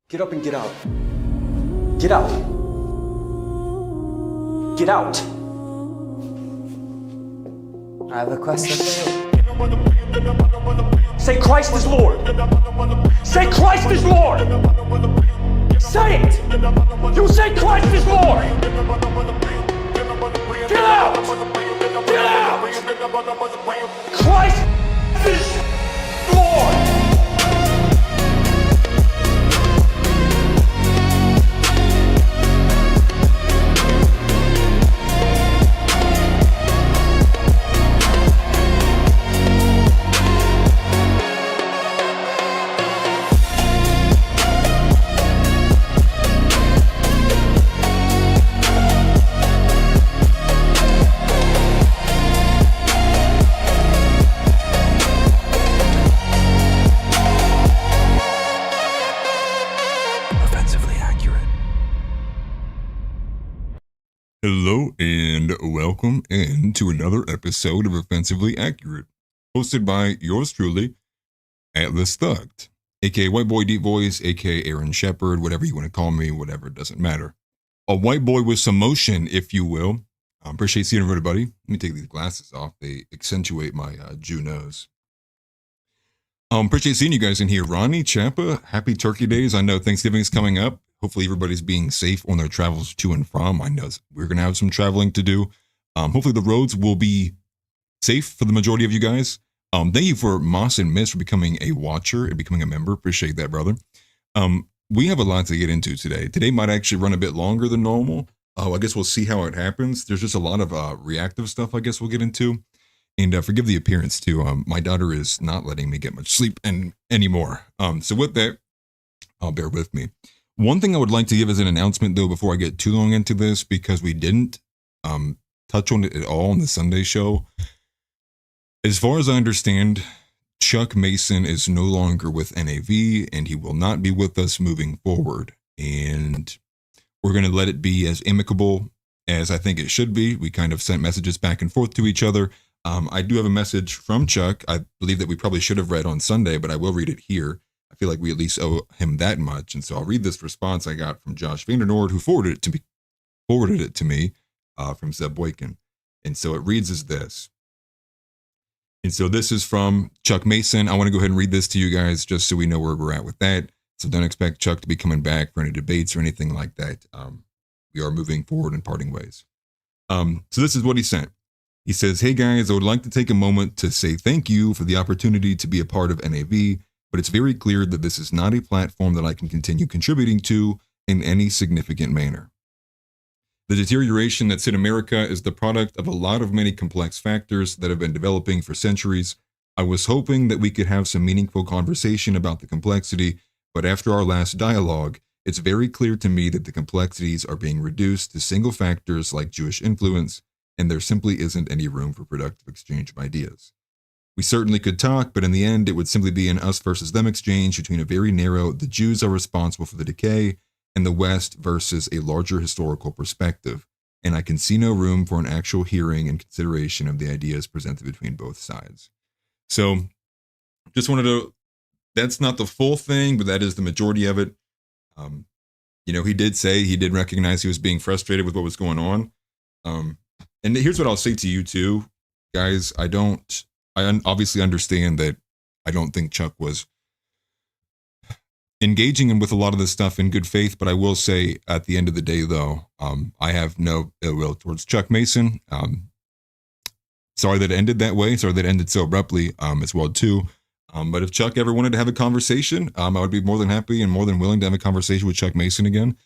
Get up and get out. Get out. Get out. I have a question for you. Say Christ is Lord. Say Christ is Lord. Say it. You say Christ is Lord. Get out. Get out. Christ is Lord. Hello and welcome into another episode of Offensively Accurate, hosted by yours truly, Atlas Thugged, aka White Boy Deep Voice, aka Aaron Shepard, whatever you want to call me, whatever, it doesn't matter. A white boy with some motion, if you will. Appreciate seeing everybody. Let me take these glasses off. They accentuate my Jew nose. Appreciate seeing you guys in here. Ronnie, Champa, happy Turkey Days. I know Thanksgiving is coming up. Hopefully everybody's being safe on their travels to and from. I know we're going to have some traveling to do. Hopefully the roads will be safe for the majority of you guys. Thank you for Moss and Miss for becoming a watcher and becoming a member. Appreciate that, brother. We have a lot to get into today. Today might actually run a bit longer than normal. I guess we'll see how it happens. There's just a lot of reactive stuff I guess we'll get into. And forgive the appearance too. My daughter is not letting me get much sleep anymore. So with that, bear with me. One thing I would like to give as an announcement, though, before I get too long into this, because we didn't touch on it at all on the Sunday show. As far as I understand, Chuck Mason is no longer with NAV, and he will not be with us moving forward. And we're going to let it be as amicable as I think it should be. We kind of sent messages back and forth to each other. I do have a message from Chuck. I believe that we probably should have read on Sunday, but I will read it here. I feel like we at least owe him that much. And so I'll read this response I got from Josh VanDerNoord, who forwarded it to me from Zeb Boykin. And so it reads as this. And so this is from Chuck Mason. I want to go ahead and read this to you guys just so we know where we're at with that. So don't expect Chuck to be coming back for any debates or anything like that. We are moving forward and parting ways. So this is what he sent. He says, "Hey guys, I would like to take a moment to say thank you for the opportunity to be a part of NAV. But it's very clear that this is not a platform that I can continue contributing to in any significant manner. The deterioration that's hit America is the product of a lot of many complex factors that have been developing for centuries. I was hoping that we could have some meaningful conversation about the complexity, but after our last dialogue, it's very clear to me that the complexities are being reduced to single factors like Jewish influence, and there simply isn't any room for productive exchange of ideas. We certainly could talk, but in the end, it would simply be an us versus them exchange between a very narrow, the Jews are responsible for the decay, and the West versus a larger historical perspective. And I can see no room for an actual hearing and consideration of the ideas presented between both sides." So just wanted to, that's not the full thing, but that is the majority of it. He did say, he did recognize he was being frustrated with what was going on. And here's what I'll say to you too, guys. I obviously understand that I don't think Chuck was engaging in with a lot of this stuff in good faith, but I will say at the end of the day, though, I have no ill will towards Chuck Mason. Sorry that it ended that way. Sorry that it ended so abruptly as well, too. But if Chuck ever wanted to have a conversation, I would be more than happy and more than willing to have a conversation with Chuck Mason again.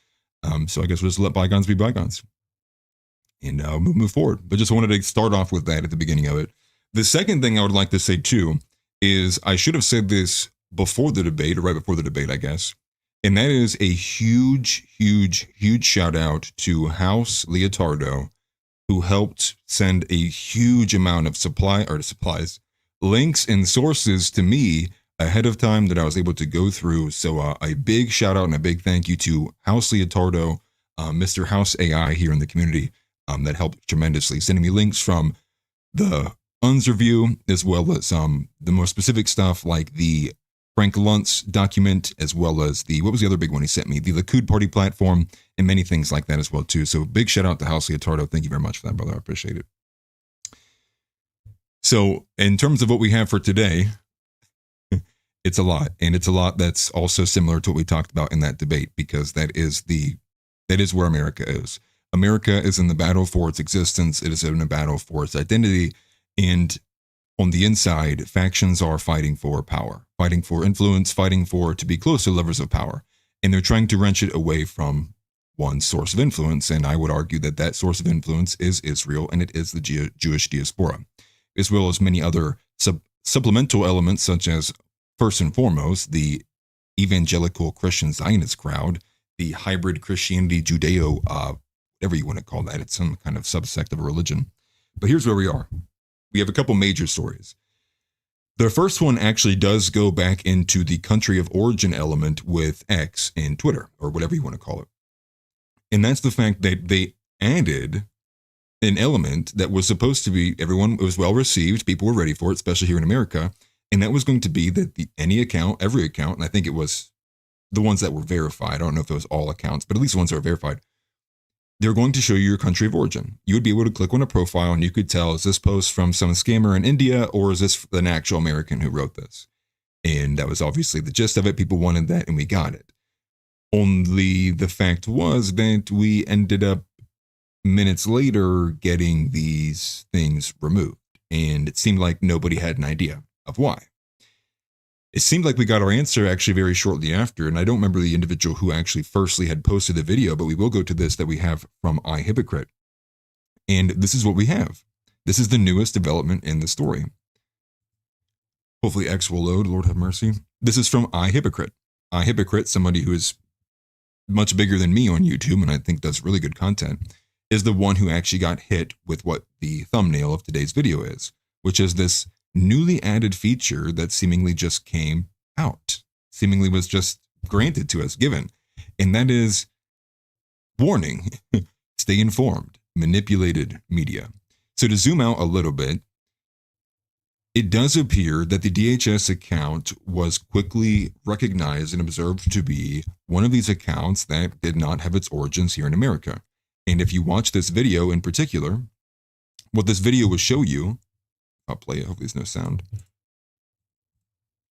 So I guess we'll just let bygones be bygones and move forward. But just wanted to start off with that at the beginning of it. The second thing I would like to say, too, is I should have said this before the debate, or right before the debate, I guess. And that is a huge, huge, huge shout out to House Leotardo, who helped send a huge amount of supplies, links, and sources to me ahead of time that I was able to go through. So a big shout out and a big thank you to House Leotardo, Mr. House AI here in the community, that helped tremendously, sending me links from the UNS review, as well as the more specific stuff like the Frank Lunt's document, as well as what was the other big one he sent me? The Likud Party platform, and many things like that as well, too. So big shout out to House Leotardo. Thank you very much for that, brother. I appreciate it. So in terms of what we have for today, it's a lot. And it's a lot that's also similar to what we talked about in that debate, because that is where America is. America is in the battle for its existence. It is in a battle for its identity. And on the inside, factions are fighting for power, fighting for influence, fighting to be close to levers of power. And they're trying to wrench it away from one source of influence. And I would argue that source of influence is Israel, and it is the Jewish diaspora, as well as many other supplemental elements, such as, first and foremost, the evangelical Christian Zionist crowd, the hybrid Christianity Judeo, whatever you want to call that. It's some kind of subsect of a religion. But here's where we are. We have a couple major stories. The first one actually does go back into the country of origin element with X and Twitter, or whatever you want to call it. And that's the fact that they added an element that was supposed to be, everyone was well received, people were ready for it, especially here in America, and that was going to be that every account, and I think it was the ones that were verified, I don't know if it was all accounts, but at least the ones that were verified, they're going to show you your country of origin. You would be able to click on a profile and you could tell, is this post from some scammer in India, or is this an actual American who wrote this? And that was obviously the gist of it. People wanted that, and we got it. Only the fact was that we ended up minutes later getting these things removed. And it seemed like nobody had an idea of why. It seemed like we got our answer actually very shortly after, and I don't remember the individual who actually firstly had posted the video, but we will go to this that we have from iHypocrite. And this is what we have. This is the newest development in the story. Hopefully X will load, Lord have mercy. This is from iHypocrite. iHypocrite, somebody who is much bigger than me on YouTube, and I think does really good content, is the one who actually got hit with what the thumbnail of today's video is, which is this newly added feature that seemingly just came out, seemingly was just granted to us, given. And that is, warning, stay informed, manipulated media. So to zoom out a little bit, it does appear that the DHS account was quickly recognized and observed to be one of these accounts that did not have its origins here in America. And if you watch this video in particular, what this video will show you, I'll play it, hopefully there's no sound.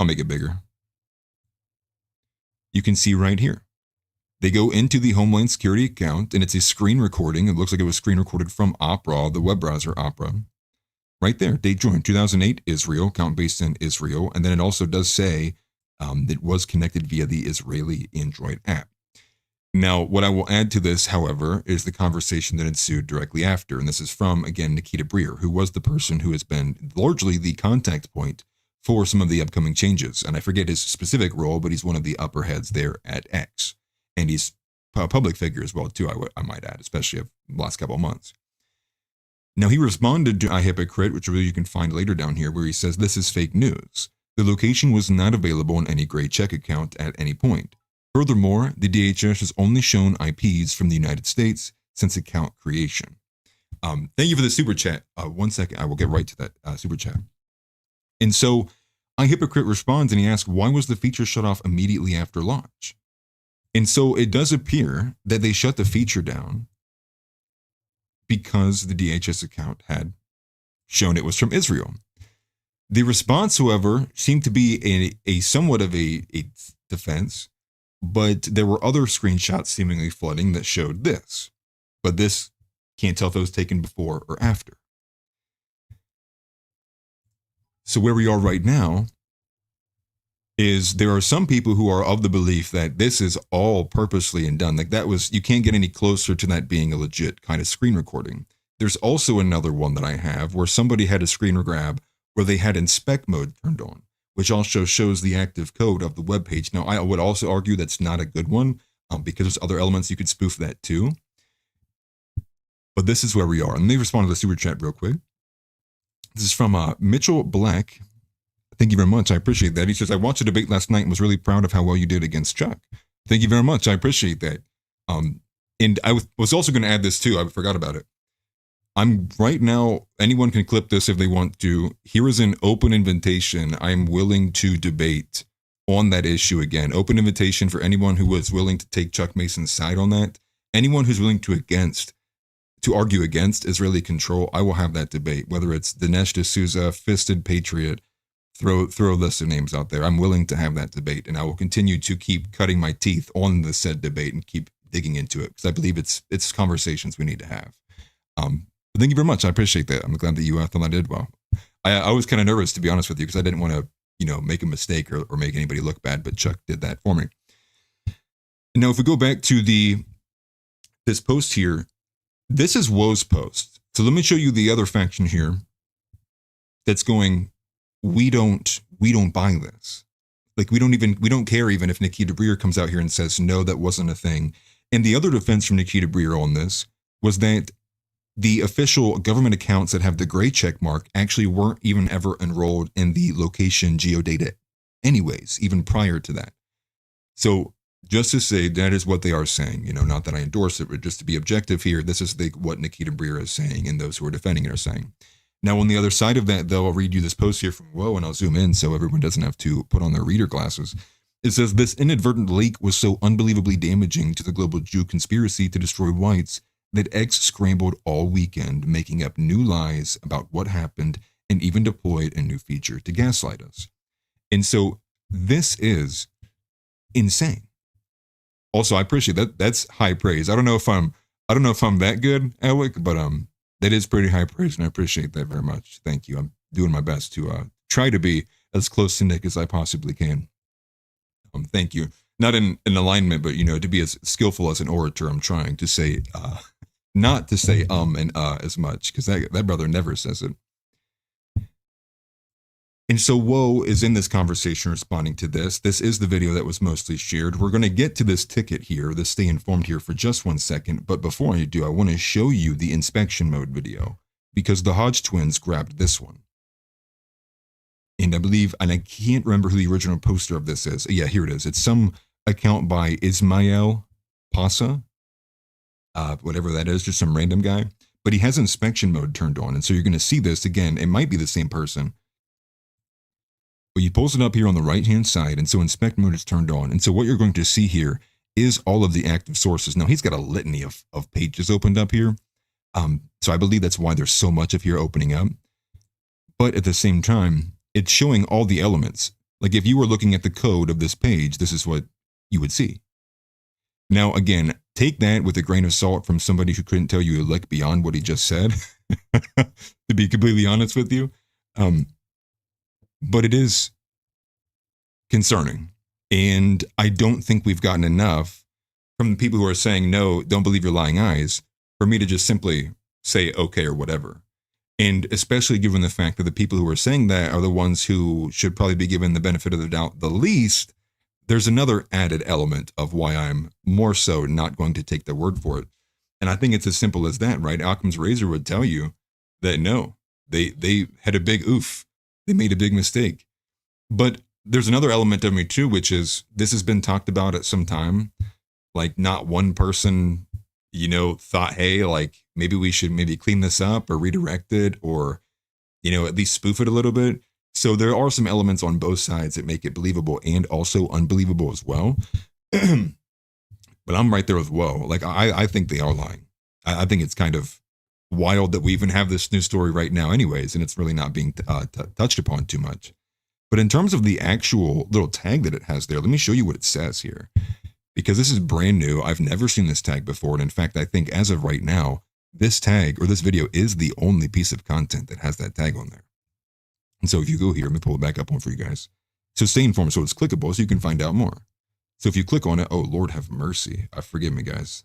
I'll make it bigger. You can see right here. They go into the Homeland Security account, and it's a screen recording. It looks like it was screen recorded from Opera, the web browser Opera. Right there, date joined, 2008, Israel, account based in Israel. And then it also does say it was connected via the Israeli Android app. Now, what I will add to this, however, is the conversation that ensued directly after. And this is from, again, Nikita Breer, who was the person who has been largely the contact point for some of the upcoming changes. And I forget his specific role, but he's one of the upper heads there at X. And he's a public figure as well, too, I might add, especially of the last couple of months. Now, he responded to iHypocrite, which really you can find later down here, where he says, this is fake news. The location was not available on any gray check account at any point. Furthermore, the DHS has only shown IPs from the United States since account creation. Thank you for the super chat. 1 second, I will get right to that super chat. And so iHypocrite responds and he asks, why was the feature shut off immediately after launch? And so it does appear that they shut the feature down because the DHS account had shown it was from Israel. The response, however, seemed to be a somewhat of a defense, but there were other screenshots seemingly flooding that showed this. But this, can't tell if it was taken before or after. So where we are right now is there are some people who are of the belief that this is all purposely and done. Like that was, you can't get any closer to that being a legit kind of screen recording. There's also another one that I have where somebody had a screen grab where they had inspect mode turned on, which also shows the active code of the web page. Now, I would also argue that's not a good one because there's other elements you could spoof that too. But this is where we are. And let me respond to the super chat real quick. This is from Mitchell Black. Thank you very much. I appreciate that. He says, I watched the debate last night and was really proud of how well you did against Chuck. Thank you very much. I appreciate that. And I was also going to add this too. I forgot about it. I'm right now, anyone can clip this if they want to. Here is an open invitation. I'm willing to debate on that issue again. Open invitation for anyone who was willing to take Chuck Mason's side on that. Anyone who's willing to argue against Israeli control, I will have that debate. Whether it's Dinesh D'Souza, Fisted Patriot, throw a list of names out there. I'm willing to have that debate, and I will continue to keep cutting my teeth on the said debate and keep digging into it because I believe it's conversations we need to have. But thank you very much. I appreciate that. I'm glad that you thought I did well. I was kind of nervous, to be honest with you, because I didn't want to, make a mistake or make anybody look bad, but Chuck did that for me. Now, if we go back to this post here, this is Woe's post. So let me show you the other faction here that's going, we don't buy this. Like, we don't care even if Nikita Breer comes out here and says, no, that wasn't a thing. And the other defense from Nikita Breer on this was that the official government accounts that have the gray check mark actually weren't even ever enrolled in the location geodata anyways, even prior to that. So just to say that is what they are saying, not that I endorse it, but just to be objective here, this is what Nikita Breer is saying and those who are defending it are saying. Now, on the other side of that, though, I'll read you this post here from Woe, and I'll zoom in so everyone doesn't have to put on their reader glasses. It says, this inadvertent leak was so unbelievably damaging to the global Jew conspiracy to destroy whites that X scrambled all weekend, making up new lies about what happened and even deployed a new feature to gaslight us. And so this is insane. Also, I appreciate that. That's high praise. I don't know if I'm that good, Alec, but that is pretty high praise, and I appreciate that very much. Thank you. I'm doing my best to try to be as close to Nick as I possibly can. Thank you. Not in alignment, but to be as skillful as an orator, I'm trying to say not to say and as much, because that brother never says it. And so Woe is in this conversation responding to this. This is the video that was mostly shared. We're going to get to this ticket here, the stay informed here for just 1 second. But before I do, I want to show you the inspection mode video because the Hodge twins grabbed this one. And I believe, and I can't remember who the original poster of this is. Yeah, here it is. It's some account by Ismael Pasa, whatever that is, just some random guy. But he has inspection mode turned on. And so you're going to see this again. It might be the same person. But you pulls it up here on the right-hand side, and so inspect mode is turned on. And so what you're going to see here is all of the active sources. Now, he's got a litany of pages opened up here. So I believe that's why there's so much of here opening up. But at the same time, it's showing all the elements. Like if you were looking at the code of this page, this is what you would see. Now, again, take that with a grain of salt from somebody who couldn't tell you a lick beyond what he just said, to be completely honest with you. But it is concerning. And I don't think we've gotten enough from the people who are saying, no, don't believe your lying eyes, for me to just simply say, okay, or whatever. And especially given the fact that the people who are saying that are the ones who should probably be given the benefit of the doubt the least, there's another added element of why I'm more so not going to take their word for it. And I think it's as simple as that, right? Occam's razor would tell you that no, they had a big oof. They made a big mistake. But there's another element of me too, which is this has been talked about at some time. Like not one person, thought, hey, like maybe we should clean this up or redirect it or, at least spoof it a little bit. So there are some elements on both sides that make it believable and also unbelievable as well. But I'm right there with Woe. Like I think they are lying. I think it's kind of wild that we even have this news story right now anyways, and it's really not being touched upon too much. But in terms of the actual little tag that it has there, let me show you what it says here. Because this is brand new. I've never seen this tag before. And in fact, I think as of right now, this tag or this video is the only piece of content that has that tag on there. And so if you go here, let me pull it back up on for you guys. So stay informed. So it's clickable so you can find out more. So if you click on it, oh, Lord have mercy. Forgive me, guys.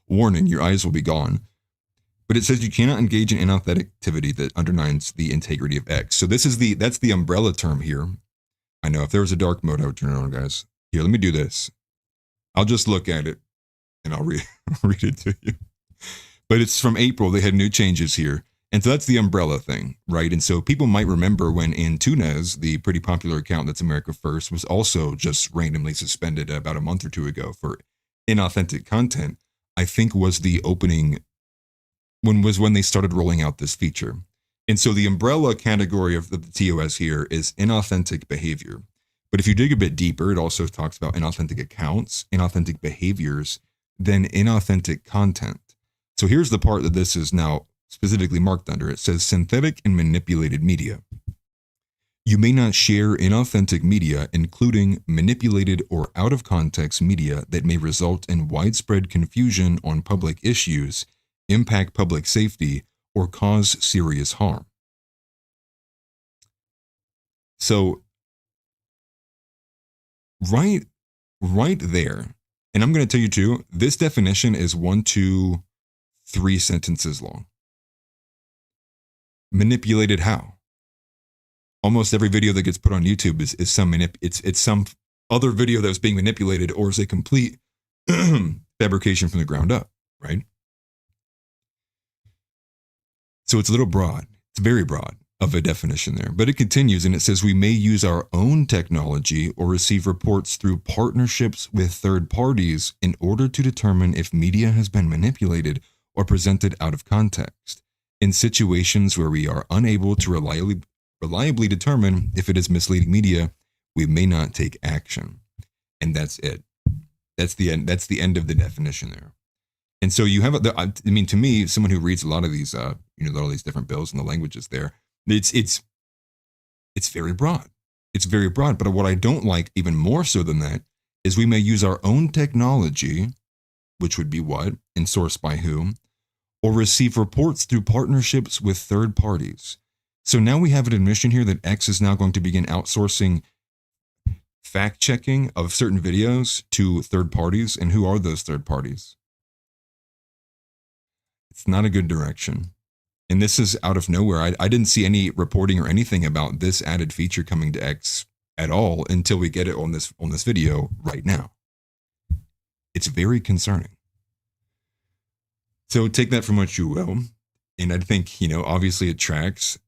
Warning, your eyes will be gone. But it says you cannot engage in inauthentic activity that undermines the integrity of X. So that's the umbrella term here. I know if there was a dark mode, I would turn it on, guys. Here, let me do this. I'll just look at it and I'll read it to you. But it's from April. They had new changes here. And so that's the umbrella thing, right? And so people might remember when Antunes, the pretty popular account that's America First, was also just randomly suspended about a month or two ago for inauthentic content. I think was the opening when they started rolling out this feature. And so the umbrella category of the TOS here is inauthentic behavior. But if you dig a bit deeper, it also talks about inauthentic accounts, inauthentic behaviors, then inauthentic content. So here's the part that this is now specifically marked under. It says synthetic and manipulated media. You may not share inauthentic media, including manipulated or out of context media that may result in widespread confusion on public issues, impact public safety, or cause serious harm. So right there, and I'm going to tell you too, this definition is 1, 2, 3 sentences long. Manipulated how? Almost every video that gets put on YouTube is some it's some other video that was being manipulated or is a complete fabrication from the ground up, right? So it's a little broad. It's very broad of a definition there. But it continues and it says we may use our own technology or receive reports through partnerships with third parties in order to determine if media has been manipulated or presented out of context. In situations where we are unable to reliably determine if it is misleading media, we may not take action. And that's it. That's the end. That's the end of the definition there. And so you have, I mean, to me, someone who reads a lot of these, all these different bills and the languages there, it's very broad. It's very broad. But what I don't like even more so than that is we may use our own technology, which would be what, and sourced by whom, or receive reports through partnerships with third parties. So now we have an admission here that X is now going to begin outsourcing fact checking of certain videos to third parties. And who are those third parties? It's not a good direction. And this is out of nowhere. I didn't see any reporting or anything about this added feature coming to X at all until we get it on this video right now. It's very concerning. So take that from what you will. And I think, obviously it tracks.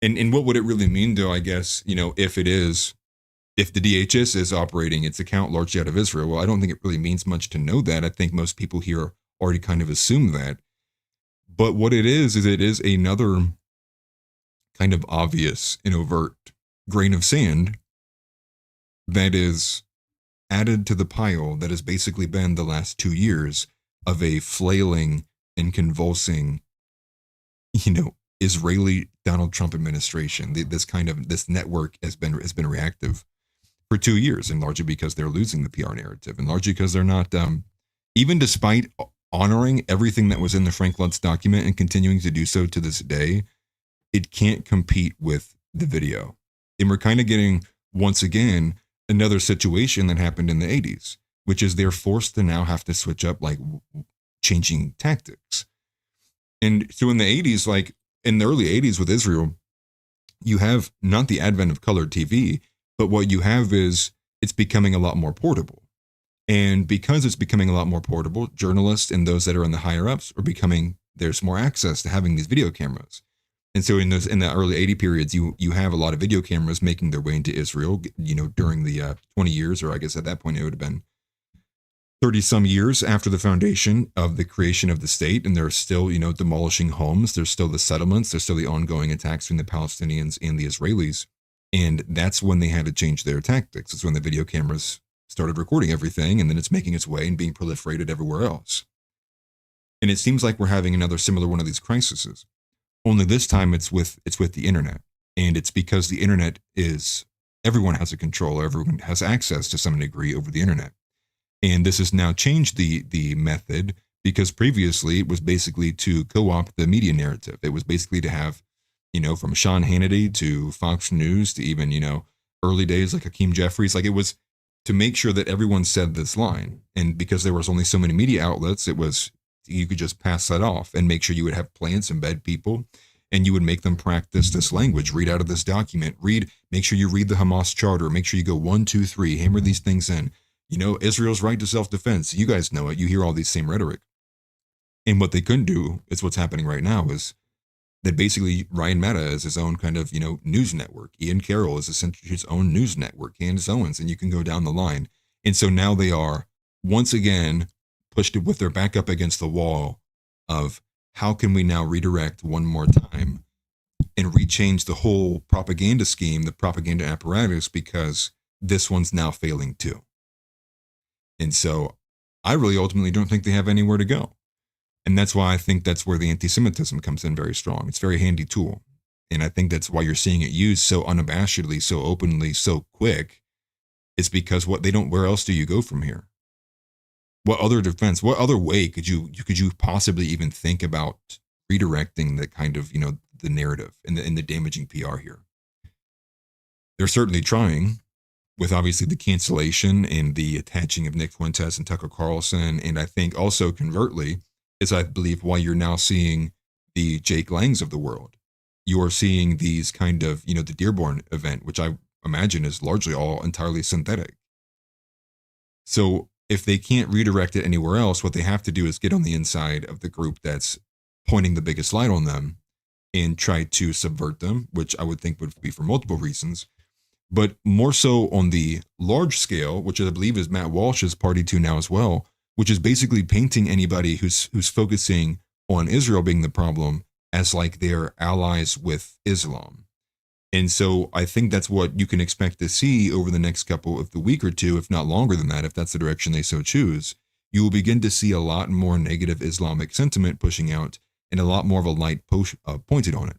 And what would it really mean though, I guess, if the DHS is operating its account largely out of Israel? Well, I don't think it really means much to know that. I think most people here already kind of assume that. But what it is it is another kind of obvious and overt grain of sand that is added to the pile that has basically been the last 2 years of a flailing and convulsing, Israeli Donald Trump administration. This network has been reactive for 2 years, and largely because they're losing the PR narrative, and largely because they're not, even despite honoring everything that was in the Frank Luntz document and continuing to do so to this day, it can't compete with the video. And we're kind of getting, once again, another situation that happened in the 80s, which is they're forced to now have to switch up, like changing tactics. And so in the 80s, like in the early 80s with Israel, you have not the advent of colored TV, but what you have is it's becoming a lot more portable. And because it's becoming a lot more portable, journalists and those that are in the higher ups there's more access to having these video cameras. And so in the early 80 periods, you have a lot of video cameras making their way into Israel, during the 20 years, or I guess at that point it would have been 30 some years after the foundation of the creation of the state. And they're still, demolishing homes. There's still the settlements. There's still the ongoing attacks between the Palestinians and the Israelis. And that's when they had to change their tactics. It's when the video cameras started recording everything, and then it's making its way and being proliferated everywhere else. And it seems like we're having another similar one of these crises. Only this time it's with the internet. And it's because the internet everyone has a control, everyone has access to some degree over the internet. And this has now changed the method, because previously it was basically to co-opt the media narrative. It was basically to have, from Sean Hannity to Fox News to even, early days like Hakeem Jeffries, like it was to make sure that everyone said this line. And because there was only so many media outlets, you could just pass that off and make sure you would have plants, embed people, and you would make them practice this language, read out of this document, make sure you read the Hamas charter, make sure you go 1, 2, 3, hammer these things in. Israel's right to self-defense. You guys know it. You hear all these same rhetoric. And what they couldn't do is what's happening right now is that basically Ryan Mehta is his own kind of, news network. Ian Carroll is essentially his own news network, Candace Owens, and you can go down the line. And so now they are once again pushed with their back up against the wall of how can we now redirect one more time and rechange the whole propaganda scheme, the propaganda apparatus, because this one's now failing too. And so I really ultimately don't think they have anywhere to go. And that's why I think that's where the anti-Semitism comes in very strong. It's a very handy tool. And I think that's why you're seeing it used so unabashedly, so openly, so quick. It's because where else do you go from here? What other defense, what other way could you possibly even think about redirecting the kind of, the narrative and the damaging PR here? They're certainly trying, with obviously the cancellation and the attaching of Nick Fuentes and Tucker Carlson. And I think also covertly is, I believe, why you're now seeing the Jake Langs of the world. You're seeing these kind of, the Dearborn event, which I imagine is largely all entirely synthetic. So if they can't redirect it anywhere else, what they have to do is get on the inside of the group that's pointing the biggest light on them and try to subvert them, which I would think would be for multiple reasons. But more so on the large scale, which I believe is Matt Walsh's party to now as well, which is basically painting anybody who's focusing on Israel being the problem as like they're allies with Islam. And so I think that's what you can expect to see over the next couple of the week or two, if not longer than that, if that's the direction they so choose. You will begin to see a lot more negative Islamic sentiment pushing out and a lot more of a light pointed on it.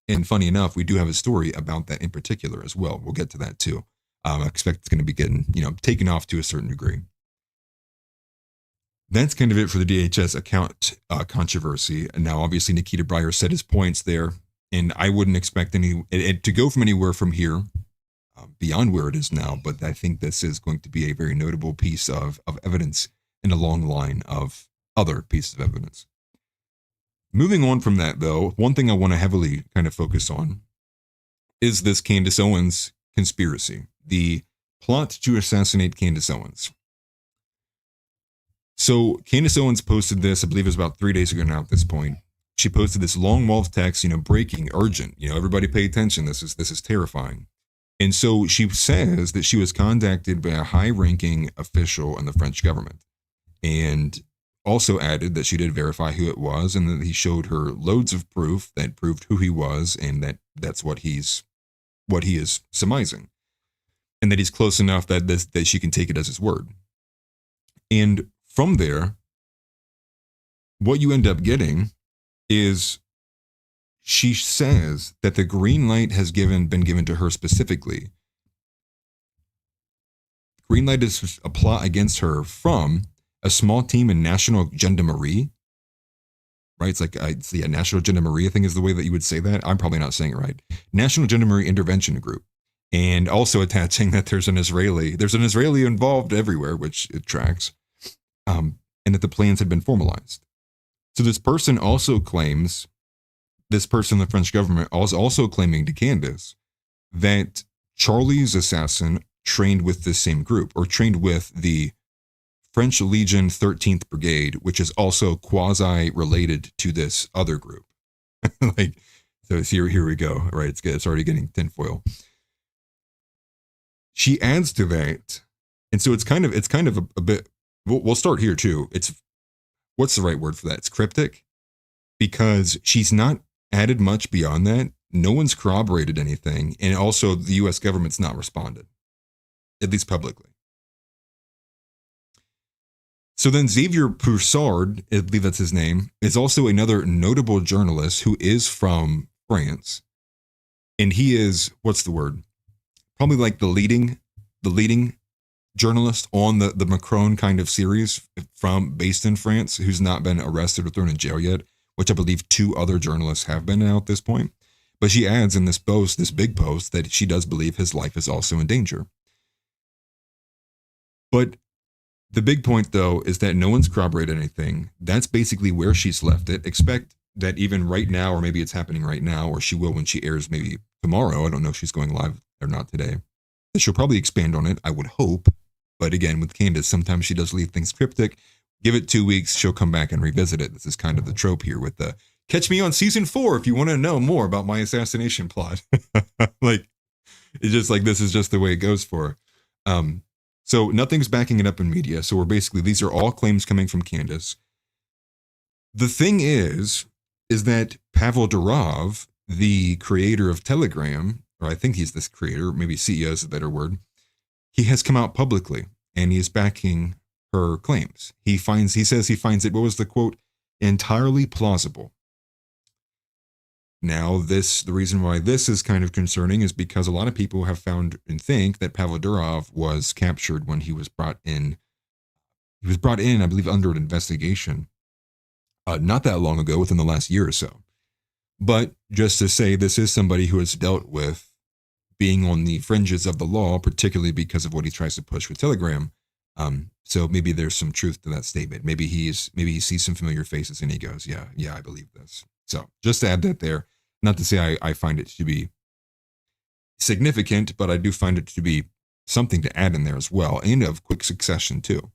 And funny enough, we do have a story about that in particular as well. We'll get to that too. I expect it's going to be getting, taken off to a certain degree. That's kind of it for the DHS account controversy. And now, obviously, Nikita Breyer said his points there, and I wouldn't expect it to go from anywhere from here beyond where it is now. But I think this is going to be a very notable piece of evidence in a long line of other pieces of evidence. Moving on from that, though, one thing I want to heavily kind of focus on is this Candace Owens conspiracy, the plot to assassinate Candace Owens. So Candace Owens posted this, I believe it was about 3 days ago now at this point. She posted this long wall of text, breaking, urgent, everybody pay attention. This is terrifying. And so she says that she was contacted by a high-ranking official in the French government, and also added that she did verify who it was, and that he showed her loads of proof that proved who he was, and that's what he is surmising, and that he's close enough that she can take it as his word. And from there, what you end up getting is she says that the green light has been given to her specifically. Green light is a plot against her from a small team in National Gendarmerie, right? It's the National Gendarmerie, I think is the way that you would say that. I'm probably not saying it right. National Gendarmerie Intervention Group. And also attaching that there's an Israeli involved everywhere, which it tracks, and that the plans had been formalized. So this person in the French government was also claiming to Candace that Charlie's assassin trained with the same group, or trained with the French Legion 13th Brigade, which is also quasi-related to this other group. So here we go, right? It's already getting tinfoil. She adds to that, and so it's kind of a bit. We'll start here too. What's the right word for that? It's cryptic, because she's not added much beyond that. No one's corroborated anything, and also the U.S. government's not responded, at least publicly. So then Xavier Poussard, I believe that's his name, is also another notable journalist who is from France. And he is, what's the word? Probably like the leading journalist on the Macron kind of series based in France, who's not been arrested or thrown in jail yet, which I believe 2 other journalists have been now at this point. But she adds in this big post, that she does believe his life is also in danger. But the big point, though, is that no one's corroborated anything. That's basically where she's left it. Expect that even right now, or maybe it's happening right now, or she will when she airs maybe tomorrow. I don't know if she's going live or not today. She'll probably expand on it, I would hope. But again, with Candace, sometimes she does leave things cryptic. Give it 2 weeks, she'll come back and revisit it. This is kind of the trope here with the catch me on season 4 if you want to know more about my assassination plot. It's just like, this is just the way it goes for her. So nothing's backing it up in media. So these are all claims coming from Candace. The thing is that Pavel Durov, the creator of Telegram, or I think he's this creator, maybe CEO is a better word, he has come out publicly and he is backing her claims. He says he finds it, what was the quote? Entirely plausible. Now, the reason why this is kind of concerning is because a lot of people have found and think that Pavel Durov was captured when he was brought in. He was brought in, I believe, under an investigation not that long ago, within the last year or so. But just to say, this is somebody who has dealt with being on the fringes of the law, particularly because of what he tries to push with Telegram. So maybe there's some truth to that statement. Maybe he sees some familiar faces and he goes, yeah, I believe this. So just to add that there, not to say I find it to be significant, but I do find it to be something to add in there as well, and of quick succession too.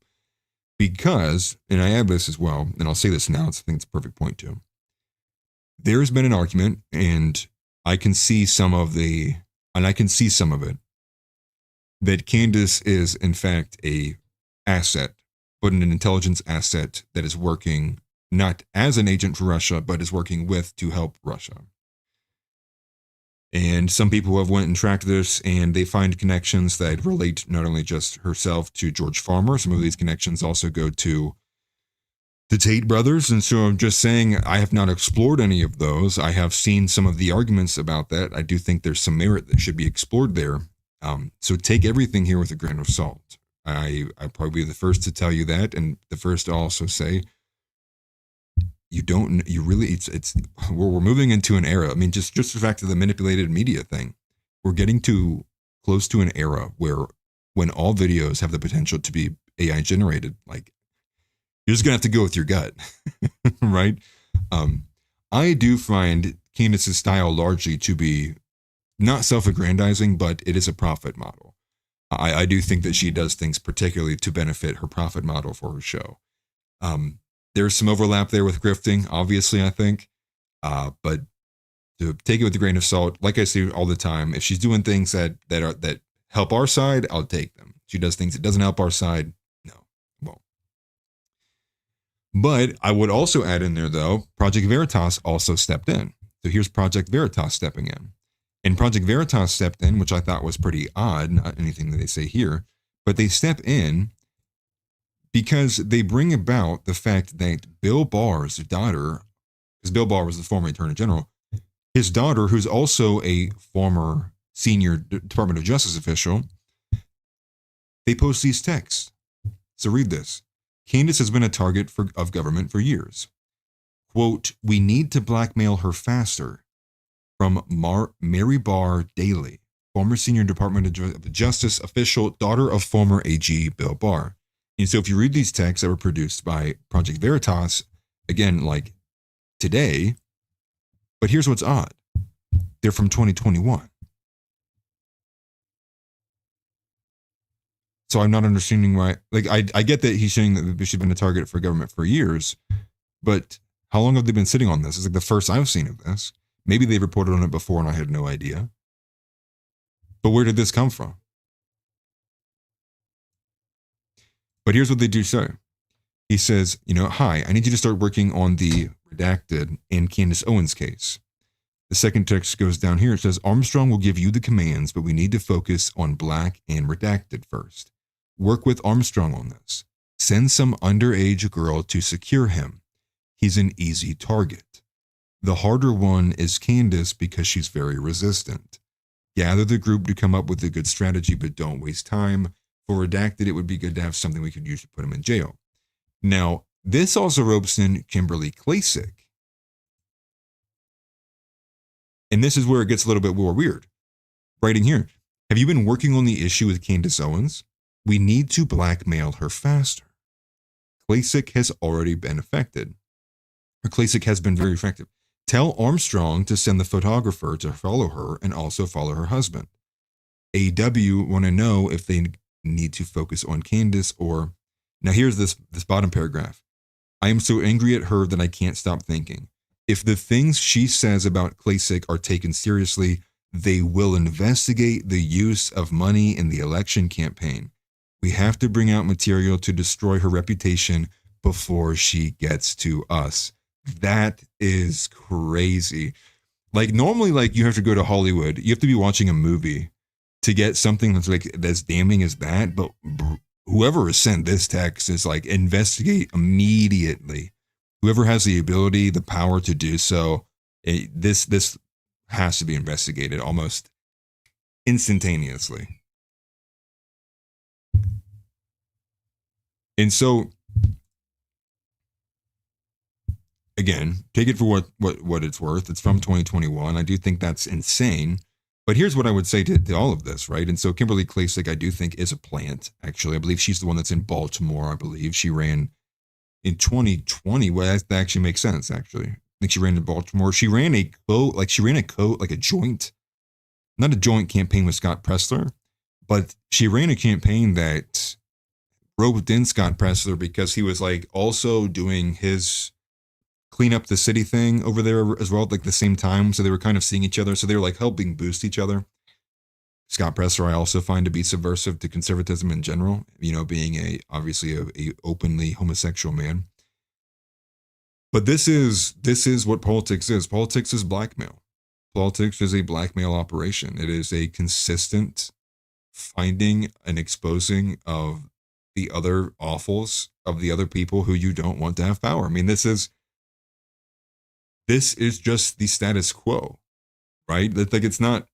Because, and I add this as well, and I'll say this now, I think it's a perfect point too. There's been an argument, and I can see some of it, that Candace is in fact a asset, but an intelligence asset that is working not as an agent for Russia, but is working with to help Russia. And some people have went and tracked this, and they find connections that relate not only just herself to George Farmer. Some of these connections also go to the Tate brothers. And so I'm just saying, I have not explored any of those. I have seen some of the arguments about that. I do think there's some merit that should be explored there. So take everything here with a grain of salt. I probably be the first to tell you that, and the first to also say, we're moving into an era. I mean, just the fact of the manipulated media thing, we're getting close to an era where when all videos have the potential to be AI generated, like, you're just gonna have to go with your gut, right? I do find Candace's style largely to be not self-aggrandizing, but it is a profit model. I do think that she does things particularly to benefit her profit model for her show. There's some overlap there with grifting, obviously, I think. But to take it with a grain of salt, like I say all the time, if she's doing things that help our side, I'll take them. She does things that doesn't help our side, no, won't. But I would also add in there, though, Project Veritas also stepped in. So here's Project Veritas stepping in. And Project Veritas stepped in, which I thought was pretty odd, not anything that they say here, but they step in because they bring about the fact that Bill Barr's daughter, because Bill Barr was the former Attorney General, his daughter, who's also a former senior Department of Justice official, they post these texts. So read this. Candace has been a target of government for years. Quote, we need to blackmail her faster. From Mary Barr Daly, former senior Department of Justice official, daughter of former AG Bill Barr. And so if you read these texts that were produced by Project Veritas, again, like today, but here's what's odd. They're from 2021. So I'm not understanding why, like, I get that he's saying that she's been a target for government for years, but how long have they been sitting on this? It's like the first I've seen of this. Maybe they reported on it before and I had no idea. But where did this come from? But here's what they do say. He says, hi, I need you to start working on the redacted and Candace Owens case. The second text goes down here. It says, Armstrong will give you the commands, but we need to focus on black and redacted first. Work with Armstrong on this. Send some underage girl to secure him. He's an easy target. The harder one is Candace because she's very resistant. Gather the group to come up with a good strategy, but don't waste time. For redacted, it would be good to have something we could use to put him in jail. Now, this also ropes in Kimberly Klasick. And this is where it gets a little bit more weird. Writing here, have you been working on the issue with Candace Owens? We need to blackmail her faster. Klasick has already been affected. Or Klasick has been very effective. Tell Armstrong to send the photographer to follow her and also follow her husband. AW want to know if they need to focus on Candace or... Now here's this bottom paragraph. I am so angry at her that I can't stop thinking. If the things she says about Klasick are taken seriously, they will investigate the use of money in the election campaign. We have to bring out material to destroy her reputation before she gets to us. That is crazy. Like normally, like you have to go to Hollywood. You have to be watching a movie to get something that's like that's damning as that. But whoever has sent this text is like, investigate immediately. Whoever has the ability, the power to do so, this has to be investigated almost instantaneously. And so, again, take it for what it's worth. It's from 2021. I do think that's insane. But here's what I would say to all of this, right? And so Kimberly Klacik, I do think, is a plant, actually. I believe she's the one that's in Baltimore, I believe. She ran in 2020. Well, that actually makes sense, actually. I think she ran in Baltimore. She ran a joint, not a joint campaign with Scott Presler, but she ran a campaign that roped in Scott Presler because he was like also doing his clean up the city thing over there as well at like the same time. So they were kind of seeing each other. So they were like helping boost each other. Scott Presler, I also find to be subversive to conservatism in general, you know, being obviously a openly homosexual man. But this is what politics is. Politics is blackmail. Politics is a blackmail operation. It is a consistent finding and exposing of the other awfuls of the other people who you don't want to have power. I mean, this is just the status quo, right? That like it's not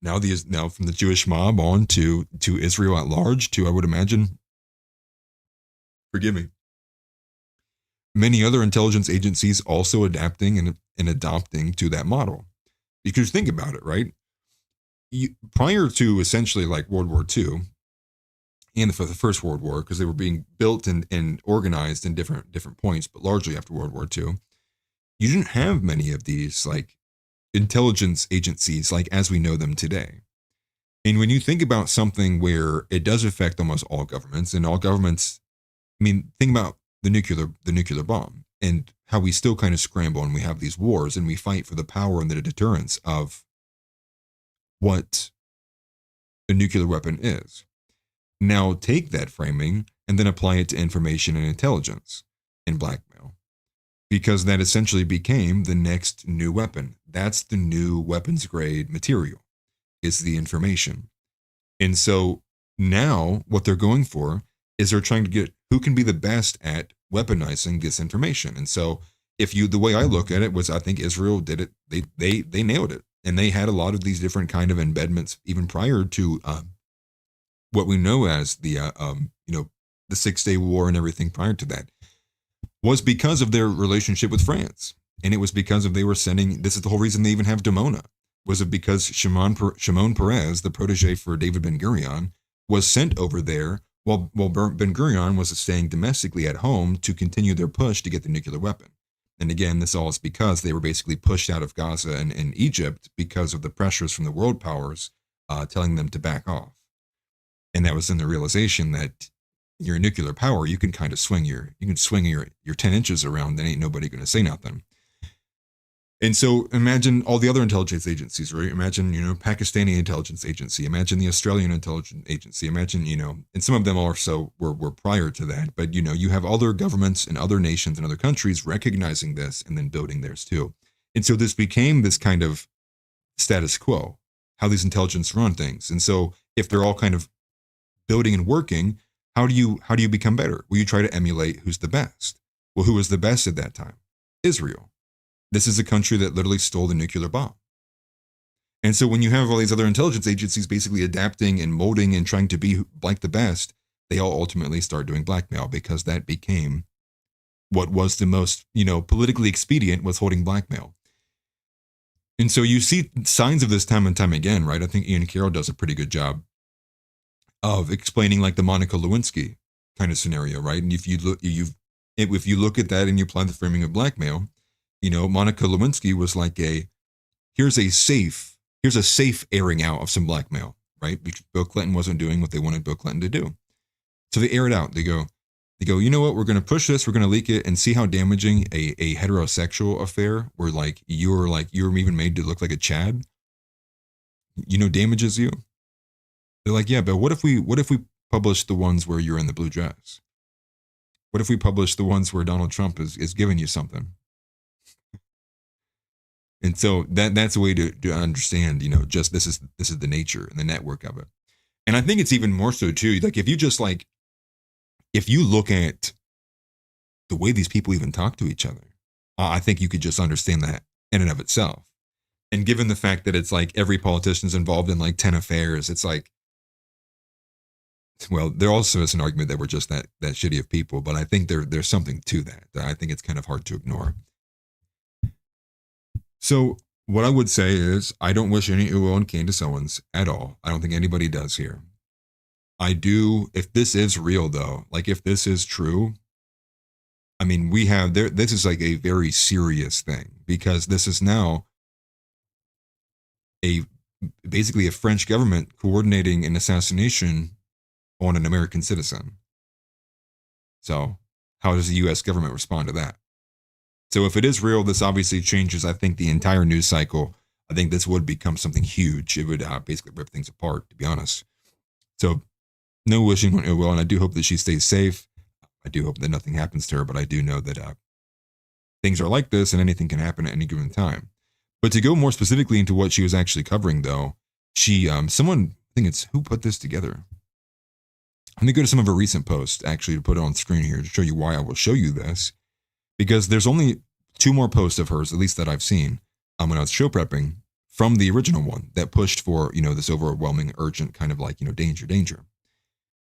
now from the Jewish mob on to Israel at large to, I would imagine, forgive me, many other intelligence agencies also adapting and adopting to that model. Because think about it, right? Prior to essentially like World War II and for the First World War, because they were being built and organized in different points, but largely after World War II, you didn't have many of these like intelligence agencies like as we know them today. And when you think about something where it does affect almost all governments, and all governments, I mean, think about the nuclear bomb and how we still kind of scramble and we have these wars and we fight for the power and the deterrence of what a nuclear weapon is. Now take that framing and then apply it to information and intelligence and blackmail, because that essentially became the next new weapon. That's the new weapons grade material, is the information. And so now what they're going for is they're trying to get who can be the best at weaponizing this information. And so the way I look at it was, I think Israel did it. They nailed it. And they had a lot of these different kind of embedments even prior to what we know as the 6-Day War and everything prior to that, was because of their relationship with France. And it was because they were sending, this is the whole reason they even have Dimona, was it because Shimon Peres, the protege for David Ben-Gurion, was sent over there while Ben-Gurion was staying domestically at home to continue their push to get the nuclear weapon. And again, this all is because they were basically pushed out of Gaza and Egypt because of the pressures from the world powers telling them to back off. And that was in the realization that you're a nuclear power, you can kind of swing your 10 inches around, and ain't nobody going to say nothing. And so imagine all the other intelligence agencies, right? Imagine, Pakistani intelligence agency, imagine the Australian intelligence agency, imagine, and some of them also were prior to that, but you have other governments and other nations and other countries recognizing this and then building theirs too. And so this became this kind of status quo, how these intelligence run things. And so if they're all kind of building and working, how do you become better? Well, you try to emulate who's the best. Well, who was the best at that time? Israel. This is a country that literally stole the nuclear bomb. And so when you have all these other intelligence agencies basically adapting and molding and trying to be like the best, they all ultimately start doing blackmail, because that became what was the most, politically expedient, was holding blackmail. And so you see signs of this time and time again, right? I think Ian Carroll does a pretty good job of explaining like the Monica Lewinsky kind of scenario, right? And if you look at that and you apply the framing of blackmail, Monica Lewinsky was like here's a safe airing out of some blackmail, right? Because Bill Clinton wasn't doing what they wanted Bill Clinton to do. So they air it out. They go, you know what? We're going to push this. We're going to leak it and see how damaging a heterosexual affair where you're even made to look like a Chad, damages you. They're like, yeah, but what if we publish the ones where you're in the blue dress? What if we publish the ones where Donald Trump is giving you something? And so that's a way to understand, just this is the nature and the network of it. And I think it's even more so too, like if you look at the way these people even talk to each other, I think you could just understand that in and of itself. And given the fact that it's like every politician's involved in like 10 affairs, it's like, well, there also is an argument that we're just that shitty of people, but I think there's something to that. I think it's kind of hard to ignore. So what I would say is I don't wish any ill will on Candace Owens at all. I don't think anybody does here. I do, if this is real though, like if this is true, I mean, this is like a very serious thing because this is now basically a French government coordinating an assassination on an American citizen. So how does the U.S. government respond to that? So if it is real, this obviously changes, I think, the entire news cycle. I think this would become something huge. It would basically rip things apart, to be honest. So no wishing on ill will, and I do hope that she stays safe. I do hope that nothing happens to her, but I do know that things are like this and anything can happen at any given time. But to go more specifically into what she was actually covering, though, she, someone, I think it's who put this together. I'm going to go to some of her recent posts, actually, to put it on screen here to show you why I will show you this. Because there's only 2 more posts of hers, at least that I've seen, when I was show prepping, from the original one that pushed for, this overwhelming, urgent kind of like, danger.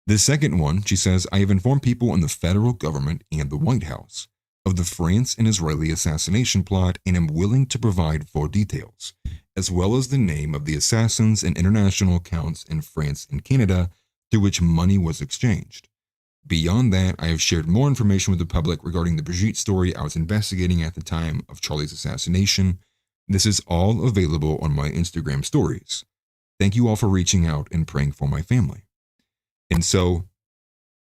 The second one, she says, I have informed people in the federal government and the White House of the France and Israeli assassination plot and am willing to provide full details, as well as the name of the assassins and international accounts in France and Canada through which money was exchanged. Beyond that, I have shared more information with the public regarding the Brigitte story I was investigating at the time of Charlie's assassination. This is all available on my Instagram stories. Thank you all for reaching out and praying for my family. And so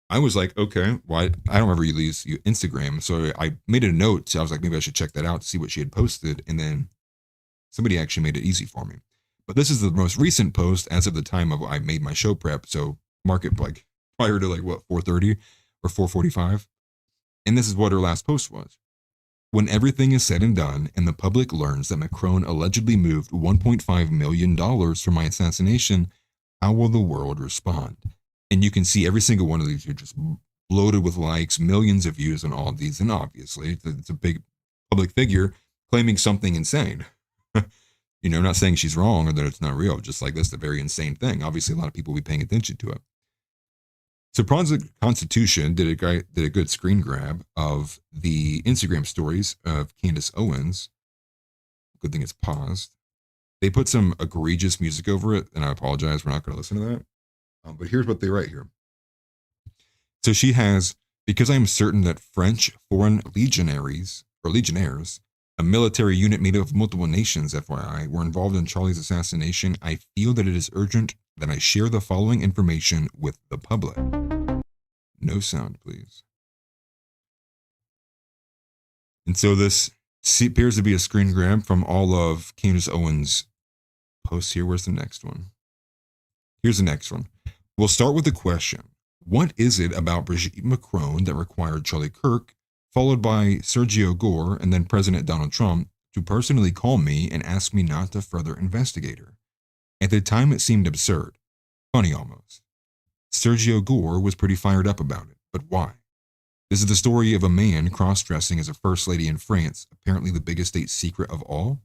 I was like, okay, why? I don't ever use Instagram. So I made a note. So I was like, maybe I should check that out to see what she had posted. And then somebody actually made it easy for me. But this is the most recent post as of the time of I made my show prep. So mark it like prior to like what, 4:30 or 4:45. And this is what her last post was. When everything is said and done and the public learns that Macron allegedly moved $1.5 million for my assassination, how will the world respond? And you can see every single one of these are just loaded with likes, millions of views on all of these. And obviously it's a big public figure claiming something insane. Not saying she's wrong or that it's not real, just like that's a very insane thing. Obviously a lot of people will be paying attention to it. So Project Constitution did a good screen grab of the Instagram stories of Candace Owens. Good thing it's paused. They put some egregious music over it, and I apologize, we're not going to listen to that. But here's what they write here. So she has, because I am certain that French foreign legionnaires, a military unit made up of multiple nations, FYI, were involved in Charlie's assassination, I feel that it is urgent that I share the following information with the public. No sound, please. And so this appears to be a screen grab from all of Candace Owens' posts here. Where's the next one? Here's the next one. We'll start with the question. What is it about Brigitte Macron that required Charlie Kirk, followed by Sergio Gore, and then President Donald Trump, to personally call me and ask me not to further investigate her? At the time, it seemed absurd. Funny almost. Sergio Gore was pretty fired up about it, but why? This is the story of a man cross-dressing as a first lady in France, apparently the biggest state secret of all?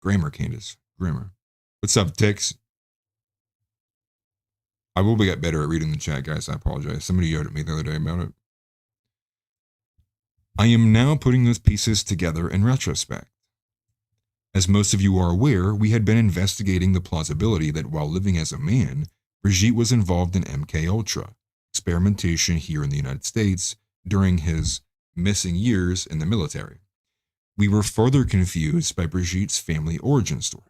Grammar, Candace. Grammar. What's up, Tix? I will get better at reading the chat, guys. I apologize. Somebody yelled at me the other day about it. I am now putting those pieces together in retrospect. As most of you are aware, we had been investigating the plausibility that while living as a man, Brigitte was involved in MKUltra, experimentation here in the United States during his missing years in the military. We were further confused by Brigitte's family origin story.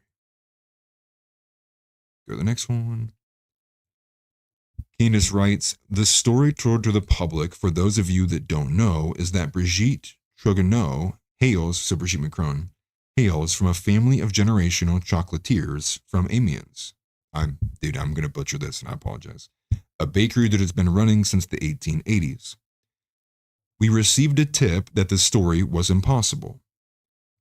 Go to the next one. Candace writes, the story told to the public, for those of you that don't know, is that Brigitte Trogonneau Brigitte Macron, hails from a family of generational chocolatiers from Amiens. I'm going to butcher this and I apologize. A bakery that has been running since the 1880s. We received a tip that the story was impossible.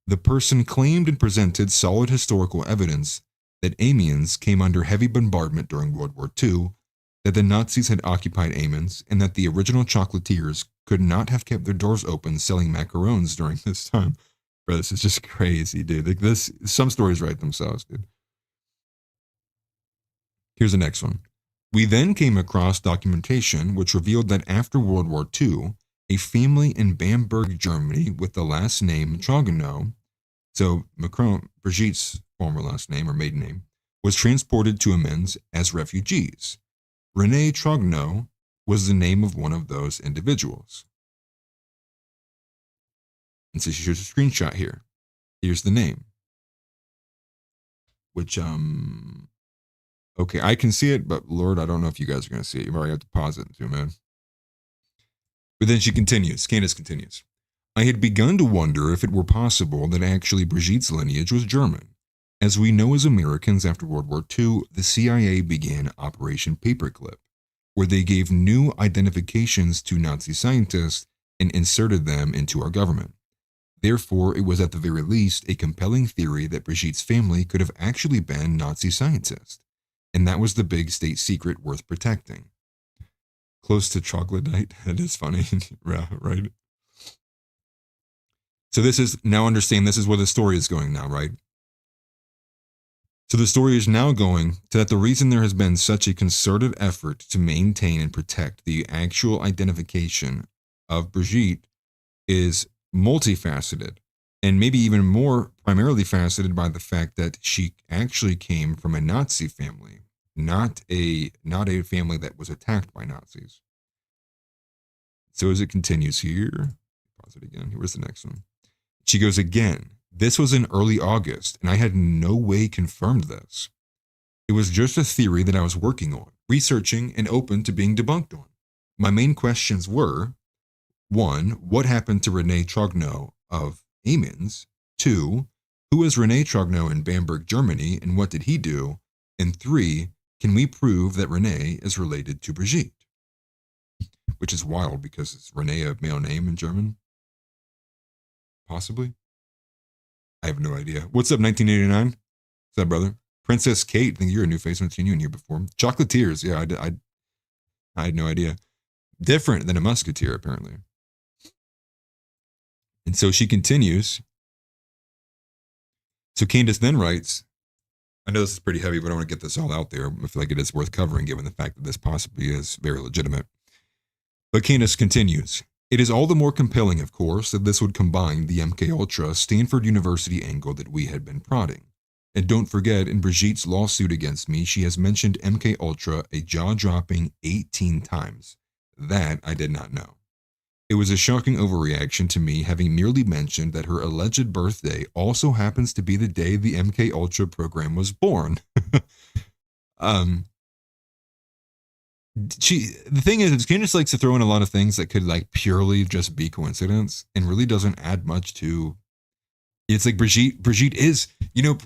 The person claimed and presented solid historical evidence that Amiens came under heavy bombardment during World War II, that the Nazis had occupied Amiens, and that the original chocolatiers could not have kept their doors open selling macarons during this time. Bro, this is just crazy, dude. Like this, some stories write themselves, dude. Here's the next one. We then came across documentation which revealed that after World War II, a family in Bamberg, Germany, with the last name Trogano, so Macron, Brigitte's former last name or maiden name, was transported to Amiens as refugees. René Trogano was the name of one of those individuals. And so here's a screenshot here. Here's the name. Which, okay, I can see it, but Lord, I don't know if you guys are going to see it. You might have to pause it too, man. But then she continues, Candace continues. I had begun to wonder if it were possible that actually Brigitte's lineage was German. As we know as Americans after World War II, the CIA began Operation Paperclip, where they gave new identifications to Nazi scientists and inserted them into our government. Therefore, it was at the very least a compelling theory that Brigitte's family could have actually been Nazi scientists, and that was the big state secret worth protecting. Close to troglodyte, that is funny, right? So this is, now understand, this is where the story is going now, right? So the story is now going to that the reason there has been such a concerted effort to maintain and protect the actual identification of Brigitte is multifaceted, and maybe even more primarily faceted by the fact that she actually came from a Nazi family, not a family that was attacked by Nazis. So as it continues here, pause it again. Where's the next one? She goes again. This was in early August, and I had no way confirmed this. It was just a theory that I was working on, researching, and open to being debunked on. My main questions were, 1. What happened to René Trogano of Amiens? 2. Who is René Trogano in Bamberg, Germany, and what did he do? And 3. Can we prove that René is related to Brigitte? Which is wild because it's René a male name in German? Possibly. I have no idea. What's up, 1989? What's up, brother? Princess Kate, I think you're a new face. I haven't seen you in here before. Chocolatiers, yeah, I had no idea. Different than a musketeer, apparently. And so she continues. So Candace then writes, I know this is pretty heavy, but I want to get this all out there. I feel like it is worth covering given the fact that this possibly is very legitimate. But Candace continues. It is all the more compelling, of course, that this would combine the MKUltra Stanford University angle that we had been prodding. And don't forget, in Brigitte's lawsuit against me, she has mentioned MKUltra a jaw-dropping 18 times. That I did not know. It was a shocking overreaction to me, having merely mentioned that her alleged birthday also happens to be the day the MKUltra program was born. The thing is, Candace likes to throw in a lot of things that could like purely just be coincidence and really doesn't add much to. It's like Brigitte is,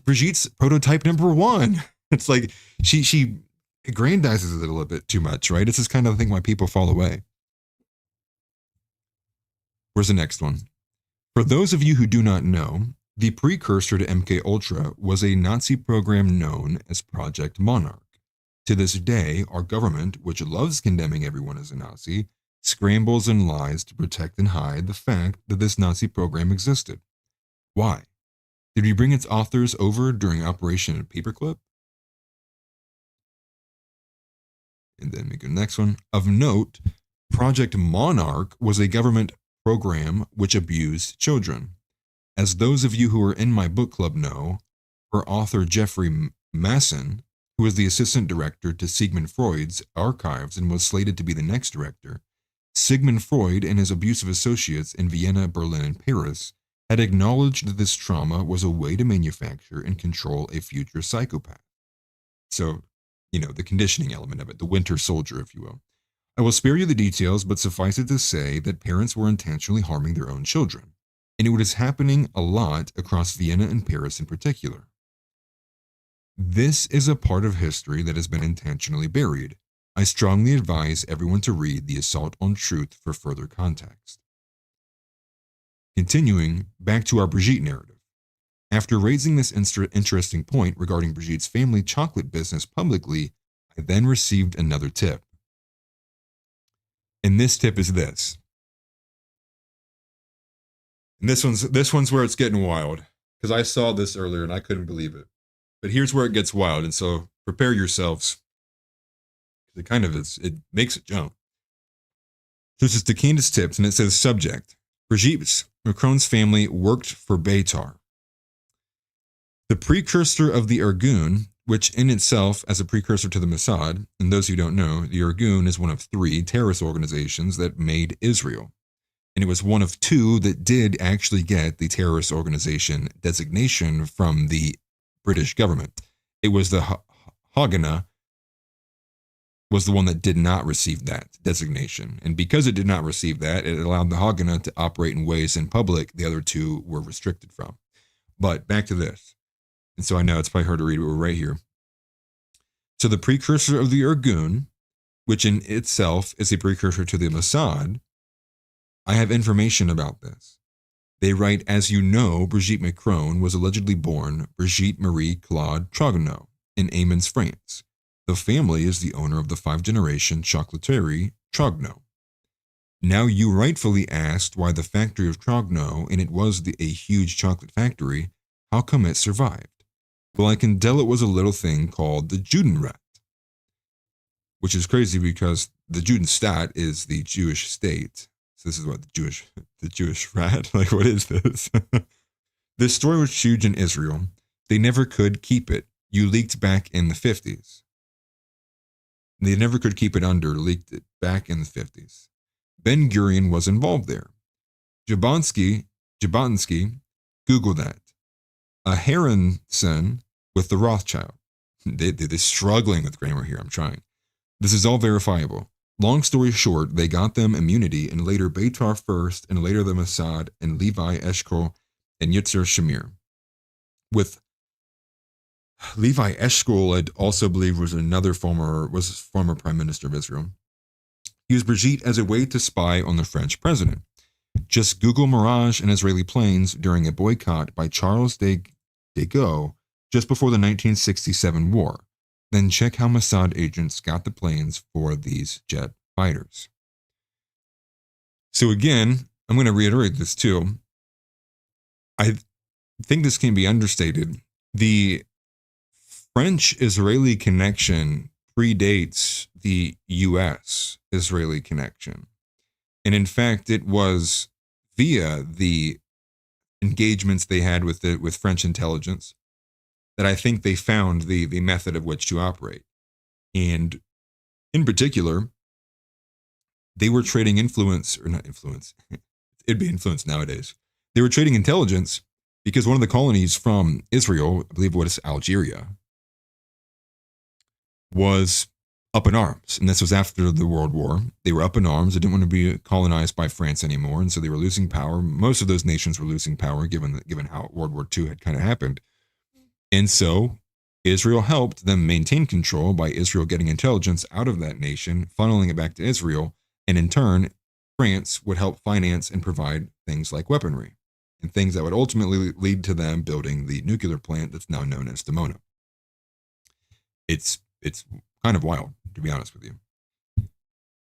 Brigitte's prototype number 1. It's like she aggrandizes it a little bit too much, right? This is kind of the thing why people fall away. Where's the next one? For those of you who do not know, the precursor to MKUltra was a Nazi program known as Project Monarch. To this day, our government, which loves condemning everyone as a Nazi, scrambles and lies to protect and hide the fact that this Nazi program existed. Why? Did we bring its authors over during Operation Paperclip? And then we go to the next one. Of note, Project Monarch was a government program which abused children. As those of you who are in my book club know, her author Jeffrey Masson, who was the assistant director to Sigmund Freud's archives and was slated to be the next director, Sigmund Freud and his abusive associates in Vienna, Berlin, and Paris had acknowledged that this trauma was a way to manufacture and control a future psychopath. So, the conditioning element of it, the winter soldier, if you will. I will spare you the details, but suffice it to say that parents were intentionally harming their own children, and it was happening a lot across Vienna and Paris in particular. This is a part of history that has been intentionally buried. I strongly advise everyone to read The Assault on Truth for further context. Continuing back to our Brigitte narrative. After raising this interesting point regarding Brigitte's family chocolate business publicly, I then received another tip. And this tip is this. And this one's where it's getting wild, because I saw this earlier and I couldn't believe it. But here's where it gets wild, and so prepare yourselves. It kind of is, it makes it jump. This is the Candace tips, and it says subject. Brigitte Macron's family worked for Beitar, the precursor of the Irgun, which in itself as a precursor to the Mossad. And those who don't know, the Irgun is one of 3 terrorist organizations that made Israel. And it was one of 2 that did actually get the terrorist organization designation from the British government. It was the Haganah was the one that did not receive that designation. And because it did not receive that, it allowed the Haganah to operate in ways in public the other 2 were restricted from. But back to this. And so I know it's probably hard to read, but we're right here. So the precursor of the Irgun, which in itself is a precursor to the Mossad, I have information about this. They write, as you know, Brigitte Macron was allegedly born Brigitte Marie Claude Trogneux in Amiens, France. The family is the owner of the 5th-generation chocolaterie Trogneux. Now you rightfully asked why the factory of Trogneux, and it was a huge chocolate factory, how come it survived? Well, I can tell it was a little thing called the Judenrat, which is crazy because the Judenstaat is the Jewish state. So this is what the Jewish rat, like what is this? This story was huge in Israel. They never could keep it. You leaked back in the 50s. They never could keep it under, leaked it back in the 50s. Ben Gurion was involved there. Jablonski, Google that. A Heronson with the Rothschild. They're struggling with grammar here, I'm trying. This is all verifiable. Long story short, they got them immunity, and later Beitar first, and later the Mossad, and Levi Eshkol, and Yitzhak Shamir. With Levi Eshkol, I also believe was former Prime Minister of Israel. He used Brigitte as a way to spy on the French president. Just Google Mirage and Israeli planes during a boycott by Charles de Gaulle just before the 1967 war. Then check how Mossad agents got the planes for these jet fighters. So again, I'm going to reiterate this too. I think this can be understated. The French-Israeli connection predates the U.S.-Israeli connection. And in fact, it was via the engagements they had with French intelligence that I think they found the method of which to operate. And in particular, they were trading influence, or not influence, it'd be influence nowadays. They were trading intelligence because one of the colonies from Israel, I believe what is Algeria, was up in arms. And this was after the World War. They were up in arms. They didn't want to be colonized by France anymore. And so they were losing power. Most of those nations were losing power given how World War II had kind of happened. And so Israel helped them maintain control by Israel getting intelligence out of that nation, funneling it back to Israel. And in turn, France would help finance and provide things like weaponry and things that would ultimately lead to them building the nuclear plant that's now known as Dimona. It's kind of wild, to be honest with you.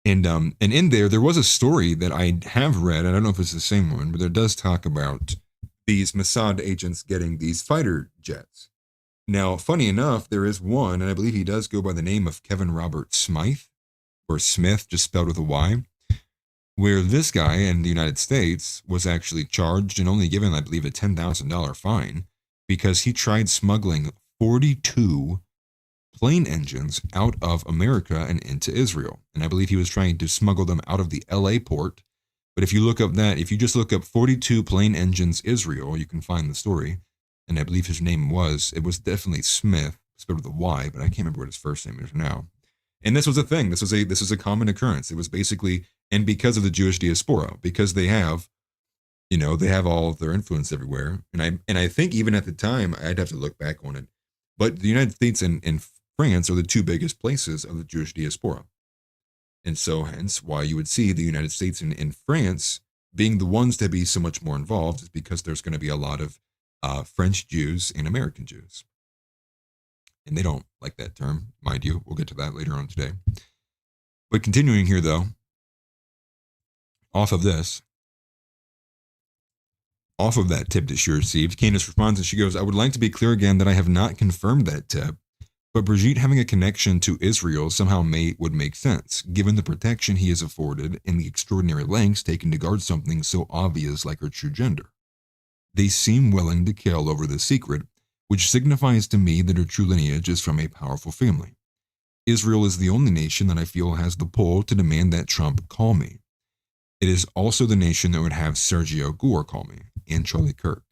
And in there was a story that I have read. I don't know if it's the same one, but it does talk about these Mossad agents getting these fighter jets. Now, funny enough, there is one, and I believe he does go by the name of Kevin Robert Smythe, or Smith, just spelled with a Y, where this guy in the United States was actually charged and only given, I believe, a $10,000 fine because he tried smuggling 42 plane engines out of America and into Israel. And I believe he was trying to smuggle them out of the LA port. But if you look up if you just look up 42 plane engines Israel, you can find the story. And I believe his name it was definitely Smith, spelled with a Y, but I can't remember what his first name is now. And this was a thing. This was a common occurrence. It was basically, and because of the Jewish diaspora, because they have all of their influence everywhere. And I think even at the time, I'd have to look back on it, but the United States and France are the 2 biggest places of the Jewish diaspora. And so hence why you would see the United States and France being the ones to be so much more involved is because there's going to be a lot of French Jews and American Jews. And they don't like that term, mind you. We'll get to that later on today. But continuing here, though, off of that tip that she received, Candace responds and she goes, I would like to be clear again that I have not confirmed that tip, but Brigitte having a connection to Israel somehow would make sense, given the protection he is afforded and the extraordinary lengths taken to guard something so obvious like her true gender. They seem willing to kill over the secret, which signifies to me that her true lineage is from a powerful family. Israel is the only nation that I feel has the pull to demand that Trump call me. It is also the nation that would have Sergio Gore call me, and Charlie Kirk.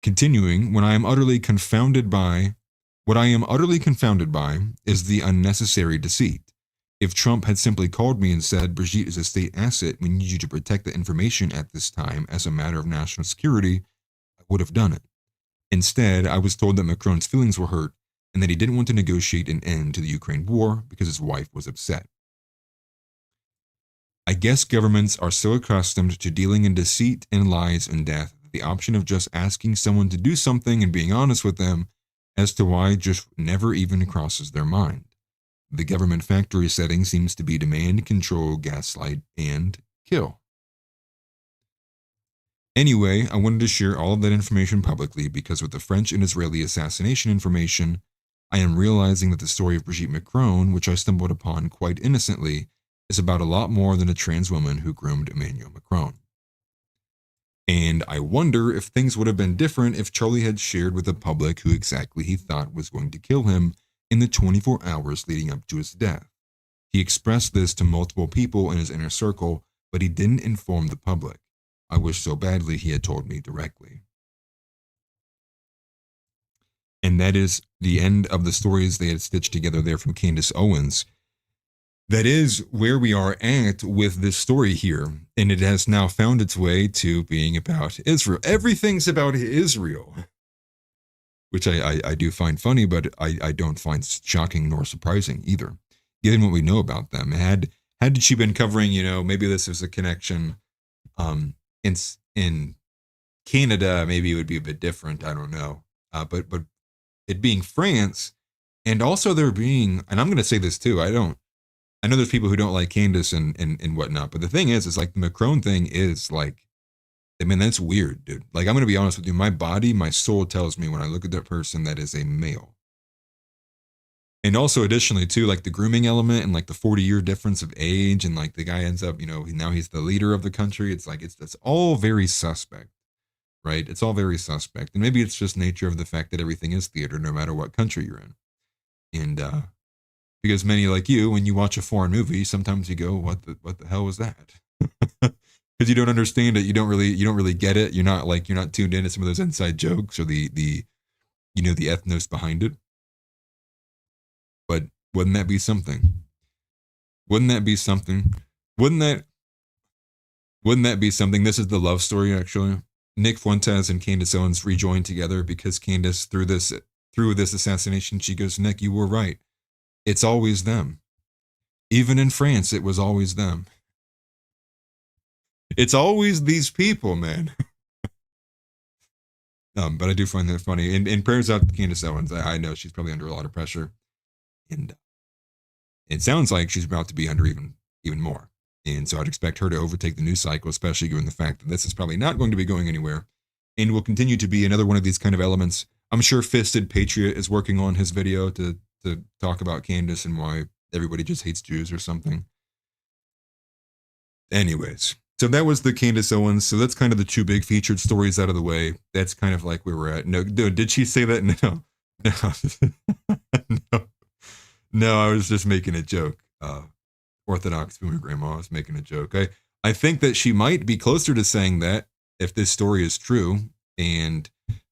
Continuing, what I am utterly confounded by is the unnecessary deceit. If Trump had simply called me and said, Brigitte is a state asset, we need you to protect the information at this time as a matter of national security, I would have done it. Instead, I was told that Macron's feelings were hurt and that he didn't want to negotiate an end to the Ukraine war because his wife was upset. I guess governments are so accustomed to dealing in deceit and lies and death that the option of just asking someone to do something and being honest with them as to why just never even crosses their mind. The government factory setting seems to be demand, control, gaslight, and kill. Anyway, I wanted to share all of that information publicly because with the French and Israeli assassination information, I am realizing that the story of Brigitte Macron, which I stumbled upon quite innocently, is about a lot more than a trans woman who groomed Emmanuel Macron. And I wonder if things would have been different if Charlie had shared with the public who exactly he thought was going to kill him in the 24 hours leading up to his death. He expressed this to multiple people in his inner circle, but he didn't inform the public. I wish so badly he had told me directly. And that is the end of the stories they had stitched together there from Candace Owens. That is where we are at with this story here. And it has now found its way to being about Israel. Everything's about Israel, which I do find funny, but I don't find shocking nor surprising either, given what we know about them. Had she been covering, maybe this is a connection in Canada, maybe it would be a bit different. I don't know. But it being France, and also there being, and I'm going to say this too, I know there's people who don't like Candace and whatnot, but the thing is like the Macron thing is like, I mean, that's weird, dude. Like, I'm going to be honest with you. My body, my soul tells me when I look at that person that is a male. And also additionally too, like the grooming element and like the 40-year difference of age and like the guy ends up, now he's the leader of the country. It's like, it's all very suspect, right? It's all very suspect. And maybe it's just nature of the fact that everything is theater no matter what country you're in. And, because many like you, when you watch a foreign movie, sometimes you go, what the hell was that? Because you don't understand it. You don't really get it. You're not tuned into some of those inside jokes or the ethnos behind it. But wouldn't that be something? Wouldn't that be something? Wouldn't that be something? This is the love story, actually. Nick Fuentes and Candace Owens rejoined together because Candace, through this assassination, she goes, Nick, you were right. It's always them. Even in France, it was always them. It's always these people, man. But I do find that funny. And prayers out to Candace Owens. I know she's probably under a lot of pressure. And it sounds like she's about to be under even more. And so I'd expect her to overtake the news cycle, especially given the fact that this is probably not going to be going anywhere and will continue to be another one of these kind of elements. I'm sure Fisted Patriot is working on his video to talk about Candace and why everybody just hates Jews or something. Anyways, so that was the Candace Owens. So that's kind of the two big featured stories out of the way. That's kind of like where we're at. No, did she say that? No, I was just making a joke. Orthodox boomer grandma was making a joke. I think that she might be closer to saying that if this story is true and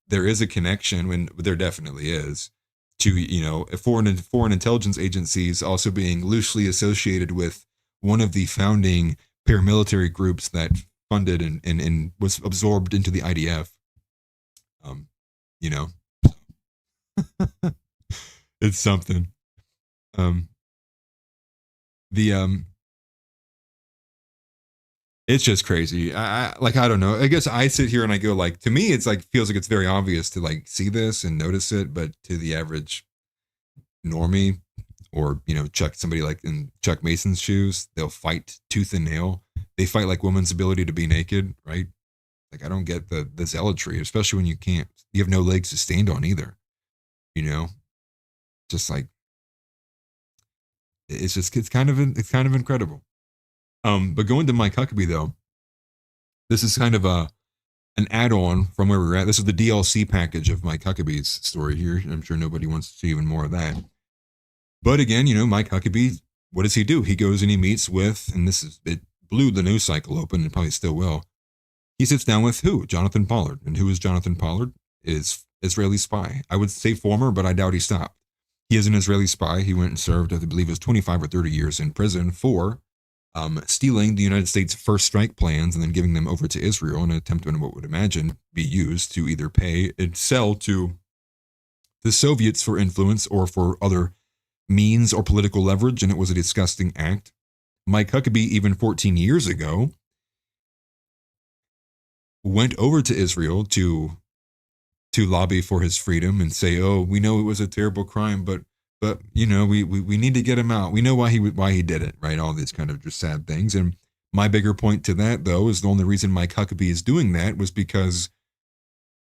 there is a connection, when there definitely is, to, foreign intelligence agencies also being loosely associated with one of the founding paramilitary groups that funded and was absorbed into the IDF. It's something. It's just crazy. I don't know. I guess I sit here and I go like, to me, it's like, feels like it's very obvious to like see this and notice it. But to the average normie, or, you know, somebody like in Chuck Mason's shoes, they'll fight tooth and nail. They fight like women's ability to be naked, right? Like, I don't get the zealotry, especially when you have no legs to stand on either, you know? Just like, it's kind of incredible. But going to Mike Huckabee though, this is kind of an add-on from where we're at. This is the DLC package of Mike Huckabee's story here. I'm sure nobody wants to see even more of that. But again, you know, Mike Huckabee, what does he do? He goes and he meets with, and it blew the news cycle open and probably still will. He sits down with who? Jonathan Pollard. And who is Jonathan Pollard? Is Israeli spy. I would say former, but I doubt he stopped. He is an Israeli spy. He went and served, I believe it was 25 or 30 years in prison for stealing the United States' first strike plans and then giving them over to Israel in an attempt to what would imagine be used to either pay and sell to the Soviets for influence or for other means or political leverage, and it was a disgusting act. Mike Huckabee, even 14 years ago, went over to Israel to lobby for his freedom and say, "Oh, we know it was a terrible crime, but you know, we need to get him out. We know why he did it, right? All these kind of just sad things." And my bigger point to that, though, is the only reason Mike Huckabee is doing that was because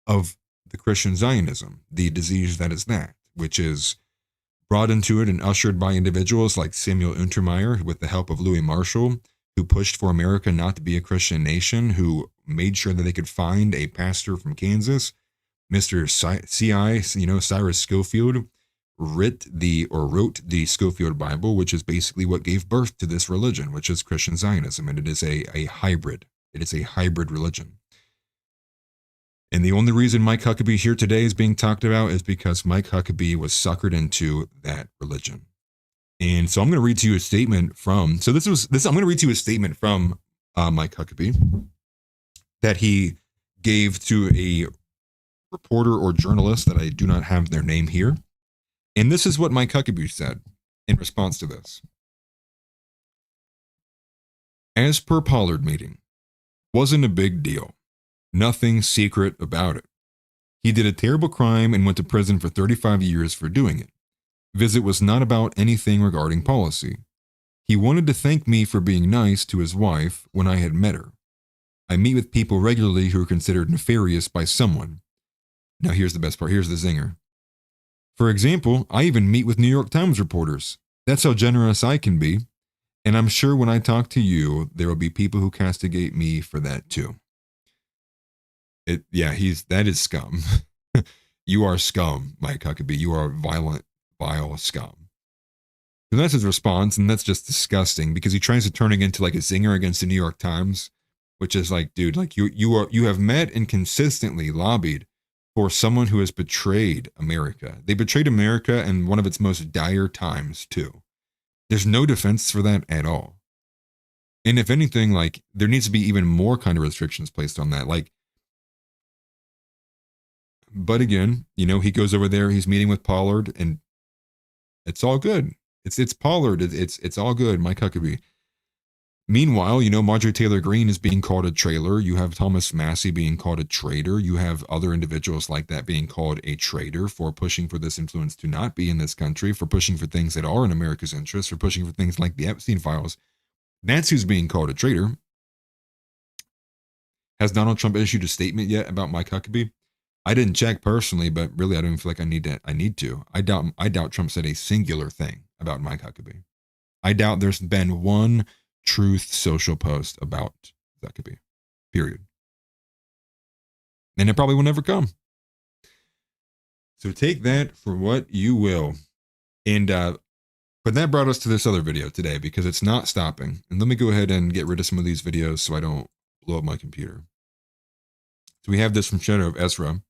of the Christian Zionism, the disease that is that, which is brought into it and ushered by individuals like Samuel Untermeyer with the help of Louis Marshall, who pushed for America not to be a Christian nation, who made sure that they could find a pastor from Kansas. Mr. C.I., you know, Cyrus Schofield, wrote the Schofield Bible, which is basically what gave birth to this religion, which is Christian Zionism, and it is a hybrid. It is a hybrid religion. And the only reason Mike Huckabee here today is being talked about is because Mike Huckabee was suckered into that religion. And so I'm going to read to you a statement from, I'm going to read to you a statement from Mike Huckabee that he gave to a reporter or journalist that I do not have their name here. And this is what Mike Huckabee said in response to this. As per Pollard meeting, wasn't a big deal. Nothing secret about it. He did a terrible crime and went to prison for 35 years for doing it. Visit was not about anything regarding policy. He wanted to thank me for being nice to his wife when I had met her. I meet with people regularly who are considered nefarious by someone. Now here's the best part. Here's the zinger. For example, I even meet with New York Times reporters. That's how generous I can be. And I'm sure when I talk to you, there will be people who castigate me for that too. That is scum. You are scum, Mike Huckabee. You are violent, vile scum. And that's his response, and that's just disgusting because he tries to turn it into like a zinger against the New York Times, which is like, dude, like you have met and consistently lobbied for someone who has betrayed America. They betrayed America in one of its most dire times too. There's no defense for that at all. And if anything, like there needs to be even more kind of restrictions placed on that. Like, but again, you know, he goes over there, he's meeting with Pollard, and it's all good. It's Pollard. It's all good, Mike Huckabee. Meanwhile, you know, Marjorie Taylor Greene is being called a traitor. You have Thomas Massey being called a traitor. You have other individuals like that being called a traitor for pushing for this influence to not be in this country, for pushing for things that are in America's interest, for pushing for things like the Epstein files. That's who's being called a traitor. Has Donald Trump issued a statement yet about Mike Huckabee? I didn't check personally, but really, I don't even feel like I need to. I doubt Trump said a singular thing about Mike Huckabee. I doubt there's been one Truth Social post about Huckabee. Period. And it probably will never come. So take that for what you will. And but that brought us to this other video today because it's not stopping. And let me go ahead and get rid of some of these videos so I don't blow up my computer. So we have this from Shadow of Ezra.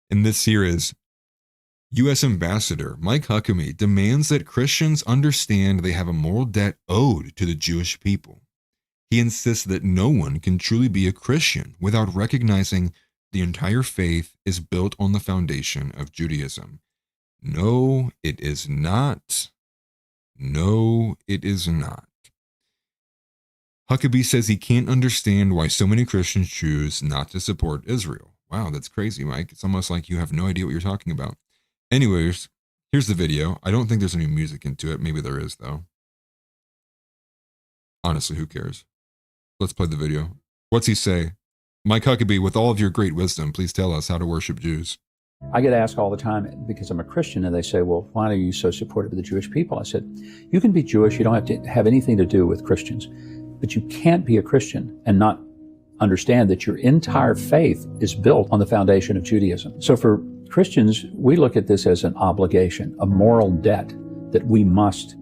And this here is U.S. Ambassador Mike Huckabee demands that Christians understand they have a moral debt owed to the Jewish people. He insists that no one can truly be a Christian without recognizing the entire faith is built on the foundation of Judaism. No, it is not. No, it is not. Huckabee says he can't understand why so many Christians choose not to support Israel. Wow, that's crazy, Mike. It's almost like you have no idea what you're talking about. Anyways, here's the video. I don't think there's any music into it. Maybe there is, though. Honestly, who cares? Let's play the video. What's he say? Mike Huckabee, with all of your great wisdom, please tell us how to worship Jews. I get asked all the time because I'm a Christian, and they say, well, why are you so supportive of the Jewish people? I said, you can be Jewish, you don't have to have anything to do with Christians, but you can't be a Christian and not understand that your entire faith is built on the foundation of Judaism. So for Christians, we look at this as an obligation, a moral debt that we must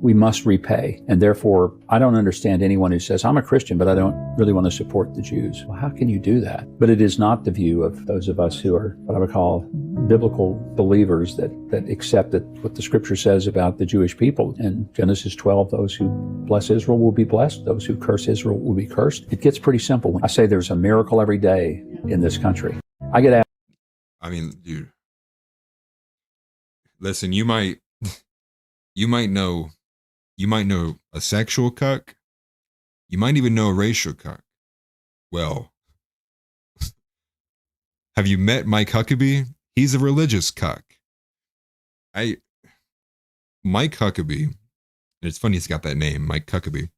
repay. And therefore, I don't understand anyone who says, I'm a Christian, but I don't really want to support the Jews. Well, how can you do that? But it is not the view of those of us who are what I would call biblical believers that accept that what the scripture says about the Jewish people. In Genesis 12, those who bless Israel will be blessed. Those who curse Israel will be cursed. It gets pretty simple. I say there's a miracle every day in this country. I get asked. I mean, dude, listen, you might know a sexual cuck. You might even know a racial cuck. Well, have you met Mike Huckabee? He's a religious cuck. Mike Huckabee, and it's funny he's got that name, Mike Huckabee,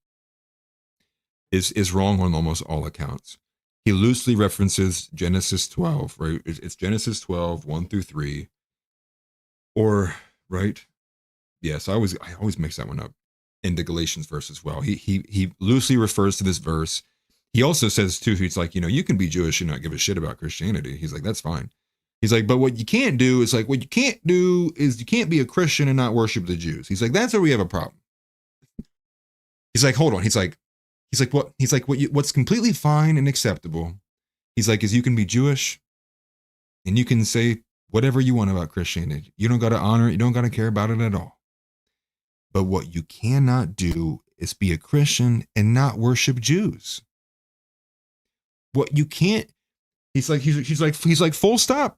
is wrong on almost all accounts. He loosely references Genesis 12, right? It's Genesis 12, 1 through 3. Or, right? Yes, I always mix that one up. In the Galatians verse as well. He loosely refers to this verse. He also says too, he's like, you can be Jewish and not give a shit about Christianity. He's like, that's fine. He's like, but what you can't do is you can't be a Christian and not worship the Jews. He's like, that's where we have a problem. He's like, hold on. What's completely fine and acceptable. He's like, is you can be Jewish and you can say whatever you want about Christianity. You don't got to honor it. You don't got to care about it at all. But what you cannot do is be a Christian and not worship Jews. What you can't, he's like, full stop.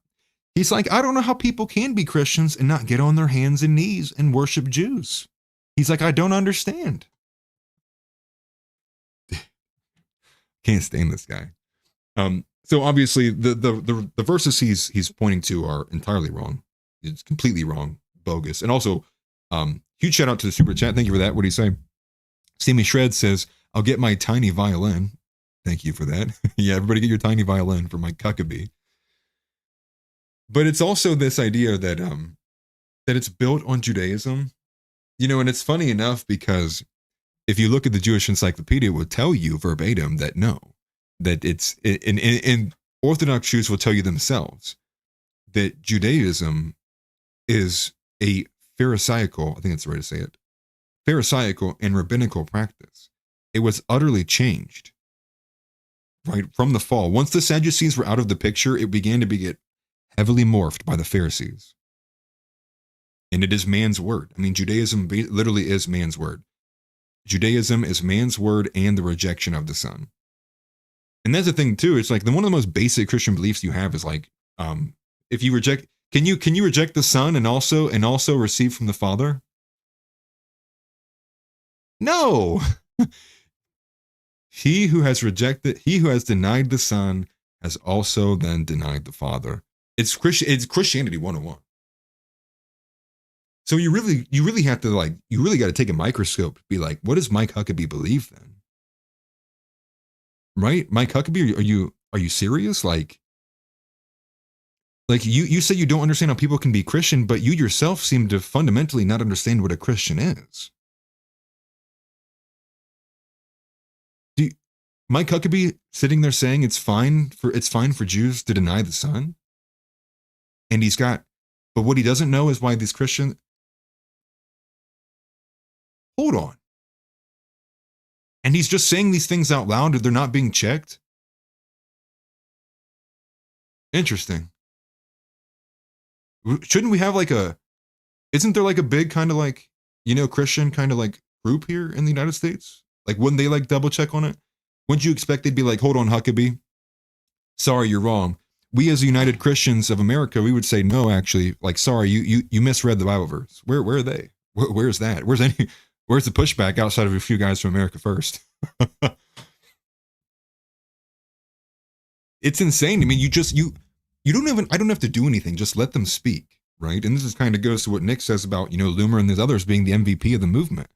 He's like, I don't know how people can be Christians and not get on their hands and knees and worship Jews. He's like, I don't understand. Can't stand this guy. So obviously the verses he's pointing to are entirely wrong. It's completely wrong, bogus. And also, huge shout out to the super chat. Thank you for that. What do you say? Sammy Shred says, I'll get my tiny violin. Thank you for that. Yeah, everybody get your tiny violin for Mike Huckabee. But it's also this idea that it's built on Judaism. And it's funny enough because if you look at the Jewish Encyclopedia, it will tell you verbatim that no, that it's in Orthodox Jews will tell you themselves that Judaism is a Pharisaical, I think that's the way to say it, Pharisaical and rabbinical practice. It was utterly changed, right, from the fall. Once the Sadducees were out of the picture, it began to get heavily morphed by the Pharisees. And it is man's word. I mean, Judaism literally is man's word. Judaism is man's word and the rejection of the Son. And that's the thing too. It's like one of the most basic Christian beliefs you have is like, if you reject, can you reject the Son and also receive from the Father? No. He who has denied the Son has also then denied the Father. It's Christianity 101. So you really have to you really got to take a microscope to be like, what does Mike Huckabee believe then? Right? Mike Huckabee, are you serious? Like you say you don't understand how people can be Christian, but you yourself seem to fundamentally not understand what a Christian is. Mike Huckabee sitting there saying it's fine for Jews to deny the Son? And but what he doesn't know is why these Christians, hold on. And he's just saying these things out loud, they're not being checked? Interesting. Shouldn't we have isn't there a big kind of Christian kind of group here in the United States? Wouldn't they double check on it? Wouldn't you expect they'd be like, hold on, Huckabee? Sorry, you're wrong. We as United Christians of America, we would say, no, actually, sorry, you misread the Bible verse. Where are they? Where's that? Where's the pushback outside of a few guys from America First? it's insane. I mean, you don't even, I don't have to do anything. Just let them speak, right? And this is kind of goes to what Nick says about, Loomer and these others being the MVP of the movement.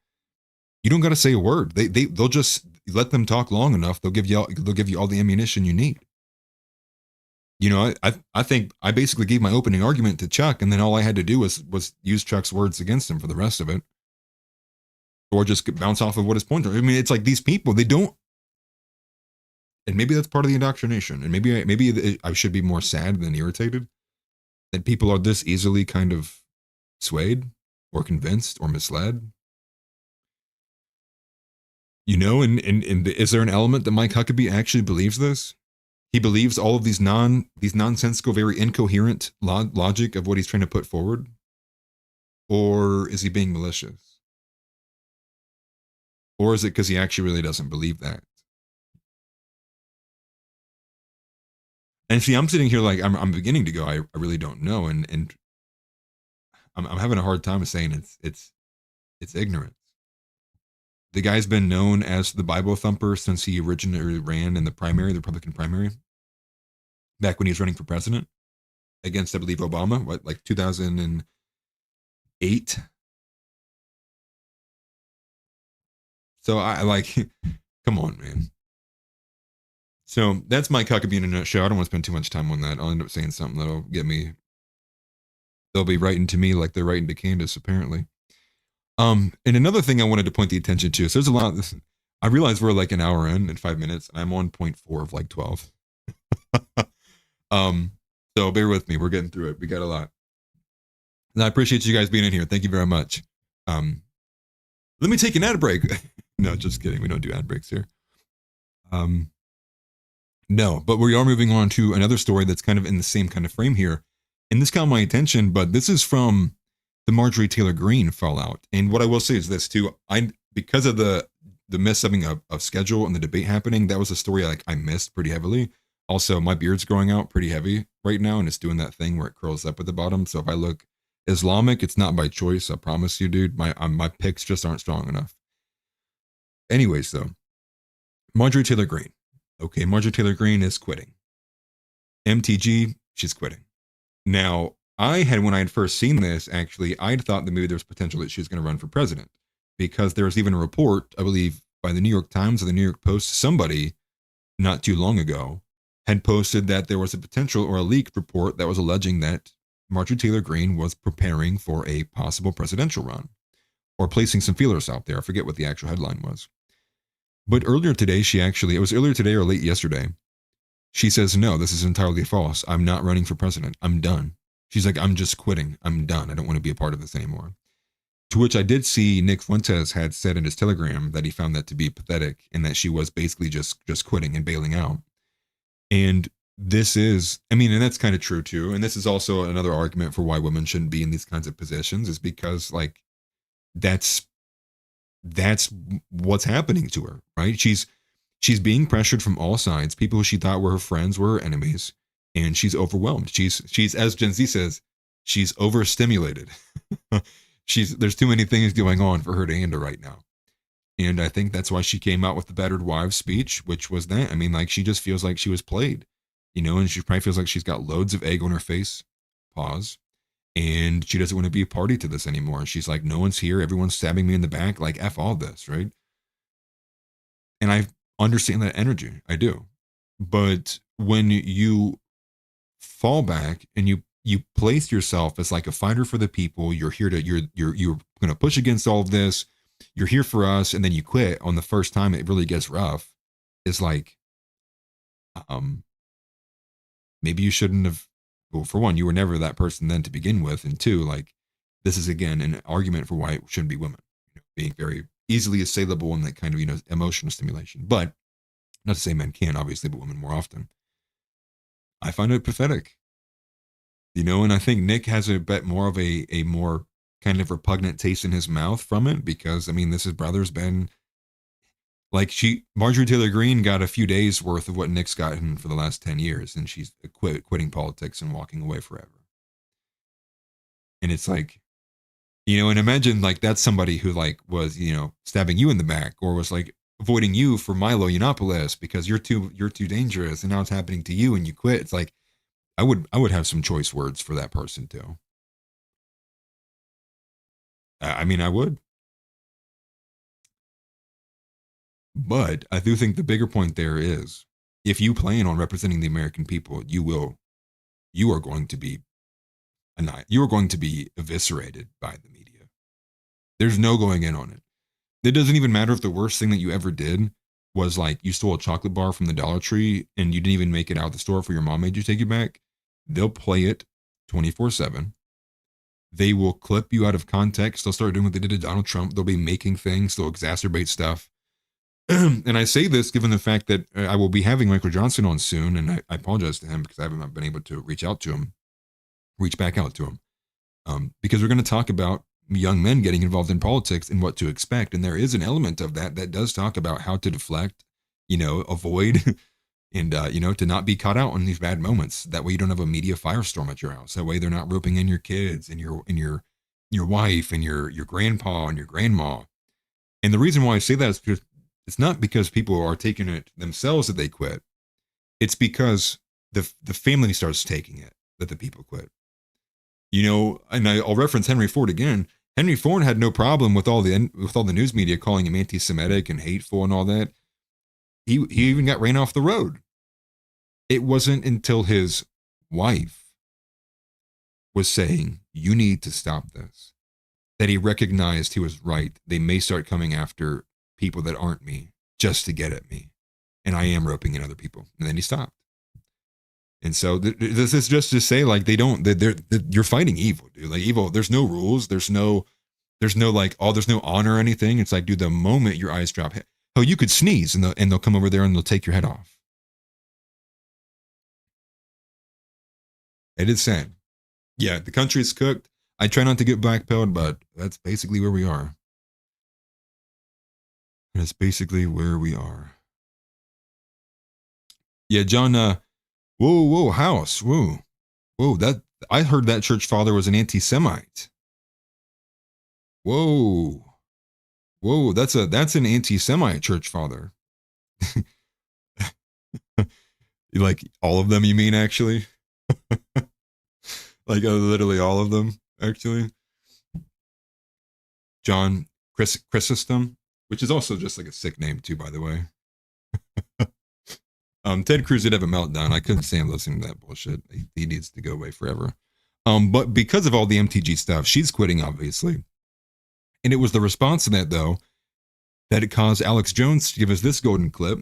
You don't got to say a word. They'll just let them talk long enough. They'll give you all the ammunition you need. I think I basically gave my opening argument to Chuck, and then all I had to do was use Chuck's words against him for the rest of it, or just bounce off of what his points are. I mean, it's like these people, they don't. And maybe that's part of the indoctrination. And maybe I should be more sad than irritated that people are this easily kind of swayed or convinced or misled. And is there an element that Mike Huckabee actually believes this? He believes all of these nonsensical, very incoherent logic of what he's trying to put forward? Or is he being malicious? Or is it because he actually really doesn't believe that? And see, I'm sitting here like I'm beginning to go, I really don't know, and I'm having a hard time saying it's ignorance. The guy's been known as the Bible thumper since he originally ran in the Republican primary, back when he was running for president against, I believe, Obama, like 2008. So I like, come on, man. So that's Mike Huckabee in a nutshell. I don't want to spend too much time on that. I'll end up saying something that'll get me. They'll be writing to me like they're writing to Candace, apparently. And another thing I wanted to point the attention to. So there's a lot of this. I realize we're like an hour in 5 minutes. I'm on 0.4 of like 12. So bear with me. We're getting through it. We got a lot. And I appreciate you guys being in here. Thank you very much. Let me take an ad break. No, just kidding. We don't do ad breaks here. No, but we are moving on to another story that's kind of in the same kind of frame here. And this caught my attention, but this is from the Marjorie Taylor Greene fallout. And what I will say is this too, because of the messing up of schedule and the debate happening, that was a story I missed pretty heavily. Also, my beard's growing out pretty heavy right now, and it's doing that thing where it curls up at the bottom. So if I look Islamic, it's not by choice, I promise you, dude. My picks just aren't strong enough. Anyways, though, Marjorie Taylor Greene. Okay, Marjorie Taylor Greene is quitting. MTG, she's quitting. Now, when I had first seen this, actually, I'd thought that maybe there's potential that she was going to run for president, because there was even a report, I believe, by the New York Times or the New York Post, somebody not too long ago had posted that there was a potential or a leaked report that was alleging that Marjorie Taylor Greene was preparing for a possible presidential run, or placing some feelers out there. I forget what the actual headline was. But earlier today, it was earlier today or late yesterday, she says, no, this is entirely false. I'm not running for president. I'm done. She's like, I'm just quitting. I'm done. I don't want to be a part of this anymore. To which I did see Nick Fuentes had said in his Telegram that he found that to be pathetic, and that she was basically just quitting and bailing out. And this is, and that's kind of true too. And this is also another argument for why women shouldn't be in these kinds of positions, is because that's what's happening to her, right? She's being pressured from all sides. People who she thought were her friends were her enemies, and she's overwhelmed. She's as Gen Z says, she's overstimulated. There's too many things going on for her to handle right now. And I think that's why she came out with the battered wives speech, which was that. She just feels like she was played, and she probably feels like she's got loads of egg on her face. Pause. And she doesn't want to be a party to this anymore. She's like, no one's here. Everyone's stabbing me in the back. Like, F all this, right? And I understand that energy. I do. But when you fall back and you place yourself as like a fighter for the people, you're going to push against all of this. You're here for us. And then you quit on the first time it really gets rough. It's like, maybe you shouldn't have. Well, for one, you were never that person then to begin with. And two, this is again an argument for why it shouldn't be women, being very easily assailable in that kind of, emotional stimulation. But not to say men can, obviously, but women more often. I find it pathetic, and I think Nick has a bit more of a more kind of repugnant taste in his mouth from it, because his brother's been Marjorie Taylor Greene got a few days worth of what Nick's gotten for the last 10 years, and she's quitting politics and walking away forever. And it's and imagine that's somebody who was, stabbing you in the back, or was avoiding you for Milo Yiannopoulos because you're too dangerous, and now it's happening to you and you quit. It's like I would have some choice words for that person too. I mean, I would. But I do think the bigger point there is, if you plan on representing the American people, you are going to be eviscerated by the media. There's no going in on it. It doesn't even matter if the worst thing that you ever did was like you stole a chocolate bar from the Dollar Tree and you didn't even make it out of the store for your mom made you take it back. They'll play it 24/7. They will clip you out of context. They'll start doing what they did to Donald Trump. They'll be making things. They'll exacerbate stuff. And I say this given the fact that I will be having Michael Johnson on soon, and I apologize to him because I haven't been able to reach back out to him, because we're going to talk about young men getting involved in politics and what to expect. And there is an element of that does talk about how to deflect, avoid, and, to not be caught out on these bad moments. That way you don't have a media firestorm at your house. That way they're not roping in your kids and your wife and your grandpa and your grandma. And the reason why I say that is because it's not because people are taking it themselves that they quit. It's because the family starts taking it that the people quit. And I'll reference Henry Ford again. Henry Ford had no problem with all the news media calling him anti-Semitic and hateful and all that. He even got ran off the road. It wasn't until his wife was saying, "You need to stop this," that he recognized he was right. They may start coming after people that aren't me just to get at me. And I am roping in other people. And then he stopped. And so this is just to say, like, you're fighting evil, dude. Like, evil, there's no rules. There's no like, there's no honor or anything. It's like, dude, the moment your eyes drop, oh, you could sneeze and they'll come over there and they'll take your head off. It is sad. Yeah, the country's cooked. I try not to get blackpilled, but that's basically where we are. That's basically where we are. Yeah, John, whoa, house, whoa, that, I heard that church father was an anti-Semite. Whoa, that's an anti-Semite church father. Like all of them, you mean, actually? Like literally all of them, actually. John Chrysostom, which is also just like a sick name too, by the way. Ted Cruz did have a meltdown. I couldn't stand listening to that bullshit. He needs to go away forever. But because of all the MTG stuff, she's quitting, obviously. And it was the response to that, though, that it caused Alex Jones to give us this golden clip,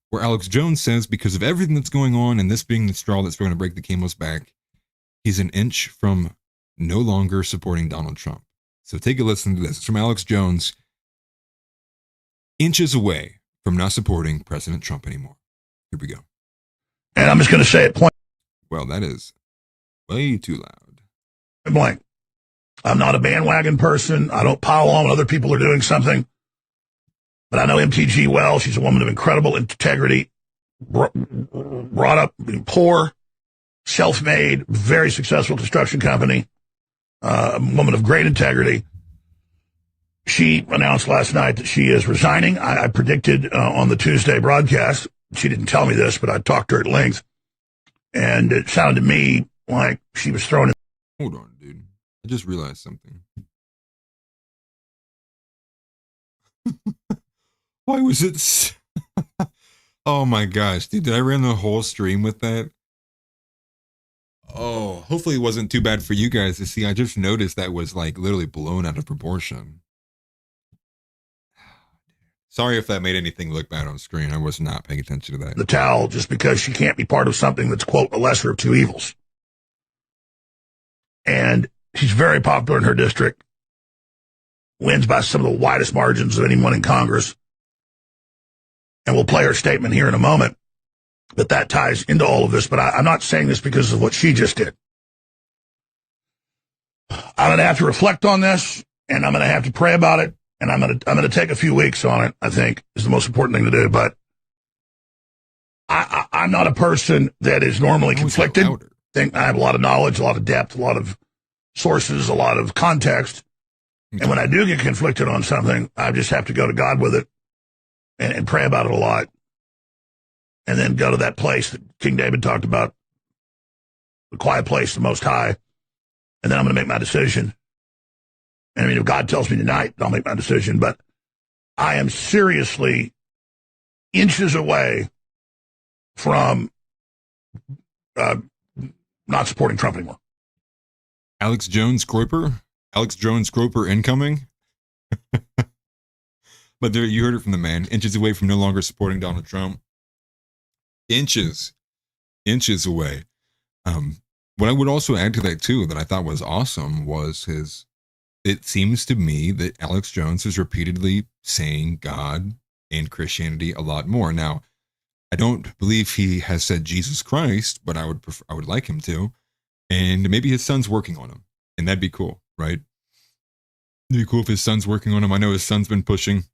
where Alex Jones says, because of everything that's going on, and this being the straw that's going to break the camel's back, he's an inch from no longer supporting Donald Trump. So take a listen to this. It's from Alex Jones, inches away from not supporting President Trump anymore. Here we go. And I'm just going to say it point. Well, that is way too loud. Blank. I'm not a bandwagon person. I don't pile on when other people are doing something. But I know MTG well. She's a woman of incredible integrity, brought up poor, self-made, very successful construction company, a woman of great integrity. She announced last night that she is resigning. I predicted on the Tuesday broadcast. She didn't tell me this, but I talked to her at length. And it sounded to me like she was thrown in. Hold on, dude. I just realized something. Why was it? Oh my gosh, dude. Did I run the whole stream with that? Oh, hopefully it wasn't too bad for you guys to see. I just noticed that was like literally blown out of proportion. Sorry if that made anything look bad on screen. I was not paying attention to that. The towel just because she can't be part of something that's, quote, a lesser of two evils. And she's very popular in her district. Wins by some of the widest margins of anyone in Congress. And we'll play her statement here in a moment. But that ties into all of this. But I'm not saying this because of what she just did. I'm going to have to reflect on this, and I'm going to have to pray about it. And I'm going to take a few weeks on it, I think, is the most important thing to do. But I'm not a person that is normally conflicted. I think I have a lot of knowledge, a lot of depth, a lot of sources, a lot of context. And when I do get conflicted on something, I just have to go to God with it and pray about it a lot, and then go to that place that King David talked about, the quiet place, the Most High, and then I'm going to make my decision. And I mean, if God tells me tonight, I'll make my decision, but I am seriously inches away from not supporting Trump anymore. Alex Jones Groper incoming. But there, you heard it from the man, inches away from no longer supporting Donald Trump. Inches away. What I would also add to that too, that I thought was awesome, was it seems to me that Alex Jones is repeatedly saying God and Christianity a lot more. Now, I don't believe he has said Jesus Christ, but I would like him to. And maybe his son's working on him. And that'd be cool, right? It'd be cool if his son's working on him. I know his son's been pushing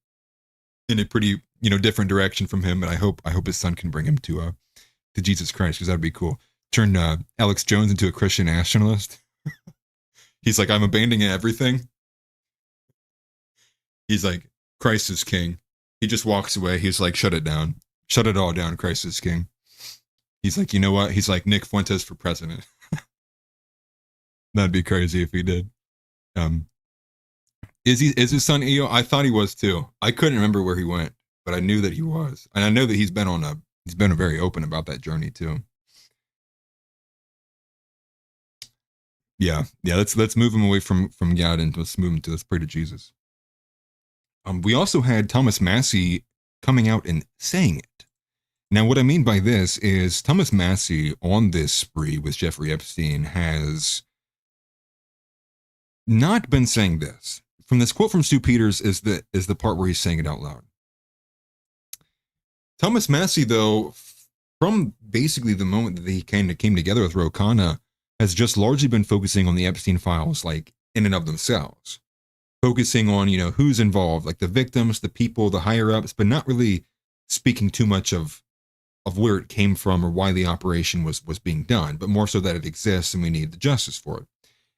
in a pretty, different direction from him, and I hope his son can bring him to Jesus Christ, because that'd be cool. Turn Alex Jones into a Christian nationalist. He's like, I'm abandoning everything. He's like, Christ is king. He just walks away. He's like, shut it down. Shut it all down. Christ is king. He's like, you know what? He's like Nick Fuentes for president. That'd be crazy if he did. Is his son EO? I thought he was too. I couldn't remember where he went, but I knew that he was. And I know that he's been very open about that journey too. Yeah. Let's move him away from God and let's pray to Jesus. We also had Thomas Massie coming out and saying it. Now, what I mean by this is Thomas Massie on this spree with Jeffrey Epstein has not been saying this. From this quote from Stu Peters is the part where he's saying it out loud. Thomas Massie, though, from basically the moment that he came together with Ro Khanna, has just largely been focusing on the Epstein files, like in and of themselves, focusing on, who's involved, like the victims, the people, the higher ups, but not really speaking too much of where it came from or why the operation was being done, but more so that it exists and we need the justice for it.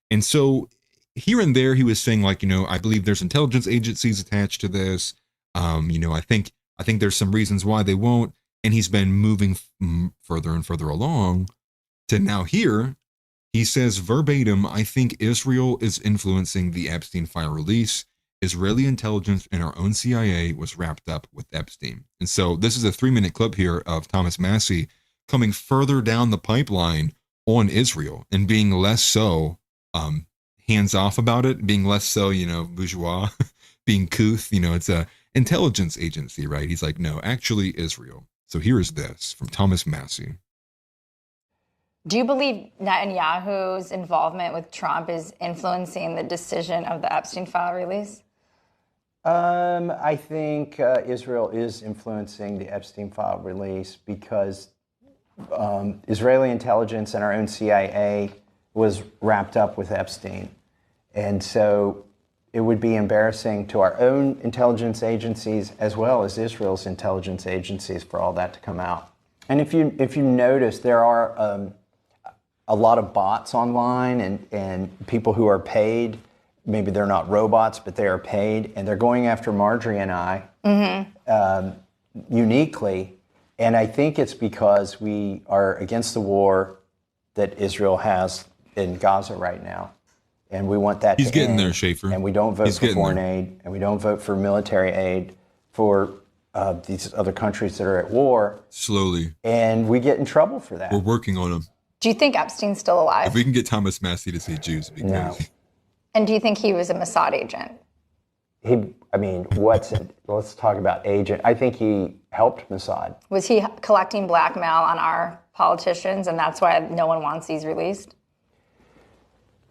And so here and there, he was saying, like, I believe there's intelligence agencies attached to this. I think there's some reasons why they won't. And he's been moving further and further along to now here. He says verbatim, I think Israel is influencing the Epstein file release. Israeli intelligence and our own CIA was wrapped up with Epstein. And so this is a 3-minute clip here of Thomas Massie coming further down the pipeline on Israel and being less so hands off about it, being less so, bourgeois, being couth, it's a intelligence agency, right? He's like, no, actually Israel. So here is this from Thomas Massie. Do you believe Netanyahu's involvement with Trump is influencing the decision of the Epstein file release? I think Israel is influencing the Epstein file release because Israeli intelligence and our own CIA was wrapped up with Epstein. And so it would be embarrassing to our own intelligence agencies as well as Israel's intelligence agencies for all that to come out. And if you notice, there are a lot of bots online and people who are paid. Maybe they're not robots, but they are paid, and they're going after Marjorie and I uniquely. And I think it's because we are against the war that Israel has in Gaza right now. And we want that to end. He's getting there, Schaefer. And we don't vote for foreign aid, and we don't vote for military aid for these other countries that are at war. Slowly. And we get in trouble for that. We're working on him. Do you think Epstein's still alive? If we can get Thomas Massie to say Jews, it'd be crazy. And do you think he was a Mossad agent? Let's talk about agent. I think he helped Mossad. Was he collecting blackmail on our politicians, and that's why no one wants these released?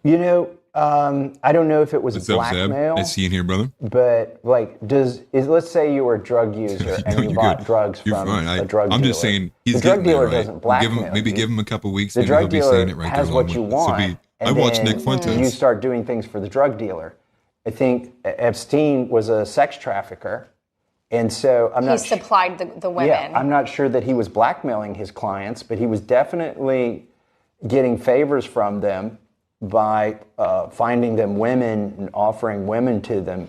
I don't know if it was What's blackmail. Up, Zeb? I see you in here, brother. But let's say you were a drug user and you bought drugs from a drug dealer. I'm just saying he's the drug dealer there, right? doesn't blackmail. Give him a couple weeks. The maybe drug he'll be dealer saying it right has there what you want. I watched Nick Fuentes. You start doing things for the drug dealer. I think Epstein was a sex trafficker, and so He supplied the women. Yeah, I'm not sure that he was blackmailing his clients, but he was definitely getting favors from them by finding them women and offering women to them.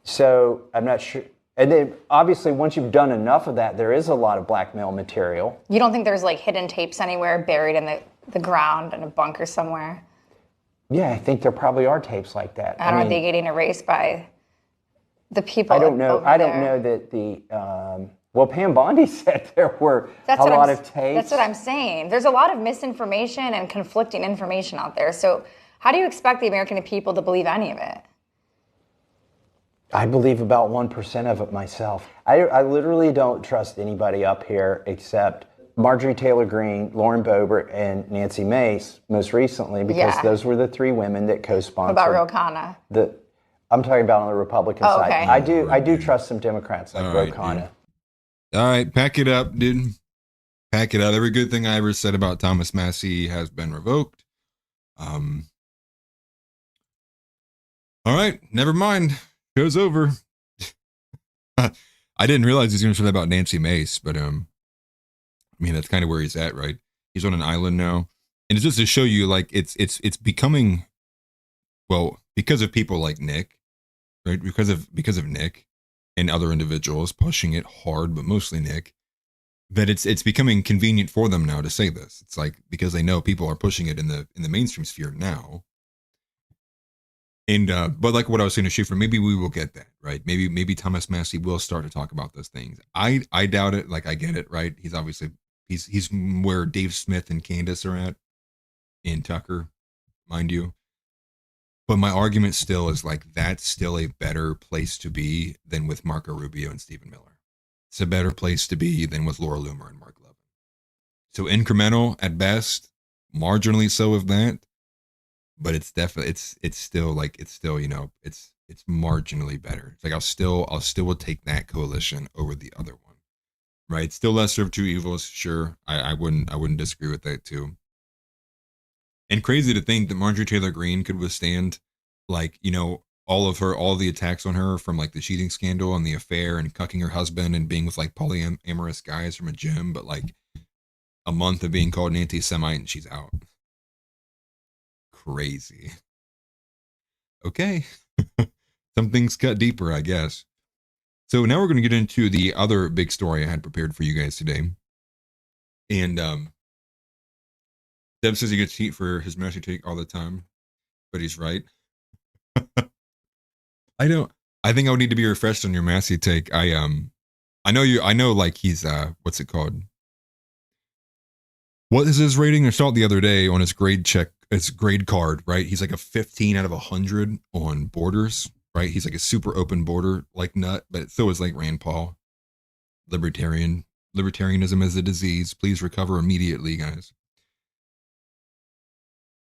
So I'm not sure. And then, obviously, once you've done enough of that, there is a lot of blackmail material. You don't think there's like hidden tapes anywhere buried in the ground in a bunker somewhere? Yeah, I think there probably are tapes like that. I don't know, are they getting erased by the people? I don't know. over I don't there? know that the. Well, Pam Bondi said there were a lot of tapes. That's what I'm saying. There's a lot of misinformation and conflicting information out there. So how do you expect the American people to believe any of it? I believe about 1% of it myself. I literally don't trust anybody up here except Marjorie Taylor Greene, Lauren Boebert, and Nancy Mace most recently, because those were the three women that co-sponsored. What about Ro Khanna? I'm talking about on the Republican side. Okay. I do trust some Democrats like Ro Khanna. All right, pack it up, dude. Pack it up. Every good thing I ever said about Thomas Massie has been revoked. All right, never mind. Show's over. I didn't realize he was going to say that about Nancy Mace, but I mean, that's kind of where he's at, right? He's on an island now, and it's just to show you, like, it's becoming, well, because of people like Nick, right? Because of Nick and other individuals pushing it hard, but mostly Nick, that it's becoming convenient for them now to say this. It's like, because they know people are pushing it in the mainstream sphere now. And but like what I was saying to Schaefer, maybe we will get that, right? Maybe Thomas Massie will start to talk about those things. I doubt it. Like, I get it, right? He's obviously he's where Dave Smith and Candace are at, and Tucker, mind you. But my argument still is, like, that's still a better place to be than with Marco Rubio and Stephen Miller. It's a better place to be than with Laura Loomer and Mark Levin. So incremental at best, marginally so of that. But it's definitely, it's still, you know, it's marginally better. It's like, I'll still will take that coalition over the other one, right? Still lesser of two evils, sure. I wouldn't disagree with that too. And crazy to think that Marjorie Taylor Greene could withstand, like, you know, all the attacks on her, from like the cheating scandal and the affair and cucking her husband and being with like polyamorous guys from a gym, but like a month of being called an anti-Semite and she's out. Crazy. Okay. Some things cut deeper, I guess. So now we're going to get into the other big story I had prepared for you guys today. And Deb says he gets heat for his Massey take all the time, but he's right. I think I would need to be refreshed on your Massey take. I know like he's what's it called? What is his rating? I saw it the other day on his grade card, right? He's like a 15 out of 100 on borders, right? He's like a super open border like nut, but so is like Rand Paul. Libertarianism is a disease. Please recover immediately, guys.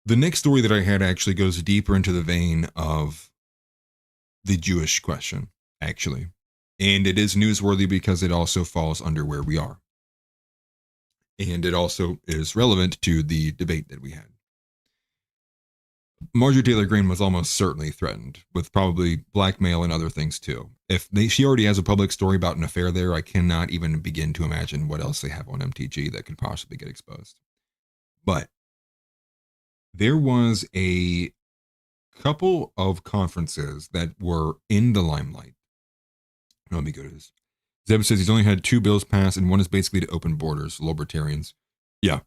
The next story that I had actually goes deeper into the vein of the Jewish question, actually. And it is newsworthy because it also falls under where we are. And it also is relevant to the debate that we had. Marjorie Taylor Greene was almost certainly threatened with probably blackmail and other things too. She already has a public story about an affair there, I cannot even begin to imagine what else they have on MTG that could possibly get exposed. But there was a couple of conferences that were in the limelight. Let me go to this. Zeb says he's only had 2 bills passed, and one is basically to open borders, libertarians. Yeah.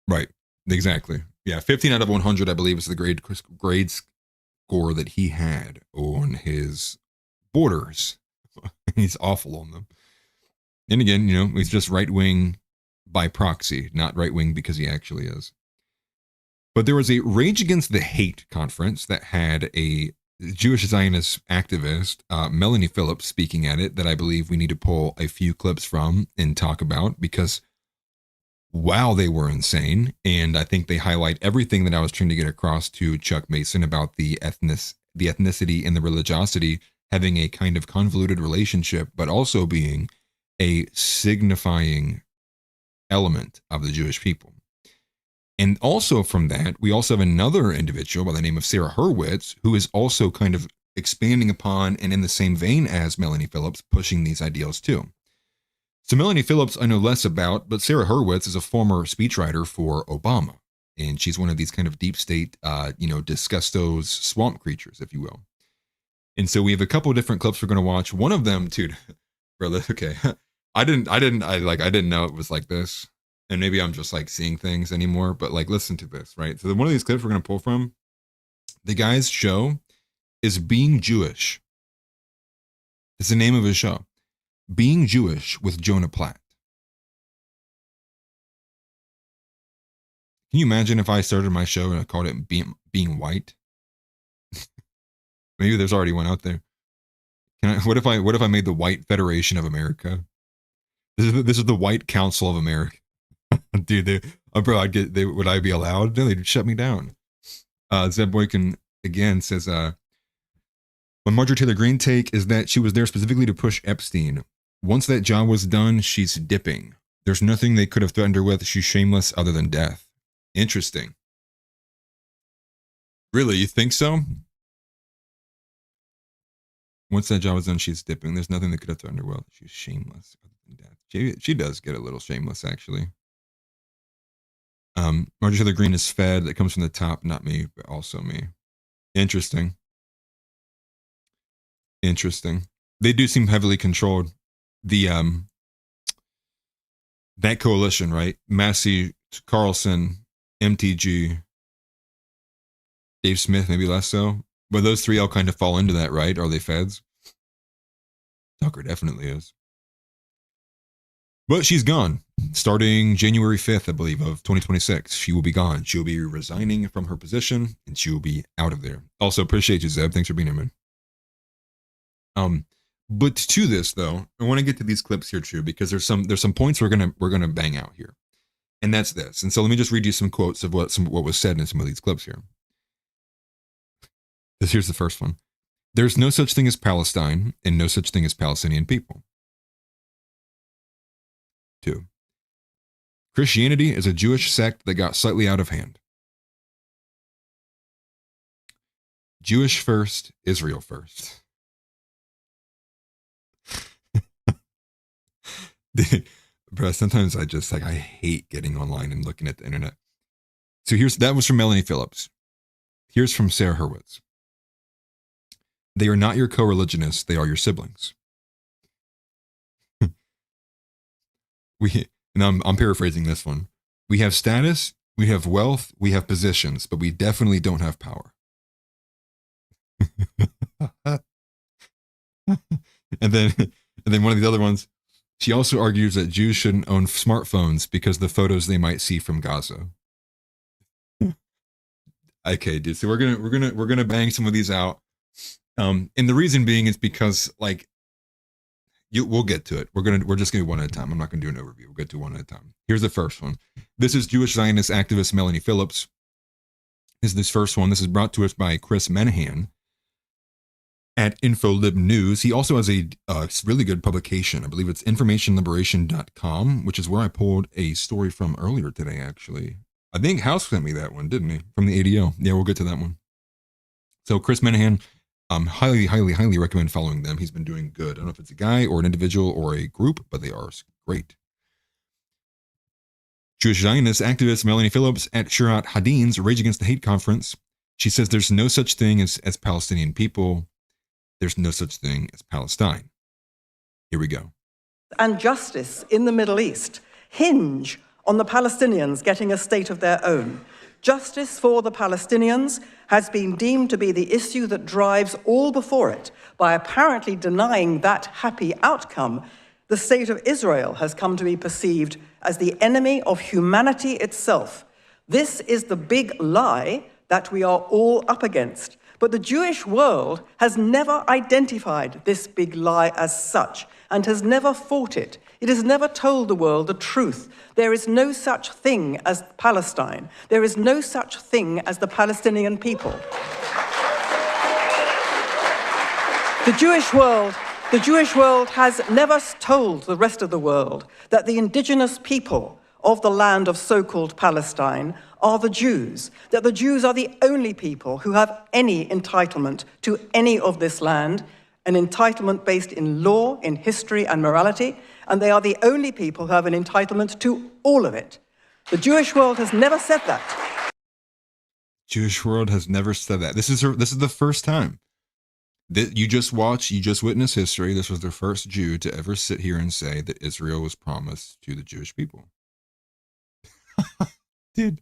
Right. Exactly. Yeah. 15 out of 100, I believe, is the grade score that he had on his borders. He's awful on them. And again, you know, he's just right-wing by proxy, not right-wing because he actually is. But there was a Rage Against the Hate conference that had a Jewish Zionist activist, Melanie Phillips, speaking at it, that I believe we need to pull a few clips from and talk about, because wow, they were insane. And I think they highlight everything that I was trying to get across to Chuck Mason about the ethnicity and the religiosity having a kind of convoluted relationship, but also being a signifying element of the Jewish people. And also from that, we also have another individual by the name of Sarah Hurwitz, who is also kind of expanding upon and in the same vein as Melanie Phillips, pushing these ideals too. So Melanie Phillips, I know less about, but Sarah Hurwitz is a former speechwriter for Obama. And she's one of these kind of deep state, disgustos, swamp creatures, if you will. And so we have a couple of different clips we're going to watch. One of them, dude, brother, okay. I didn't know it was like this. And maybe I'm just like seeing things anymore, but like, listen to this, right? So one of these clips we're going to pull from, the guy's show is Being Jewish. It's the name of his show. Being Jewish with Jonah Platt. Can you imagine if I started my show and I called it Being White? Maybe there's already one out there. What if I made the White Federation of America? This is the White Council of America. Dude, bro, would I be allowed? No, they'd shut me down. Zeb Boykin again says, when Marjorie Taylor Greene take is that she was there specifically to push Epstein. Once that job was done, she's dipping. There's nothing they could have threatened her with. She's shameless other than death. Interesting. Really, you think so? Once that job was done, she's dipping. There's nothing that could have threatened her with. She's shameless other than death. She does get a little shameless, actually. Marjorie Taylor Greene is fed. That comes from the top, not me, but also me. Interesting. They do seem heavily controlled. The that coalition, right? Massey, Carlson, MTG, Dave Smith, maybe less so. But those three all kind of fall into that, right? Are they feds? Tucker definitely is. But she's gone. Starting January 5th, I believe, of 2026. She will be gone. She will be resigning from her position, and she will be out of there. Also, appreciate you, Zeb. Thanks for being here, man. But to this, though, I want to get to these clips here, too, because there's some points we're gonna bang out here. And that's this. And so let me just read you some quotes of what was said in some of these clips here. Here's the first one. There's no such thing as Palestine and no such thing as Palestinian people. 2. Christianity is a Jewish sect that got slightly out of hand. Jewish first, Israel first. Bro, sometimes I hate getting online and looking at the internet. So that was from Melanie Phillips. Here's from Sarah Hurwitz. They are not your co-religionists, they are your siblings. I'm paraphrasing this one. We have status, we have wealth, we have positions, but we definitely don't have power. and then one of the other ones, she also argues that Jews shouldn't own smartphones because the photos they might see from Gaza. Okay, dude. So we're gonna bang some of these out. And the reason being is because we'll get to it. We're just gonna do one at a time. I'm not gonna do an overview. We'll get to one at a time. Here's the first one. This is Jewish Zionist activist Melanie Phillips. This first one. This is brought to us by Chris Menahan at InfoLib News. He also has a really good publication. I believe it's informationliberation.com, which is where I pulled a story from earlier today, actually. I think House sent me that one, didn't he? From the ADO. Yeah, we'll get to that one. So Chris Menahan, highly recommend following them. He's been doing good. I don't know if it's a guy or an individual or a group, but they are great. Jewish Zionist activist Melanie Phillips at Shirat Hadin's Rage Against the Hate conference. She says there's no such thing as Palestinian people. There's no such thing as Palestine. Here we go. And justice in the Middle East hinge on the Palestinians getting a state of their own. Justice for the Palestinians has been deemed to be the issue that drives all before it. By apparently denying that happy outcome, the state of Israel has come to be perceived as the enemy of humanity itself. This is the big lie that we are all up against. But the Jewish world has never identified this big lie as such and has never fought it. It has never told the world the truth. There is no such thing as Palestine. There is no such thing as the Palestinian people. The Jewish world has never told the rest of the world that the indigenous people of the land of so-called Palestine are the Jews, that the Jews are the only people who have any entitlement to any of this land, an entitlement based in law, in history and morality, and they are the only people who have an entitlement to all of it. The Jewish world has never said that. Jewish world has never said that. This is the first time. You just witnessed history. This was the first Jew to ever sit here and say that Israel was promised to the Jewish people. Dude.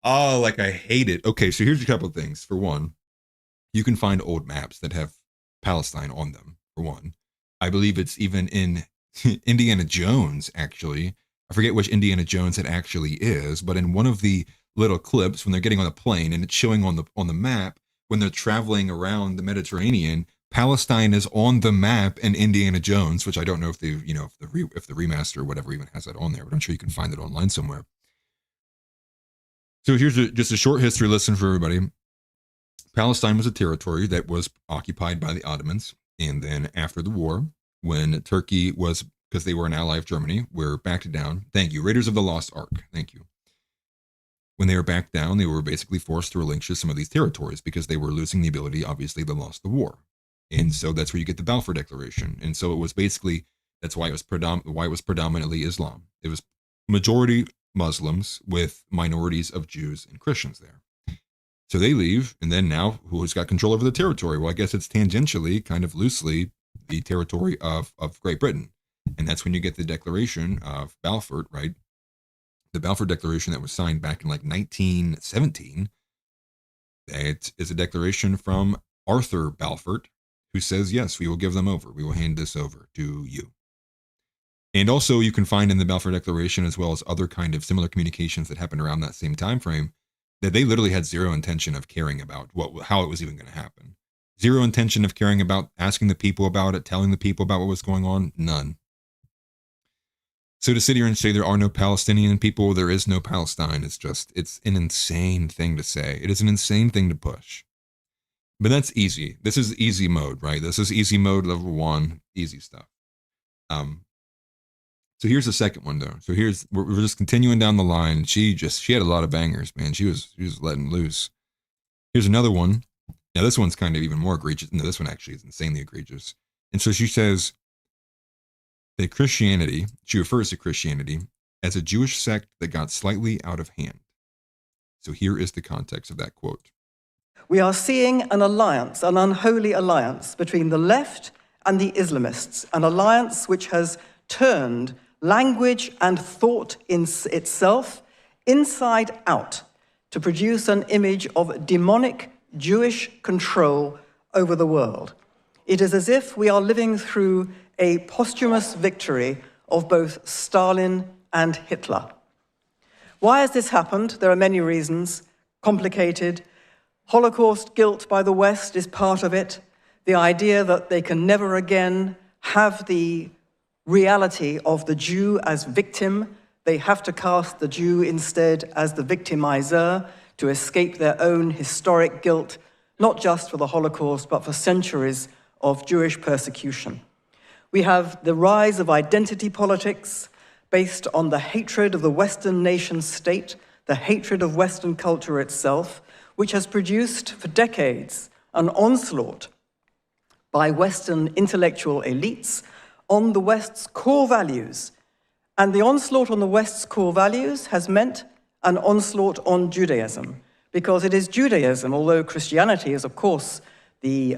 Oh, like I hate it. Okay, so here's a couple of things. For one, you can find old maps that have Palestine on them, for one. I believe it's even in Indiana Jones, actually. I forget which Indiana Jones it actually is, but in one of the little clips when they're getting on a plane and it's showing on the map when they're traveling around the Mediterranean, Palestine is on the map in Indiana Jones, which I don't know if they, if the remaster or whatever even has that on there, but I'm sure you can find it online somewhere. So here's just a short history lesson for everybody. Palestine was a territory that was occupied by the Ottomans, and then after the war, when Turkey was, because they were an ally of Germany, were backed down. Thank you, Raiders of the Lost Ark. Thank you. When they were backed down, they were basically forced to relinquish some of these territories because they were losing the ability. Obviously, they lost the war, and so that's where you get the Balfour Declaration. And so it was basically that's why it was predominantly Islam. It was majority Muslims with minorities of Jews and Christians there. So they leave, and then now who's got control over the territory? Well, I guess it's tangentially, kind of loosely, the territory of Great Britain. And that's when you get the Declaration of Balfour, right? The Balfour Declaration that was signed back in like 1917. That is a declaration from Arthur Balfour, who says, yes, we will give them over. We will hand this over to you. And also you can find in the Balfour Declaration, as well as other kind of similar communications that happened around that same time frame, that they literally had zero intention of caring about how it was even going to happen. Zero intention of caring about asking the people about it, telling the people about what was going on. None. So to sit here and say there are no Palestinian people, there is no Palestine, it's an insane thing to say. It is an insane thing to push. But that's easy. This is easy mode, right? This is easy mode, level 1, easy stuff. So here's the second one, though. So we're just continuing down the line. She had a lot of bangers, man. She was letting loose. Here's another one. Now this one's kind of even more egregious. No, this one actually is insanely egregious. And so she says that she refers to Christianity as a Jewish sect that got slightly out of hand. So here is the context of that quote. We are seeing an alliance, an unholy alliance between the left and the Islamists, an alliance which has turned language and thought in itself inside out to produce an image of demonic Jewish control over the world. It is as if we are living through a posthumous victory of both Stalin and Hitler. Why has this happened? There are many reasons, complicated. Holocaust guilt by the West is part of it. The idea that they can never again have the reality of the Jew as victim. They have to cast the Jew instead as the victimizer to escape their own historic guilt, not just for the Holocaust, but for centuries of Jewish persecution. We have the rise of identity politics based on the hatred of the Western nation state, the hatred of Western culture itself, which has produced for decades an onslaught by Western intellectual elites on the West's core values. And the onslaught on the West's core values has meant an onslaught on Judaism, because it is Judaism, although Christianity is, of course, the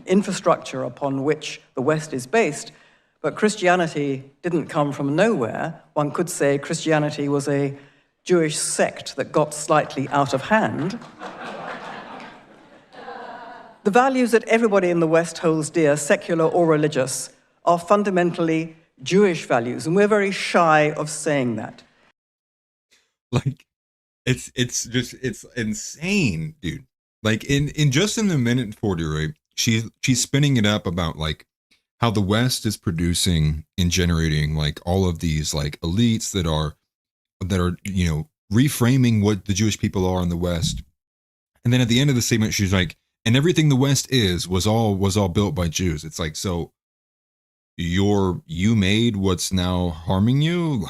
infrastructure upon which the West is based, but Christianity didn't come from nowhere. One could say Christianity was a Jewish sect that got slightly out of hand. The values that everybody in the West holds dear, secular or religious, are fundamentally Jewish values, and we're very shy of saying that. Like, it's insane, dude. Like in the minute 40, right? She's spinning it up about like how the West is producing and generating like all of these like elites that are reframing what the Jewish people are in the West. And then at the end of the statement, she's like, and everything the West was all built by Jews. It's like, so you made what's now harming you?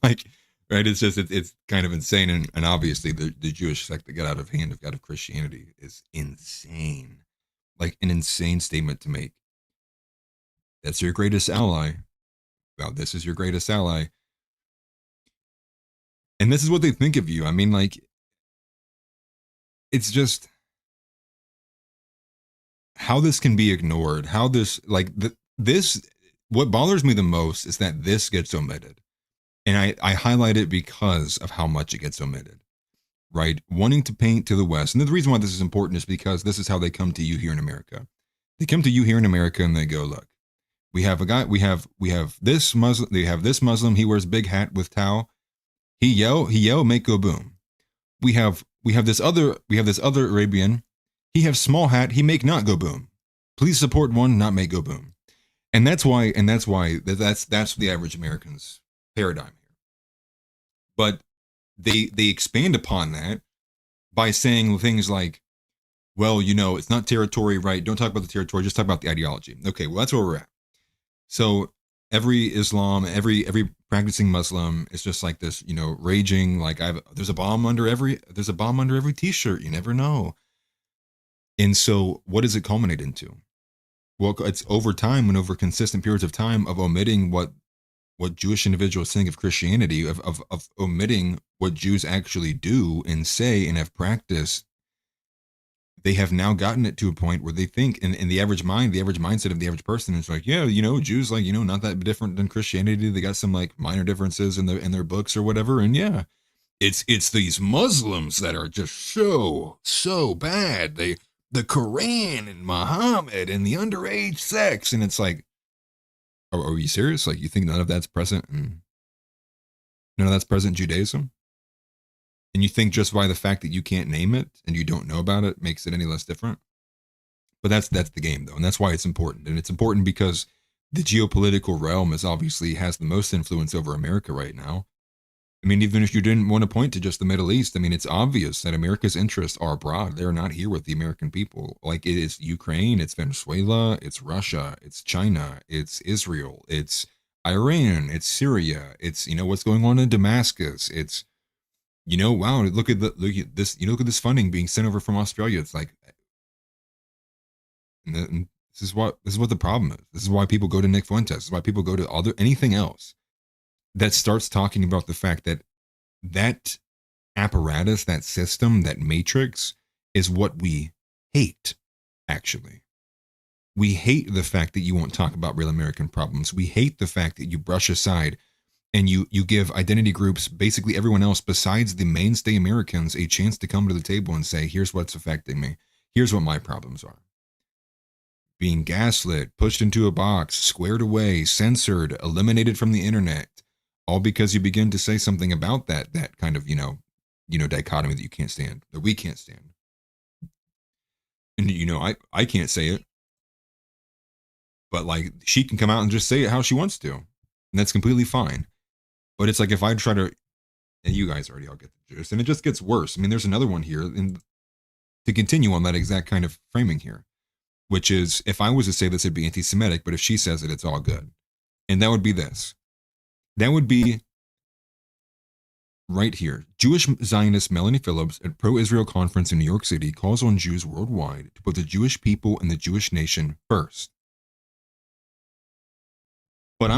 Like, right? It's just, it's kind of insane. And obviously the Jewish sect that got out of hand of God of Christianity is insane. Like an insane statement to make. That's your greatest ally. Well, this is your greatest ally. And this is what they think of you. I mean, like, it's just, how this can be ignored, how this, like, this, what bothers me the most is that this gets omitted. And I highlight it because of how much it gets omitted, right? Wanting to paint to the West. And the reason why this is important is because this is how they come to you here in America. They come to you here in America and they go, look, we have a guy, we have this Muslim, they have this Muslim, he wears big hat with towel. He yell, make go boom. We have this other Arabian, he have small hat, he make not go boom. Please support one, not make go boom. And that's why that's the average American's paradigm here. But they expand upon that by saying things like, well, you know, it's not territory, right? Don't talk about the territory, just talk about the ideology. Okay, well, that's where we're at. So every Islam, every practicing Muslim is just like this, you know, raging, like there's a bomb under every t-shirt, you never know. And so what does it culminate into? Well, it's over time and over consistent periods of time of omitting what Jewish individuals think of Christianity, of omitting what Jews actually do and say and have practiced. They have now gotten it to a point where they think, in the average mindset of the average person is like, yeah, you know, Jews, like, you know, not that different than Christianity. They got some like minor differences in their books or whatever. And yeah, it's these Muslims that are just so bad. The Quran and Muhammad and the underage sex. And it's like, are you serious? Like, you think none of that's present in Judaism? And you think just by the fact that you can't name it and you don't know about it makes it any less different? But that's the game, though, and that's why it's important. And it's important because the geopolitical realm has the most influence over America right now. I mean, even if you didn't want to point to just the Middle East, I mean, it's obvious that America's interests are abroad. They're not here with the American people. Like, it is Ukraine, it's Venezuela, it's Russia, it's China, it's Israel, it's Iran, it's Syria, it's, you know, what's going on in Damascus, it's, you know, wow, look at this, you know, look at this funding being sent over from Australia. It's like, and this is what the problem is. This is why people go to Nick Fuentes. This is why people go to anything else that starts talking about the fact that apparatus, that system, that matrix is what we hate, actually. We hate the fact that you won't talk about real American problems. We hate the fact that you brush aside and you give identity groups, basically everyone else besides the mainstay Americans, a chance to come to the table and say, here's what's affecting me. Here's what my problems are. Being gaslit, pushed into a box, squared away, censored, eliminated from the internet, all because you begin to say something about that kind of, you know, dichotomy that you can't stand, that we can't stand. And, you know, I can't say it, but like, she can come out and just say it how she wants to, and that's completely fine. But it's like, if I try to, and you guys already all get the gist, and it just gets worse. I mean, there's another one here, and to continue on that exact kind of framing here, which is, if I was to say this, it'd be anti-Semitic, but if she says it, it's all good. And that would be this. That would be right here. Jewish Zionist Melanie Phillips at Pro-Israel Conference in New York City calls on Jews worldwide to put the Jewish people and the Jewish nation first. But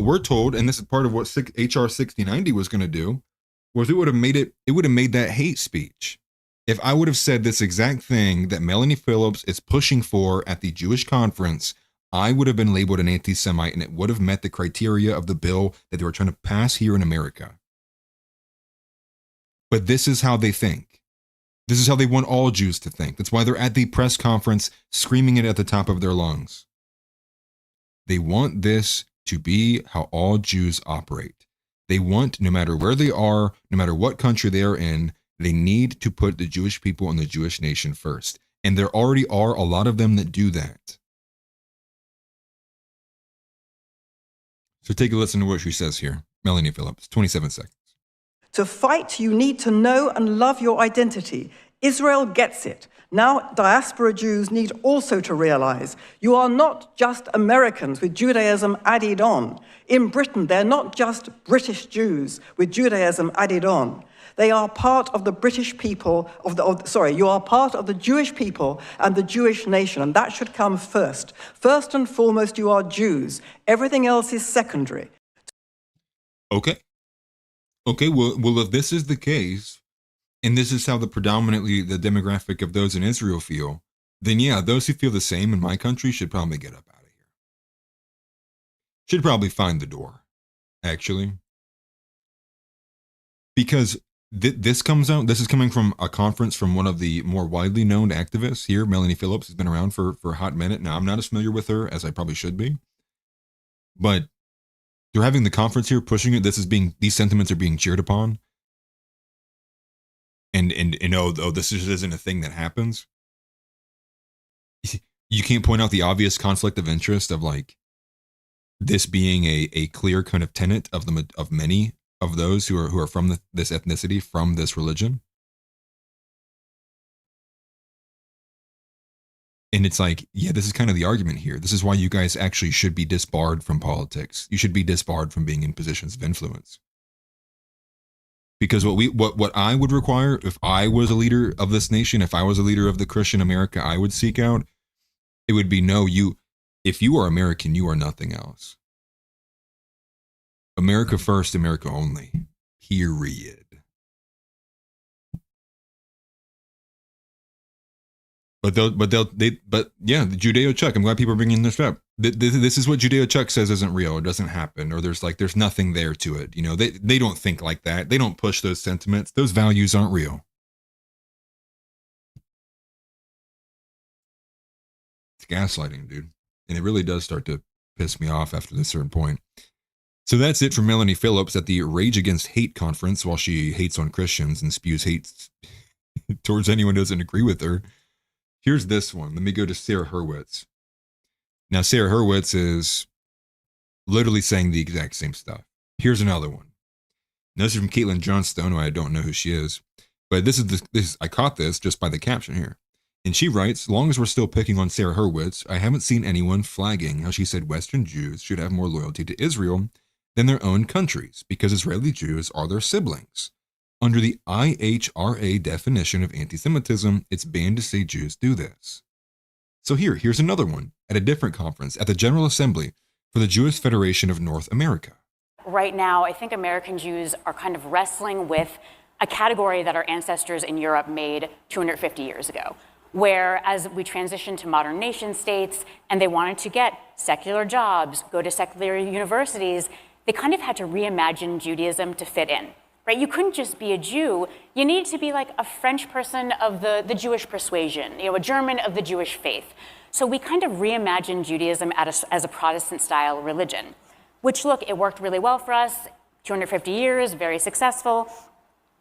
we're told, and this is part of what HR 6090 was going to do, was it would have made that hate speech. If I would have said this exact thing that Melanie Phillips is pushing for at the Jewish conference, I would have been labeled an anti-Semite, and it would have met the criteria of the bill that they were trying to pass here in America. But this is how they think. This is how they want all Jews to think. That's why they're at the press conference screaming it at the top of their lungs. They want this to be how all Jews operate. They want, no matter where they are, no matter what country they are in, they need to put the Jewish people and the Jewish nation first. And there already are a lot of them that do that. So take a listen to what she says here. Melanie Phillips, 27 seconds. To fight, you need to know and love your identity. Israel gets it. Now, diaspora Jews need also to realize you are not just Americans with Judaism added on. In Britain, they're not just British Jews with Judaism added on. They are part of the British people, you are part of the Jewish people and the Jewish nation, and that should come first. First and foremost, you are Jews. Everything else is secondary. Okay, well, if this is the case, and this is how the demographic of those in Israel feel, then yeah, those who feel the same in my country should probably get up out of here. Should probably find the door, actually. Because this is coming from a conference from one of the more widely known activists here. Melanie Phillips has been around for a hot minute. Now, I'm not as familiar with her as I probably should be. But they're having the conference here, pushing it. These sentiments are being cheered upon. And this just isn't a thing that happens. You can't point out the obvious conflict of interest of like this being a clear kind of tenet of many of those who are from this ethnicity, from this religion. And it's like, yeah, this is kind of the argument here. This is why you guys actually should be disbarred from politics. You should be disbarred from being in positions of influence. Because what I would require if I was a leader of this nation, if I was a leader of the Christian America I would seek out, it would be if you are American, you are nothing else. America first, America only. Period. But yeah, the Judeo-Chuck. I'm glad people are bringing this up. This is what Judeo-Chuck says isn't real. It doesn't happen, or there's nothing there to it. You know, they don't think like that. They don't push those sentiments. Those values aren't real. It's gaslighting, dude, and it really does start to piss me off after this certain point. So that's it for Melanie Phillips at the Rage Against Hate conference, while she hates on Christians and spews hate towards anyone who doesn't agree with her. Here's this one. Let me go to Sarah Hurwitz. Now, Sarah Hurwitz is literally saying the exact same stuff. Here's another one. Now, this is from Caitlin Johnstone, who I don't know who she is. But I caught this just by the caption here. And she writes, long as we're still picking on Sarah Hurwitz, I haven't seen anyone flagging how she said Western Jews should have more loyalty to Israel than their own countries, because Israeli Jews are their siblings. Under the IHRA definition of anti-Semitism, it's banned to say Jews do this. So here's another one at a different conference at the General Assembly for the Jewish Federation of North America. Right now, I think American Jews are kind of wrestling with a category that our ancestors in Europe made 250 years ago, where as we transitioned to modern nation states and they wanted to get secular jobs, go to secular universities, they kind of had to reimagine Judaism to fit in. Right? You couldn't just be a Jew. You needed to be like a French person of the Jewish persuasion, a German of the Jewish faith. So we kind of reimagined Judaism as a Protestant-style religion, which, look, it worked really well for us, 250 years, very successful.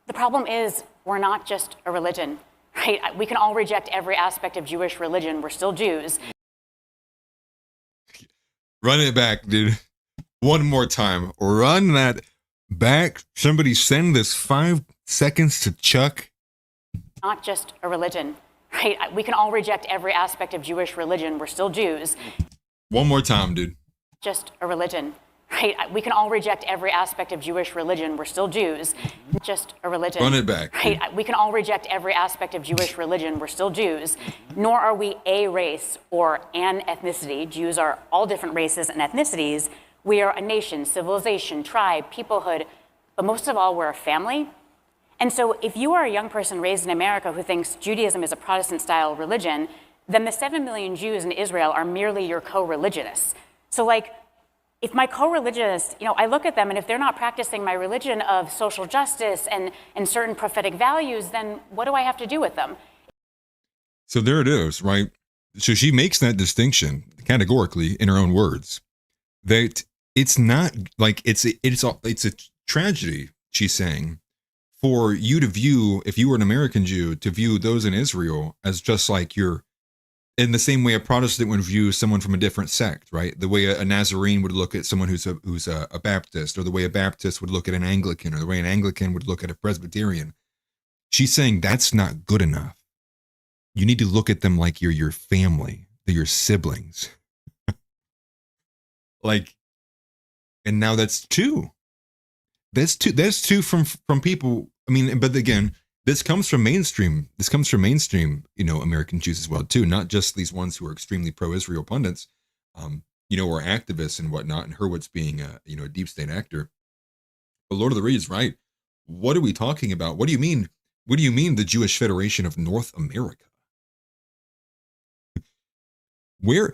The problem is we're not just a religion, right? We can all reject every aspect of Jewish religion. We're still Jews. Run it back, dude. One more time. Run that back. Somebody send this 5 seconds to Chuck. Not just a religion, right? We can all reject every aspect of Jewish religion. We're still Jews. One more time, dude. Just a religion, right? We can all reject every aspect of Jewish religion. We're still Jews. Just a religion. Run it back. Right? We can all reject every aspect of Jewish religion. We're still Jews. Nor are we a race or an ethnicity. Jews are all different races and ethnicities. We are a nation, civilization, tribe, peoplehood, but most of all, we're a family. And so if you are a young person raised in America who thinks Judaism is a Protestant-style religion, then the 7 million Jews in Israel are merely your co-religionists. So like, if my co-religionists, I look at them, and if they're not practicing my religion of social justice and certain prophetic values, then what do I have to do with them? So there it is, right? So she makes that distinction categorically in her own words, that it's not like it's a tragedy, she's saying, for you to view, if you were an American Jew, to view those in Israel as just like you're, in the same way a Protestant would view someone from a different sect, right? The way a Nazarene would look at someone who's a Baptist, or the way a Baptist would look at an Anglican, or the way an Anglican would look at a Presbyterian. She's saying that's not good enough. You need to look at them like you're your family, they're your siblings. Like, and now that's two. That's two from people. I mean, but again, this comes from mainstream. American Jews as well too, not just these ones who are extremely pro-Israel pundits, or activists and whatnot. And Hurwitz being a deep state actor. But Lord of the Rings, right? What are we talking about? What do you mean? What do you mean the Jewish Federation of North America? Dude,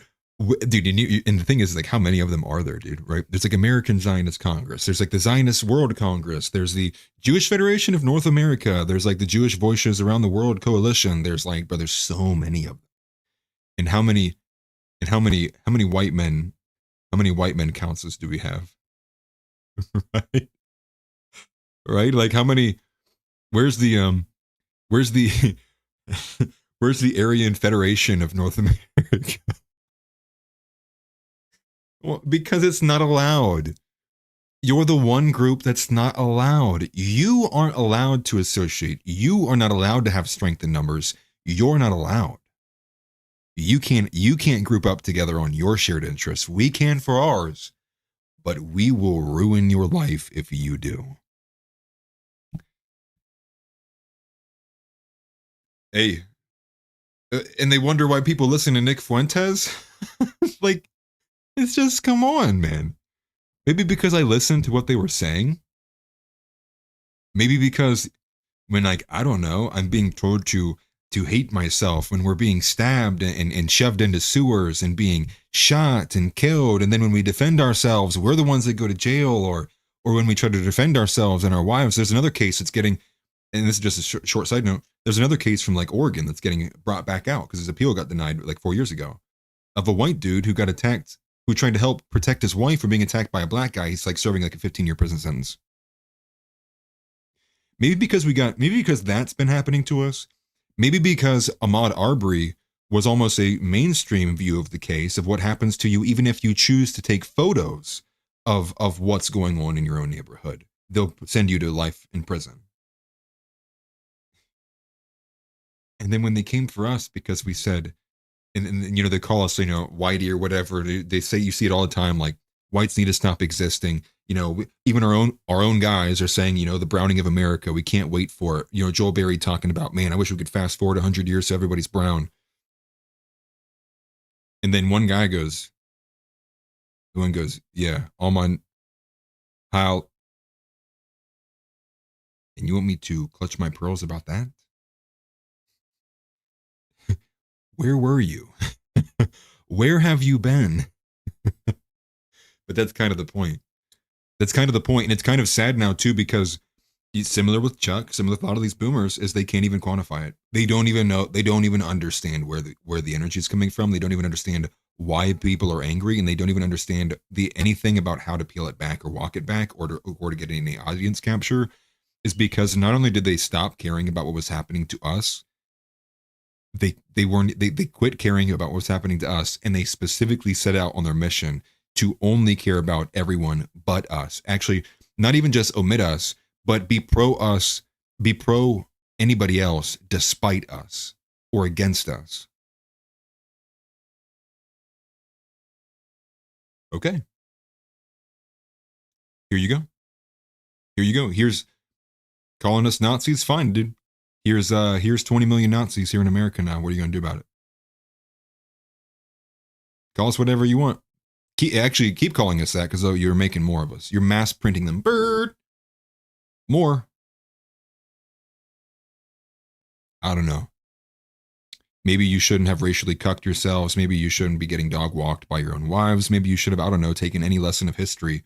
and the thing is, like, how many of them are there, dude, right? There's like American Zionist Congress. There's like the Zionist World Congress. There's the Jewish Federation of North America. There's like the Jewish Voices Around the World Coalition. There's like, but there's so many of them. And how many white men councils do we have? Right? Right? Like how many, where's the Aryan Federation of North America? Well, because it's not allowed. You're the one group that's not allowed. You aren't allowed to associate. You are not allowed to have strength in numbers. You're not allowed. You can't group up together on your shared interests. We can for ours, but we will ruin your life if you do. Hey, and they wonder why people listen to Nick Fuentes? Like, it's just, come on, man. Maybe because I listened to what they were saying. Maybe because when, like, I don't know, I'm being told to hate myself when we're being stabbed and shoved into sewers and being shot and killed. And then when we defend ourselves, we're the ones that go to jail, or when we try to defend ourselves and our wives. There's another case that's getting, and this is just a short side note, there's another case from like Oregon that's getting brought back out because his appeal got denied like 4 years ago, of a white dude who got attacked, who tried to help protect his wife from being attacked by a black guy. He's like serving like a 15-year prison sentence. Maybe because that's been happening to us. Maybe because Ahmaud Arbery was almost a mainstream view of the case of what happens to you even if you choose to take photos of what's going on in your own neighborhood. They'll send you to life in prison. And then when they came for us, because we said, and you know, they call us, you know, whitey or whatever. They say, you see it all the time, like whites need to stop existing. You know, even our own guys are saying, you know, the browning of America, we can't wait for it. You know, Joel Berry talking about, man, I wish we could fast forward 100 years so everybody's brown. And then one goes, yeah, Alman, Kyle, and you want me to clutch my pearls about that? Where were you? Where have you been? But that's kind of the point. That's kind of the point. And it's kind of sad now too, because similar with Chuck, similar with a lot of these boomers, is they can't even quantify it. They don't even know, they don't even understand where the energy is coming from. They don't even understand why people are angry, and they don't even understand anything about how to peel it back or walk it back or to get any audience capture, is because not only did they stop caring about what was happening to us, they quit caring about what was happening to us, and they specifically set out on their mission to only care about everyone but us. Actually, not even just omit us, but be pro us, be pro anybody else despite us or against us. Okay. Here you go. Here you go. Here's calling us Nazis. Fine, dude. Here's 20 million Nazis here in America now. What are you going to do about it? Call us whatever you want. Keep calling us that, because you're making more of us. You're mass printing them. Bird. More. I don't know. Maybe you shouldn't have racially cucked yourselves. Maybe you shouldn't be getting dog walked by your own wives. Maybe you should have, I don't know, taken any lesson of history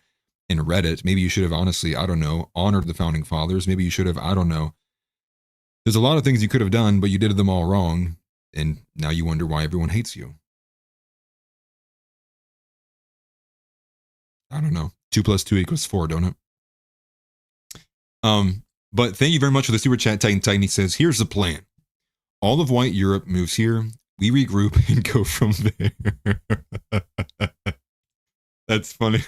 and read it. Maybe you should have, honestly, I don't know, honored the founding fathers. Maybe you should have, I don't know. There's a lot of things you could have done, but you did them all wrong. And now you wonder why everyone hates you. I don't know. 2 + 2 = 4, don't it? But thank you very much for the super chat. Titan he says, here's the plan. All of white Europe moves here. We regroup and go from there. That's funny.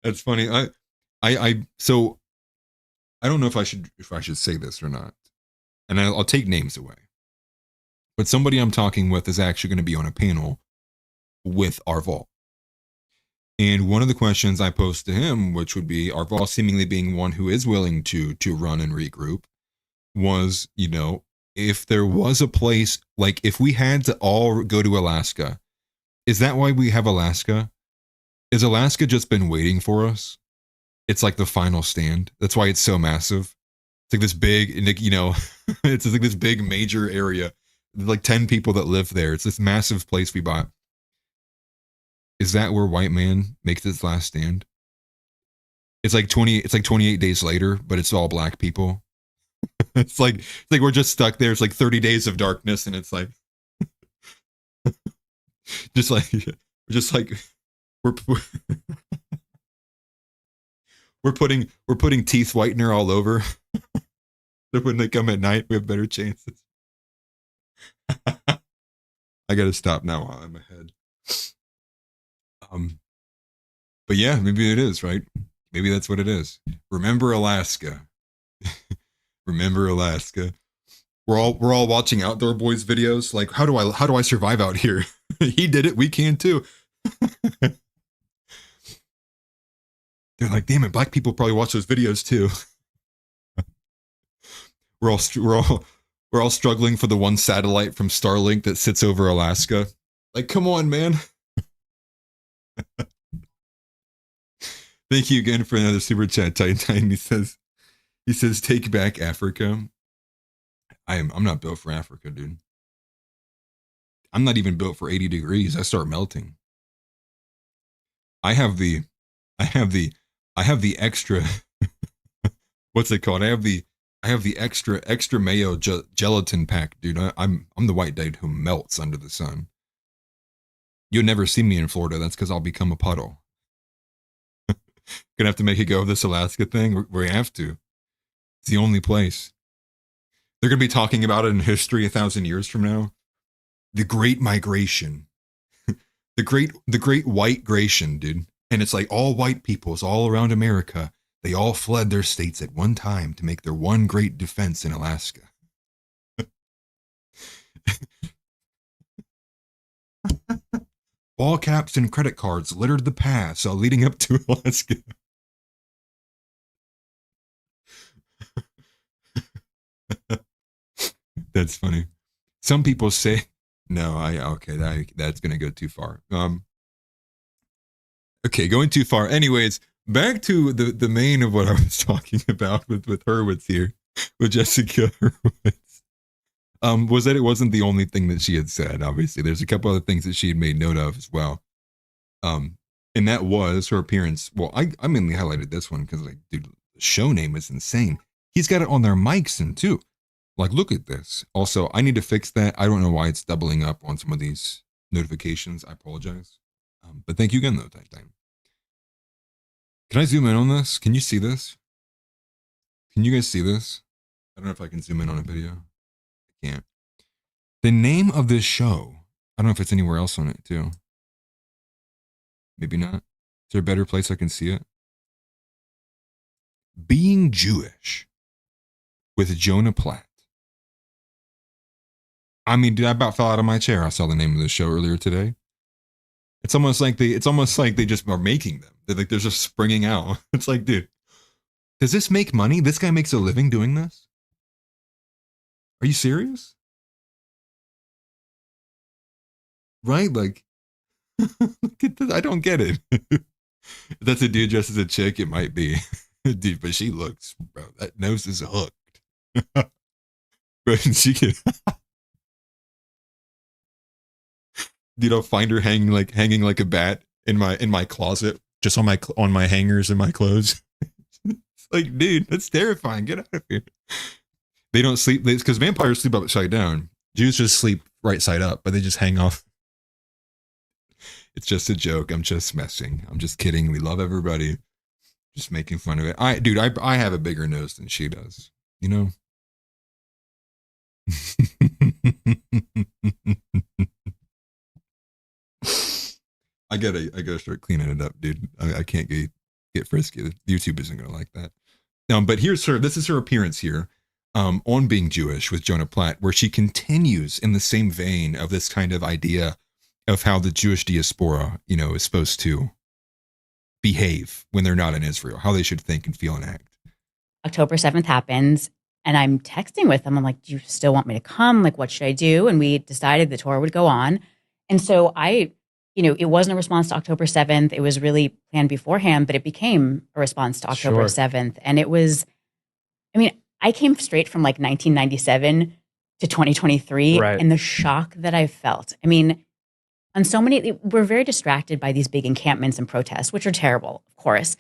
That's funny. So I don't know if I should say this or not. And I'll take names away. But somebody I'm talking with is actually going to be on a panel with Arval. And one of the questions I posed to him, which would be Arval seemingly being one who is willing to run and regroup, was, you know, if there was a place, like if we had to all go to Alaska, is that why we have Alaska? Is Alaska just been waiting for us? It's like the final stand. That's why it's so massive. It's like this big, you know, it's like this big major area like 10 people that live there. It's this massive place we bought. Is that where white man makes his last stand? It's like 28 days later, but it's all black people. It's like we're just stuck there. It's like 30 days of darkness, and it's like just like we're we're putting teeth whitener all over. So when they come at night, we have better chances. I gotta stop now while I'm ahead. But yeah, maybe it is, right? Maybe that's what it is. Remember Alaska. Remember Alaska. We're all watching Outdoor Boys videos. Like, how do I survive out here? He did it. We can too. They're like, damn it, black people probably watch those videos too. We're all struggling for the one satellite from Starlink that sits over Alaska. Like, come on, man. Thank you again for another super chat, Titan. He says, take back Africa. I'm not built for Africa, dude. I'm not even built for 80 degrees. I start melting. I have the extra, what's it called? I have the extra mayo gelatin pack, dude. I'm the white dude who melts under the sun. You'll never see me in Florida. That's because I'll become a puddle. Gonna have to make a go of this Alaska thing. We have to. It's the only place. They're gonna be talking about it in history 1,000 years from now. The Great Migration. the great white gration, dude. And it's like all white peoples all around America. They all fled their states at one time to make their one great defense in Alaska. Ball caps and credit cards littered the paths leading up to Alaska. That's funny. Some people say, no, that's going to go too far. Okay, going too far. Anyways, back to the main of what I was talking about with Hurwitz here, with Jessica Hurwitz. Was that it wasn't the only thing that she had said. Obviously, there's a couple other things that she had made note of as well. And that was her appearance. Well, I mainly highlighted this one because, like, dude, the show name is insane. He's got it on their mics and too. Like, look at this. Also, I need to fix that. I don't know why it's doubling up on some of these notifications. I apologize. But thank you again, though, Titan. Can I zoom in on this? Can you see this? Can you guys see this? I don't know if I can zoom in on a video. I can't. The name of this show, I don't know if it's anywhere else on it, too. Maybe not. Is there a better place I can see it? Being Jewish with Jonah Platt. I mean, dude, I about fell out of my chair. I saw the name of this show earlier today. It's almost like they just are making them. They're just springing out. It's like, dude, does this make money? This guy makes a living doing this? Are you serious? Right? Like, look at this. I don't get it. If that's a dude dressed as a chick, it might be. Dude, but she looks, bro, that nose is hooked. But she can... Dude, I'll find her hanging like a bat in my closet, just on my hangers and my clothes. It's like, dude, that's terrifying. Get out of here. They don't sleep because vampires sleep upside down. Jews just sleep right side up, but they just hang off. It's just a joke. I'm just messing. I'm just kidding. We love everybody. Just making fun of it. I have a bigger nose than she does. You know? I gotta start cleaning it up, dude. I can't get frisky. YouTube isn't gonna like that. But this is her appearance here, on Being Jewish with Jonah Platt, where she continues in the same vein of this kind of idea of how the Jewish diaspora, is supposed to behave when they're not in Israel, how they should think and feel and act. October 7th happens, and I'm texting with them. I'm like, do you still want me to come? Like, what should I do? And we decided the tour would go on. And so it wasn't a response to October 7th. It was really planned beforehand, but it became a response to October 7th. And it was, I came straight from like 1997 to 2023 Right. and the shock that I felt. I mean, on so many, we're very distracted by these big encampments and protests, which are terrible, of course.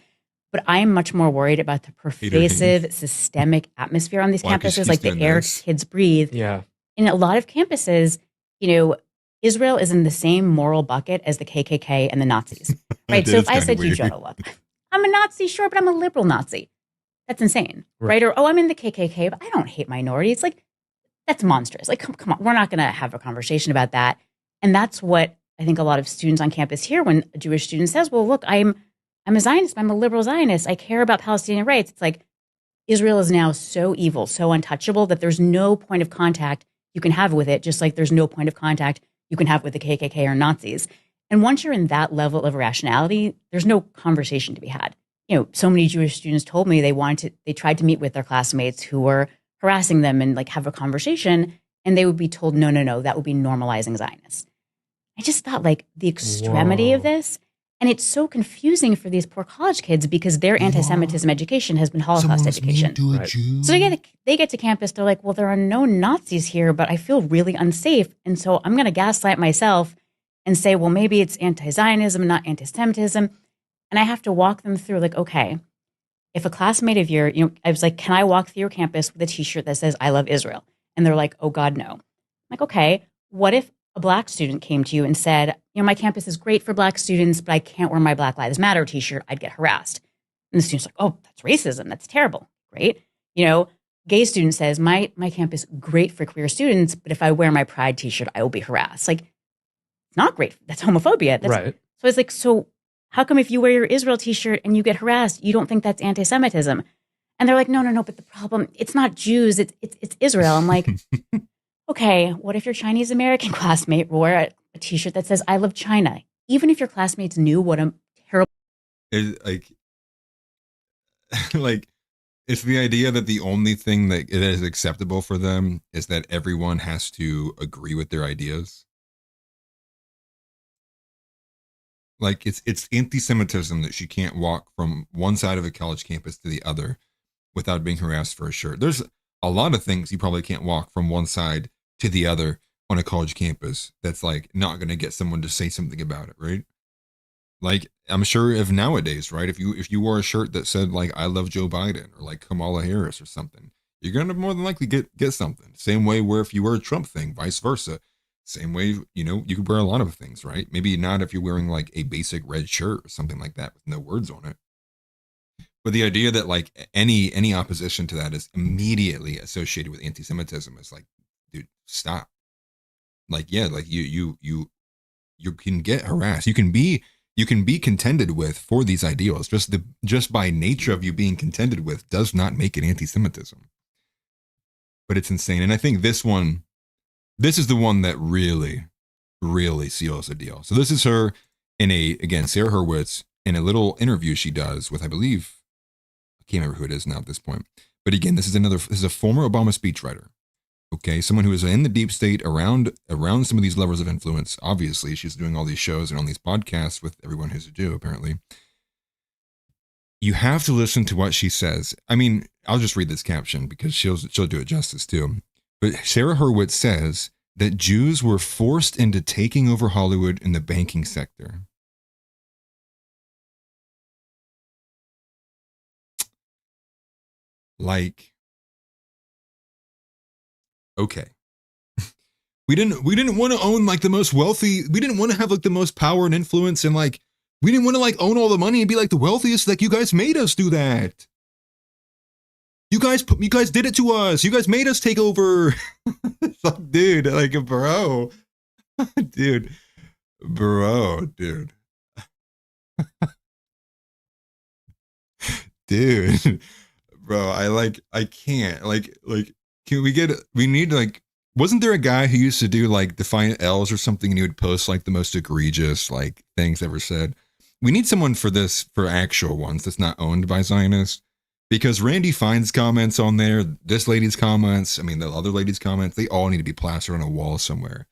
But I am much more worried about the pervasive, systemic atmosphere on these campuses, like the air kids breathe. Yeah. In a lot of campuses, Israel is in the same moral bucket as the KKK and the Nazis, right? So if I said to you, Jonah, look, I'm a Nazi, sure, but I'm a liberal Nazi. That's insane, right? Or, I'm in the KKK, but I don't hate minorities. Like, that's monstrous. Like, come on, we're not going to have a conversation about that. And that's what I think a lot of students on campus hear when a Jewish student says, well, look, I'm a Zionist, I'm a liberal Zionist. I care about Palestinian rights. It's like Israel is now so evil, so untouchable that there's no point of contact you can have with it, just like there's no point of contact you can have with the KKK or Nazis. And once you're in that level of irrationality, there's no conversation to be had. So many Jewish students told me they tried to meet with their classmates who were harassing them and like have a conversation, and they would be told, no, that would be normalizing Zionists. I just thought like the extremity of this. And it's so confusing for these poor college kids because their anti-Semitism education has been Holocaust education. So they get to campus, they're like, well, there are no Nazis here, but I feel really unsafe. And so I'm going to gaslight myself and say, well, maybe it's anti-Zionism, not anti-Semitism. And I have to walk them through like, okay, if a classmate of yours, I was like, can I walk through your campus with a t-shirt that says, I love Israel? And they're like, oh God, no. I'm like, okay, what if a Black student came to you and said, my campus is great for Black students, but I can't wear my Black Lives Matter t-shirt, I'd get harassed. And the student's like, oh, that's racism, that's terrible, great. Gay student says, my campus great for queer students, but if I wear my Pride t-shirt, I will be harassed. Like, it's not great, that's homophobia. Right. So it's like, so how come if you wear your Israel t-shirt and you get harassed, you don't think that's anti-Semitism? And they're like, no, but the problem, it's not Jews, it's Israel. I'm like, okay, what if your Chinese American classmate wore a t-shirt that says, I love China? Even if your classmates knew what a terrible... Like, it's the idea that the only thing that is acceptable for them is that everyone has to agree with their ideas. Like, it's anti-Semitism that she can't walk from one side of a college campus to the other without being harassed for a shirt. There's a lot of things you probably can't walk from one side to the other on a college campus that's like not going to get someone to say something about it, right? Like, I'm sure if nowadays, right, if you wore a shirt that said like I love Joe Biden or like Kamala Harris or something, you're going to more than likely get something. Same way where if you wear a Trump thing, vice versa. Same way, you could wear a lot of things, right? Maybe not if you're wearing like a basic red shirt or something like that with no words on it. But the idea that like any opposition to that is immediately associated with anti-Semitism is like, dude, stop. Like, yeah, like you can get harassed. You can be contended with for these ideals. Just by nature of you being contended with does not make it anti-Semitism. But it's insane. And I think this is the one that really, really seals the deal. So this is her Sarah Hurwitz in a little interview she does with, I believe, I can't remember who it is now at this point. But again, this is a former Obama speechwriter. Okay, someone who is in the deep state around some of these levels of influence. Obviously, she's doing all these shows and on these podcasts with everyone who's a Jew, apparently. You have to listen to what she says. I mean, I'll just read this caption because she'll do it justice too. But Sarah Hurwitz says that Jews were forced into taking over Hollywood in the banking sector. Like, okay. We didn't want to own like the most wealthy. We didn't want to have like the most power and influence, and like we didn't want to like own all the money and be like the wealthiest. Like, you guys made us do that. You guys did it to us. You guys made us take over. Like, dude, like, bro, dude. Dude, bro, I can't, we need like, wasn't there a guy who used to do like Defiant L's or something, and he would post like the most egregious like things ever said? We need someone for actual ones that's not owned by Zionists, because Randy Fine's comments on there, this lady's comments, I mean, the other lady's comments, they all need to be plastered on a wall somewhere.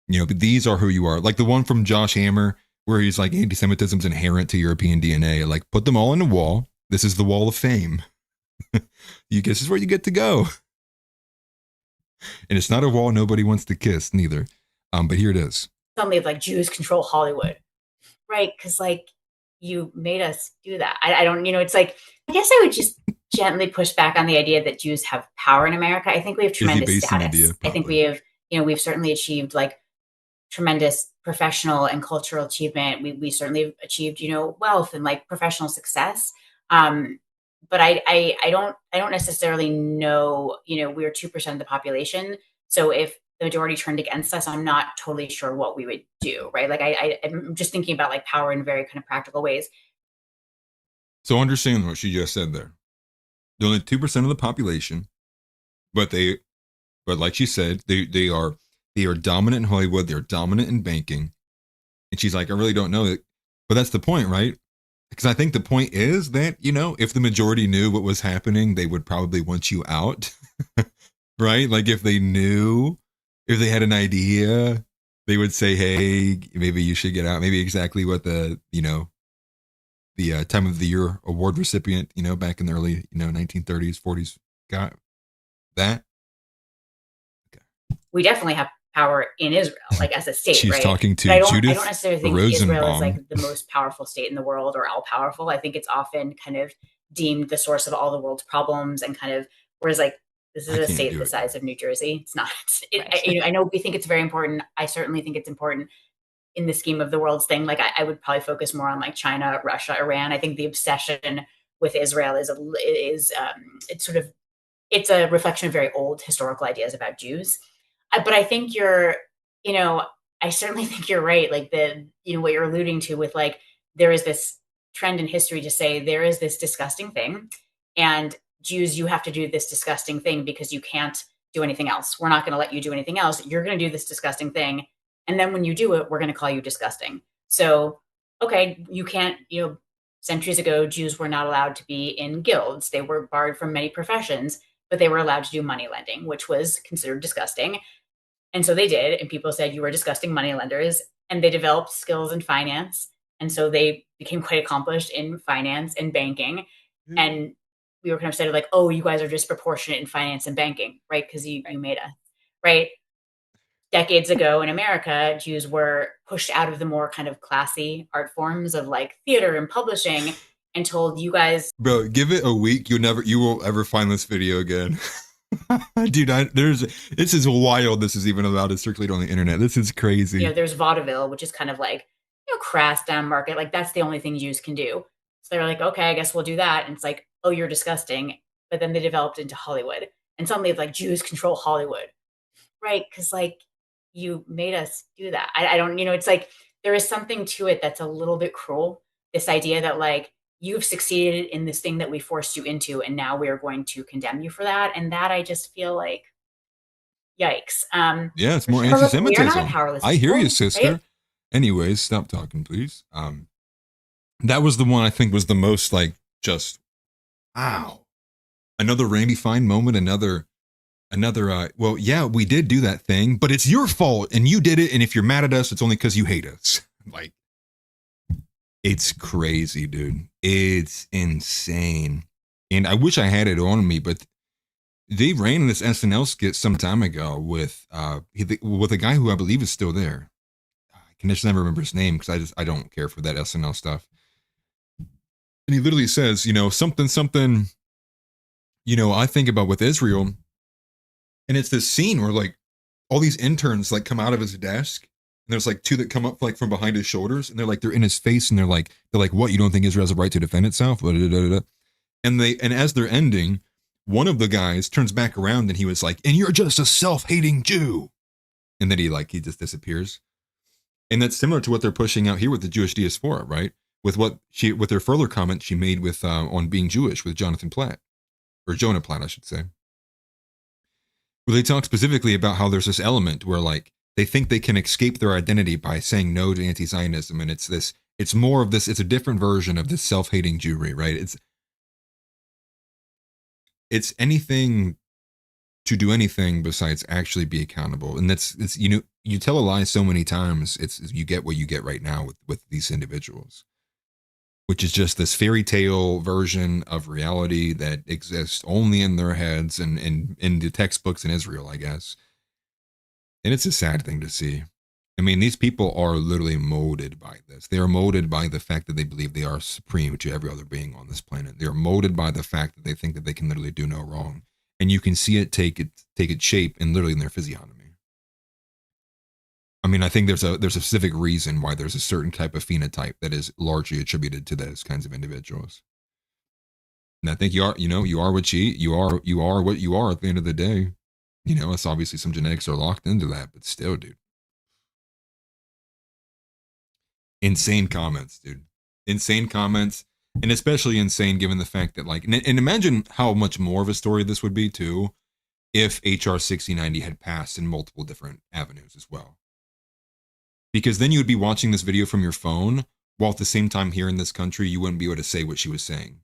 But these are who you are. Like the one from Josh Hammer, where he's like, anti-Semitism's inherent to European DNA. Like, put them all on a wall. This is the wall of fame. This is where you get to go. And it's not a wall nobody wants to kiss, neither. But here it is. Suddenly, like Jews control Hollywood, right? Because like you made us do that. I don't, it's like I guess I would just gently push back on the idea that Jews have power in America. I think we have tremendous status. Idea, I think we have, we've certainly achieved like tremendous professional and cultural achievement. We certainly have achieved, wealth and like professional success. But I don't necessarily know, we're 2% of the population. So if the majority turned against us, I'm not totally sure what we would do, right? Like I'm just thinking about like power in very kind of practical ways. So understand what she just said there. They're only 2% of the population, but like she said, they are dominant in Hollywood. They're dominant in banking. And she's like, I really don't know it. But that's the point, right? Because I think the point is that, if the majority knew what was happening, they would probably want you out, right? Like if they had an idea, they would say, hey, maybe you should get out. Maybe exactly what the time of the year award recipient, back in the early, 1930s, 40s got that. Okay. We definitely have power in Israel, like as a state, She's right? talking to Judith I don't necessarily think Israel is like the most powerful state in the world or all powerful. I think it's often kind of deemed the source of all the world's problems and kind of, whereas like, this is a state the size of New Jersey. It's not, I know we think it's very important. I certainly think it's important in the scheme of the world's thing. Like I would probably focus more on like China, Russia, Iran. I think the obsession with Israel is it's a reflection of very old historical ideas about Jews. But I think I certainly think you're right. Like what you're alluding to with like, there is this trend in history to say there is this disgusting thing and Jews, you have to do this disgusting thing because you can't do anything else. We're not going to let you do anything else. You're going to do this disgusting thing. And then when you do it, we're going to call you disgusting. So, okay, you can't, centuries ago, Jews were not allowed to be in guilds. They were barred from many professions, but they were allowed to do money lending, which was considered disgusting. And so they did. And people said you were disgusting money lenders. And they developed skills in finance. And so they became quite accomplished in finance and banking. Mm-hmm. And we were kind of said like, oh, you guys are disproportionate in finance and banking, right? Because you made us, right? Decades ago in America, Jews were pushed out of the more kind of classy art forms of like theater and publishing and told you guys. Bro, give it a week. You won't ever find this video again. Dude, this is wild. This is even allowed to circulate on the internet. This is crazy. There's vaudeville, which is kind of like, crass down market. Like that's the only thing Jews can do. So they're like, okay, I guess we'll do that. And it's like, oh, you're disgusting. But then they developed into Hollywood. And suddenly it's like Jews control Hollywood. Right? Because like you made us do that. I don't, it's like there is something to it that's a little bit cruel. This idea that like you've succeeded in this thing that we forced you into, and now we are going to condemn you for that. And that I just feel like, yikes. Yeah, it's more anti-Semitism. I hear you, sister. Right? Anyways, stop talking, please. That was the one I think was the most like just, wow. Another Randy Fine moment, another, well, yeah, we did do that thing, but it's your fault and you did it. And if you're mad at us, it's only because you hate us. Like, it's crazy, dude. It's insane. And I wish I had it on me, but they ran this SNL skit some time ago with a guy who I believe is still there. I can just never remember his name because I don't care for that SNL stuff. And he literally says, something, I think about with Israel. And it's this scene where like all these interns like come out of his desk and there's like two that come up like from behind his shoulders and they're in his face and they're like, what? You don't think Israel has a right to defend itself? And as they're ending, one of the guys turns back around and he was like, and you're just a self-hating Jew. And then he just disappears. And that's similar to what they're pushing out here with the Jewish diaspora, right? With their further comment she made with on being Jewish with Jonathan Platt, or Jonah Platt, I should say. Where they talk specifically about how there's this element where like they think they can escape their identity by saying no to anti-Zionism, and it's a different version of this self-hating Jewry, right? It's anything to do anything besides actually be accountable, and it's you tell a lie so many times, you get what you get right now with these individuals, which is just this fairy tale version of reality that exists only in their heads and in the textbooks in Israel, I guess. And it's a sad thing to see. I mean, these people are literally molded by this. They are molded by the fact that they believe they are supreme to every other being on this planet. They are molded by the fact that they think that they can literally do no wrong. And you can see it take its shape in literally in their physiognomy. I mean, I think there's a specific reason why there's a certain type of phenotype that is largely attributed to those kinds of individuals. And I think you are what you eat. You are what you are at the end of the day. You know, it's obviously some genetics are locked into that, but still, dude. Insane comments, dude. Insane comments. And especially insane given the fact that, like, and imagine how much more of a story this would be, too, if HR 6090 had passed in multiple different avenues as well. Because then you would be watching this video from your phone, while at the same time here in this country, you wouldn't be able to say what she was saying.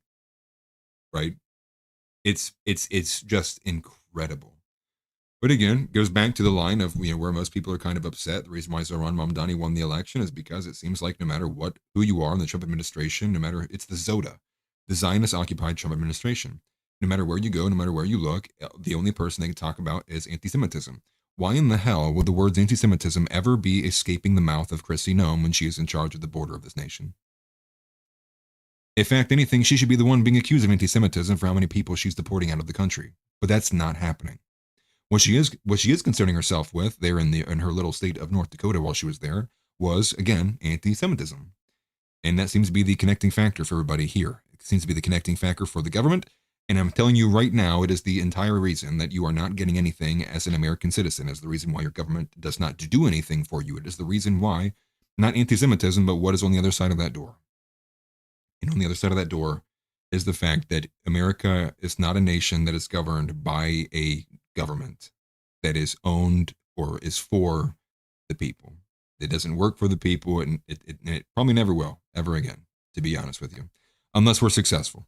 Right? It's just incredible. But again, it goes back to the line of, you know, where most people are kind of upset. The reason why Zohran Mamdani won the election is because it seems like no matter who you are in the Trump administration, no matter, it's the ZOTA, the Zionist-occupied Trump administration. No matter where you go, no matter where you look, the only person they can talk about is anti-Semitism. Why in the hell would the words anti-Semitism ever be escaping the mouth of Kristi Noem when she is in charge of the border of this nation? In fact, anything, she should be the one being accused of anti-Semitism for how many people she's deporting out of the country. But that's not happening. What she is concerning herself with there in her little state of North Dakota while she was there was, again, anti-Semitism. And that seems to be the connecting factor for everybody here. It seems to be the connecting factor for the government. And I'm telling you right now, it is the entire reason that you are not getting anything as an American citizen. It's the reason why your government does not do anything for you. It is the reason why, not anti-Semitism, but what is on the other side of that door. And on the other side of that door is the fact that America is not a nation that is governed by a government that is owned or is for the people. It doesn't work for the people, and it probably never will, ever again, to be honest with you, unless we're successful.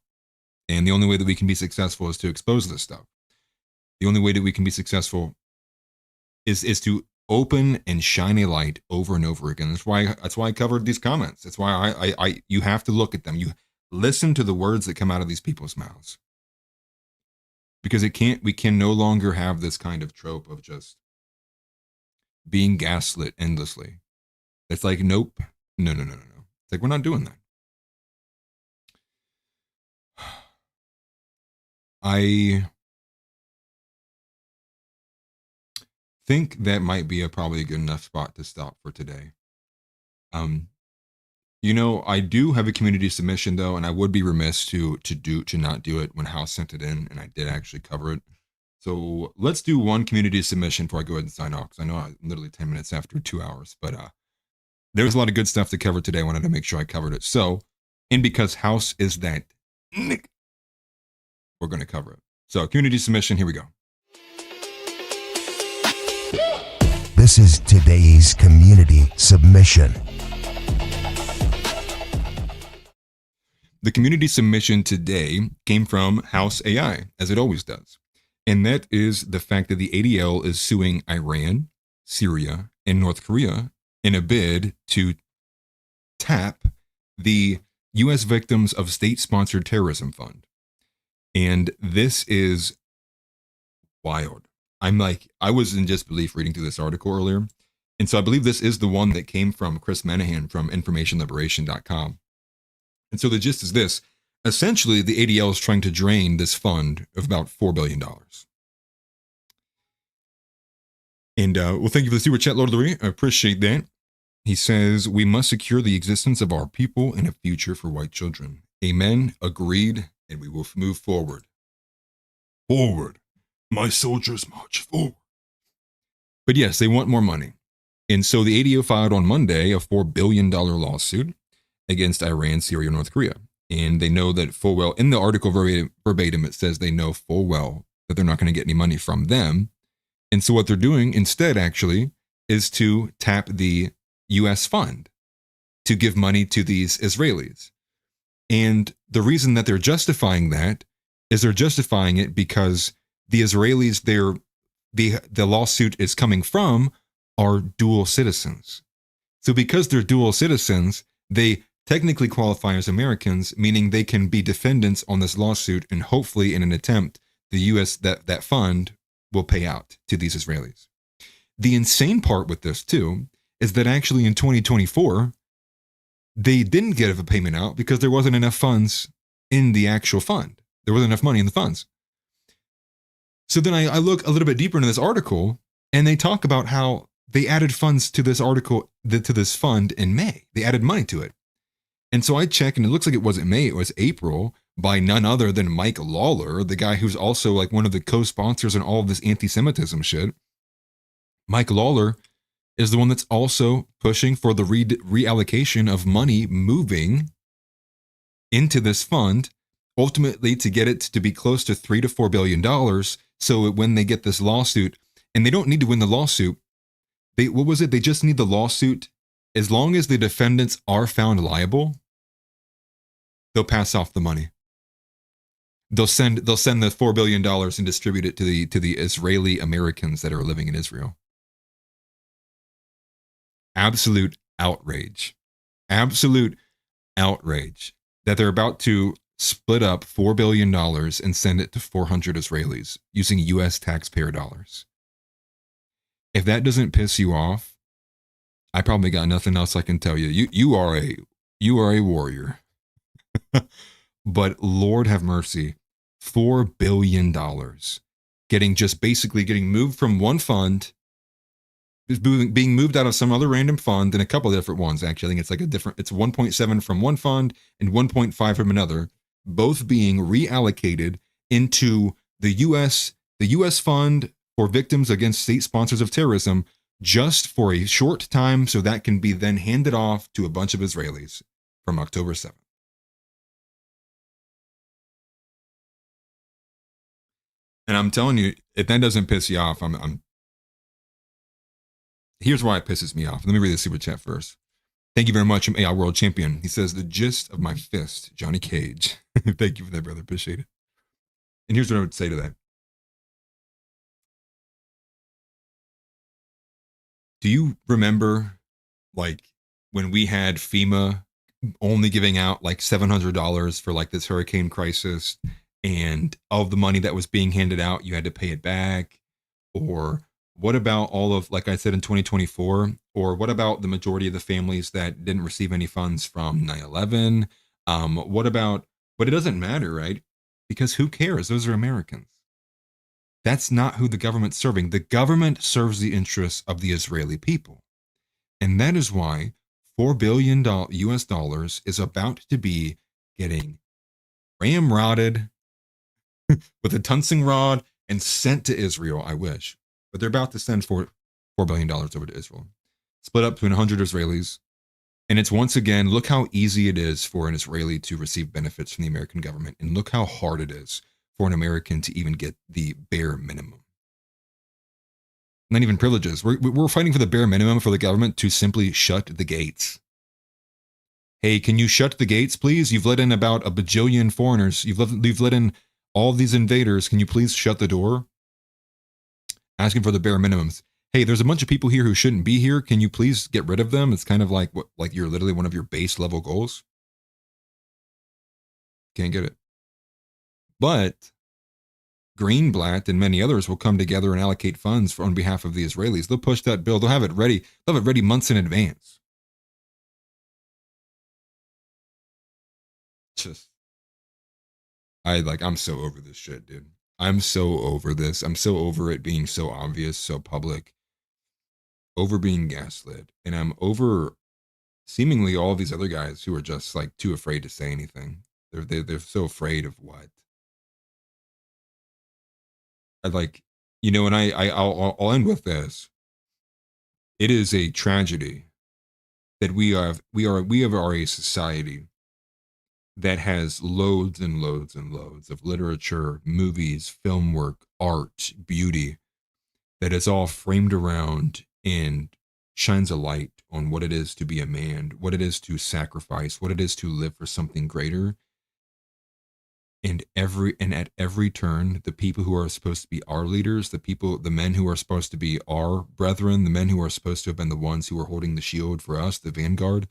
And the only way that we can be successful is to expose this stuff. The only way that we can be successful is to open and shine a light over and over again. That's why I covered these comments. That's why you have to look at them. You listen to the words that come out of these people's mouths. Because we can no longer have this kind of trope of just being gaslit endlessly. It's like, nope, no. It's like, we're not doing that. I think that might be probably a good enough spot to stop for today. You know, I do have a community submission though, and I would be remiss to not do it when House sent it in, and I did actually cover it. So let's do one community submission before I go ahead and sign off, because I know I'm literally 10 minutes after 2 hours, but there's a lot of good stuff to cover today. I wanted to make sure I covered it. So, and because House is that, we're going to cover it. So community submission, here we go. This is today's community submission. The community submission today came from House AI, as it always does. And that is the fact that the ADL is suing Iran, Syria, and North Korea in a bid to tap the U.S. Victims of State-Sponsored Terrorism Fund. And this is wild. I was in disbelief reading through this article earlier. And so I believe this is the one that came from Chris Menahan from informationliberation.com. And so the gist is this. Essentially, the ADL is trying to drain this fund of about $4 billion. And well, thank you for the super chat, Lord Lurie. I appreciate that. He says, we must secure the existence of our people and a future for white children. Amen. Agreed. And we will move forward. Forward. My soldiers march forward. But yes, they want more money. And so the ADO filed on Monday a $4 billion lawsuit against Iran, Syria, and North Korea. And they know that full well, in the article verbatim, it says they know full well that they're not going to get any money from them. And so what they're doing instead, actually, is to tap the U.S. fund to give money to these Israelis. And the reason that they're justifying that is they're justifying it because the Israelis the lawsuit is coming from are dual citizens. So because they're dual citizens, they technically qualify as Americans, meaning they can be defendants on this lawsuit, and hopefully in an attempt, the U.S. that fund will pay out to these Israelis. The insane part with this too is that actually in 2024, they didn't get a payment out because there wasn't enough funds in the actual fund. There wasn't enough money in the funds. So then I look a little bit deeper into this article, and they talk about how they added funds to this article, to this fund in May. They added money to it. And so I check, and it looks like it wasn't May, it was April, by none other than Mike Lawler, the guy who's also like one of the co-sponsors in all of this anti-Semitism shit. Mike Lawler is the one that's also pushing for the reallocation of money moving into this fund, ultimately to get it to be close to $3 to $4 billion. So when they get this lawsuit, and they don't need to win the lawsuit, they just need the lawsuit. As long as the defendants are found liable, they'll pass off the money. They'll send the $4 billion and distribute it to the Israeli Americans that are living in Israel. Absolute outrage. Absolute outrage that they're about to split up $4 billion and send it to 400 Israelis using U.S. taxpayer dollars. If that doesn't piss you off, I probably got nothing else I can tell you. You are a warrior. But Lord have mercy, $4 billion getting moved from one fund, being moved out of some other random fund, and a couple of different ones actually. I think it's 1.7 from one fund and 1.5 from another, both being reallocated into the U.S. fund for victims against state sponsors of terrorism, just for a short time, so that can be then handed off to a bunch of Israelis from October 7th. And I'm telling you, if that doesn't piss you off, here's why it pisses me off. Let me read the super chat first. Thank you very much, I'm AI World Champion. He says, the gist of my fist, Johnny Cage. Thank you for that, brother. Appreciate it. And here's what I would say to that. Do you remember, like, when we had FEMA only giving out like $700 for like this hurricane crisis, and all of the money that was being handed out, you had to pay it back? Or what about all of, like I said, in 2024? Or what about the majority of the families that didn't receive any funds from 9/11? But it doesn't matter, right? Because who cares? Those are Americans. That's not who the government's serving. The government serves the interests of the Israeli people. And that is why $4 billion US dollars is about to be getting ramrodded with a tungsten rod and sent to Israel, I wish. But they're about to send $4 billion over to Israel. Split up between 100 Israelis. And it's once again, look how easy it is for an Israeli to receive benefits from the American government. And look how hard it is for an American to even get the bare minimum. Not even privileges. We're fighting for the bare minimum for the government to simply shut the gates. Hey, can you shut the gates, please? You've let in about a bajillion foreigners. You've let in all these invaders. Can you please shut the door? Asking for the bare minimums. Hey, there's a bunch of people here who shouldn't be here. Can you please get rid of them? It's kind of like you're literally one of your base level goals. Can't get it. But Greenblatt and many others will come together and allocate funds on behalf of the Israelis. They'll push that bill. They'll have it ready. They'll have it ready months in advance. I'm so over this shit, dude. I'm so over this. I'm so over it being so obvious, so public. Over being gaslit. And I'm over seemingly all these other guys who are just like too afraid to say anything. They're so afraid of what? And I'll end with this. It is a tragedy that we are a society that has loads and loads and loads of literature, movies, film work, art, beauty, that is all framed around and shines a light on what it is to be a man, what it is to sacrifice, what it is to live for something greater. And at every turn, the people who are supposed to be our leaders, the men who are supposed to be our brethren, the men who are supposed to have been the ones who are holding the shield for us, the vanguard,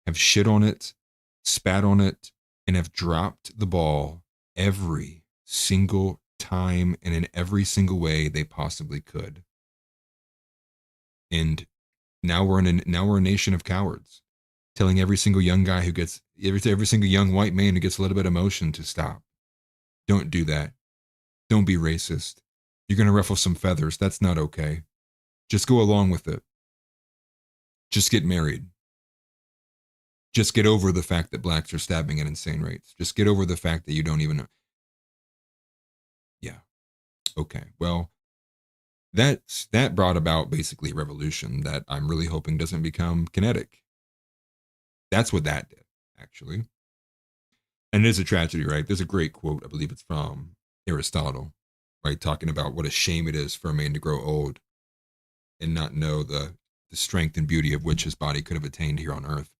have shit on it, spat on it, and have dropped the ball every single time and in every single way they possibly could. And now we're a nation of cowards, telling every single young guy who gets every single young white man who gets a little bit of emotion to stop. Don't do that. Don't be racist. You're going to ruffle some feathers. That's not okay. Just go along with it. Just get married. Just get over the fact that blacks are stabbing at insane rates. Just get over the fact that you don't even know. Yeah. Okay. Well, that brought about basically a revolution that I'm really hoping doesn't become kinetic. That's what that did, actually. And it is a tragedy, right? There's a great quote, I believe it's from Aristotle, right? Talking about what a shame it is for a man to grow old and not know the strength and beauty of which his body could have attained here on earth.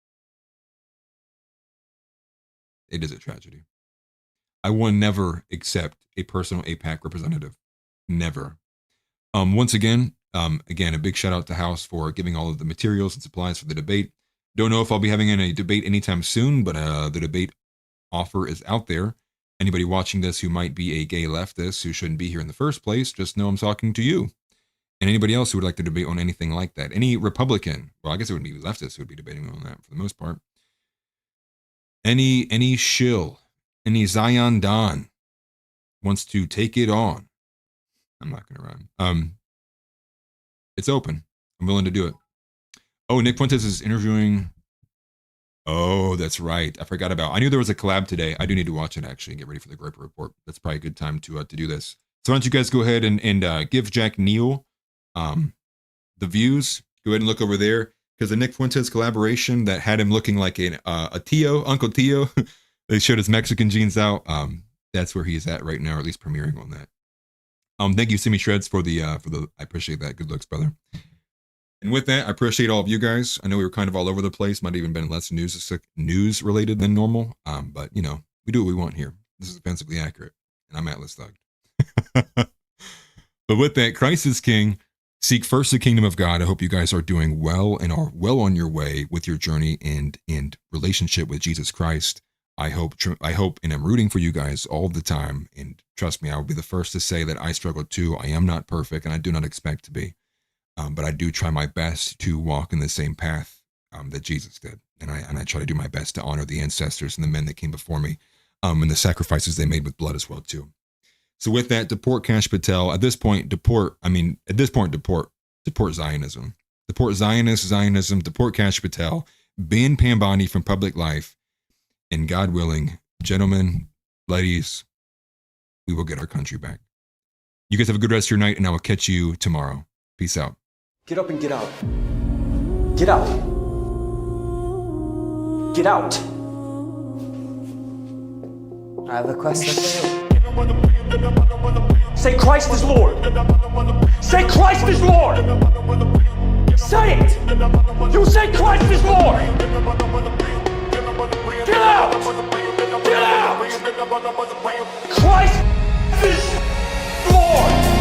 It is a tragedy. I will never accept a personal AIPAC representative. Never. Once again, a big shout out to House for giving all of the materials and supplies for the debate. Don't know if I'll be having any debate anytime soon, but the debate offer is out there. Anybody watching this who might be a gay leftist who shouldn't be here in the first place, just know I'm talking to you. And anybody else who would like to debate on anything like that. Any Republican, well, I guess it would be leftists who would be debating on that for the most part. Any shill, any Zion Don wants to take it on. I'm not going to run. It's open. I'm willing to do it. Oh, Nick Fuentes is interviewing. Oh, that's right. I forgot about. I knew there was a collab today. I do need to watch it actually and get ready for the Groper Report. That's probably a good time to do this. So why don't you guys go ahead and give Jack Neal the views. Go ahead and look over there because the Nick Fuentes collaboration that had him looking like a Tio, Uncle Tio. They showed his Mexican genes out. That's where he is at right now, or at least premiering on that. Thank you, Simi Shreds, for the I appreciate that. Good looks, brother. And with that, I appreciate all of you guys. I know we were kind of all over the place. Might have even been less news related than normal. But you know, we do what we want here. This is offensively accurate, and I'm Atlas Thug. But with that, Christ is King. Seek first the kingdom of God. I hope you guys are doing well and are well on your way with your journey and relationship with Jesus Christ. I hope, and I'm rooting for you guys all the time. And trust me, I will be the first to say that I struggle too. I am not perfect, and I do not expect to be. But I do try my best to walk in the same path that Jesus did. And I try to do my best to honor the ancestors and the men that came before me and the sacrifices they made with blood as well too. So with that, deport Kash Patel. At this point, deport Zionism. Deport Zionism, deport Kash Patel, ban Pambani from public life. And God willing, gentlemen, ladies, we will get our country back. You guys have a good rest of your night, and I will catch you tomorrow. Peace out. Get up and get out. Get out. Get out. I have a question for you. Say Christ is Lord. Say Christ is Lord. Say it. You say Christ is Lord. Get out. Get out. Christ is Lord.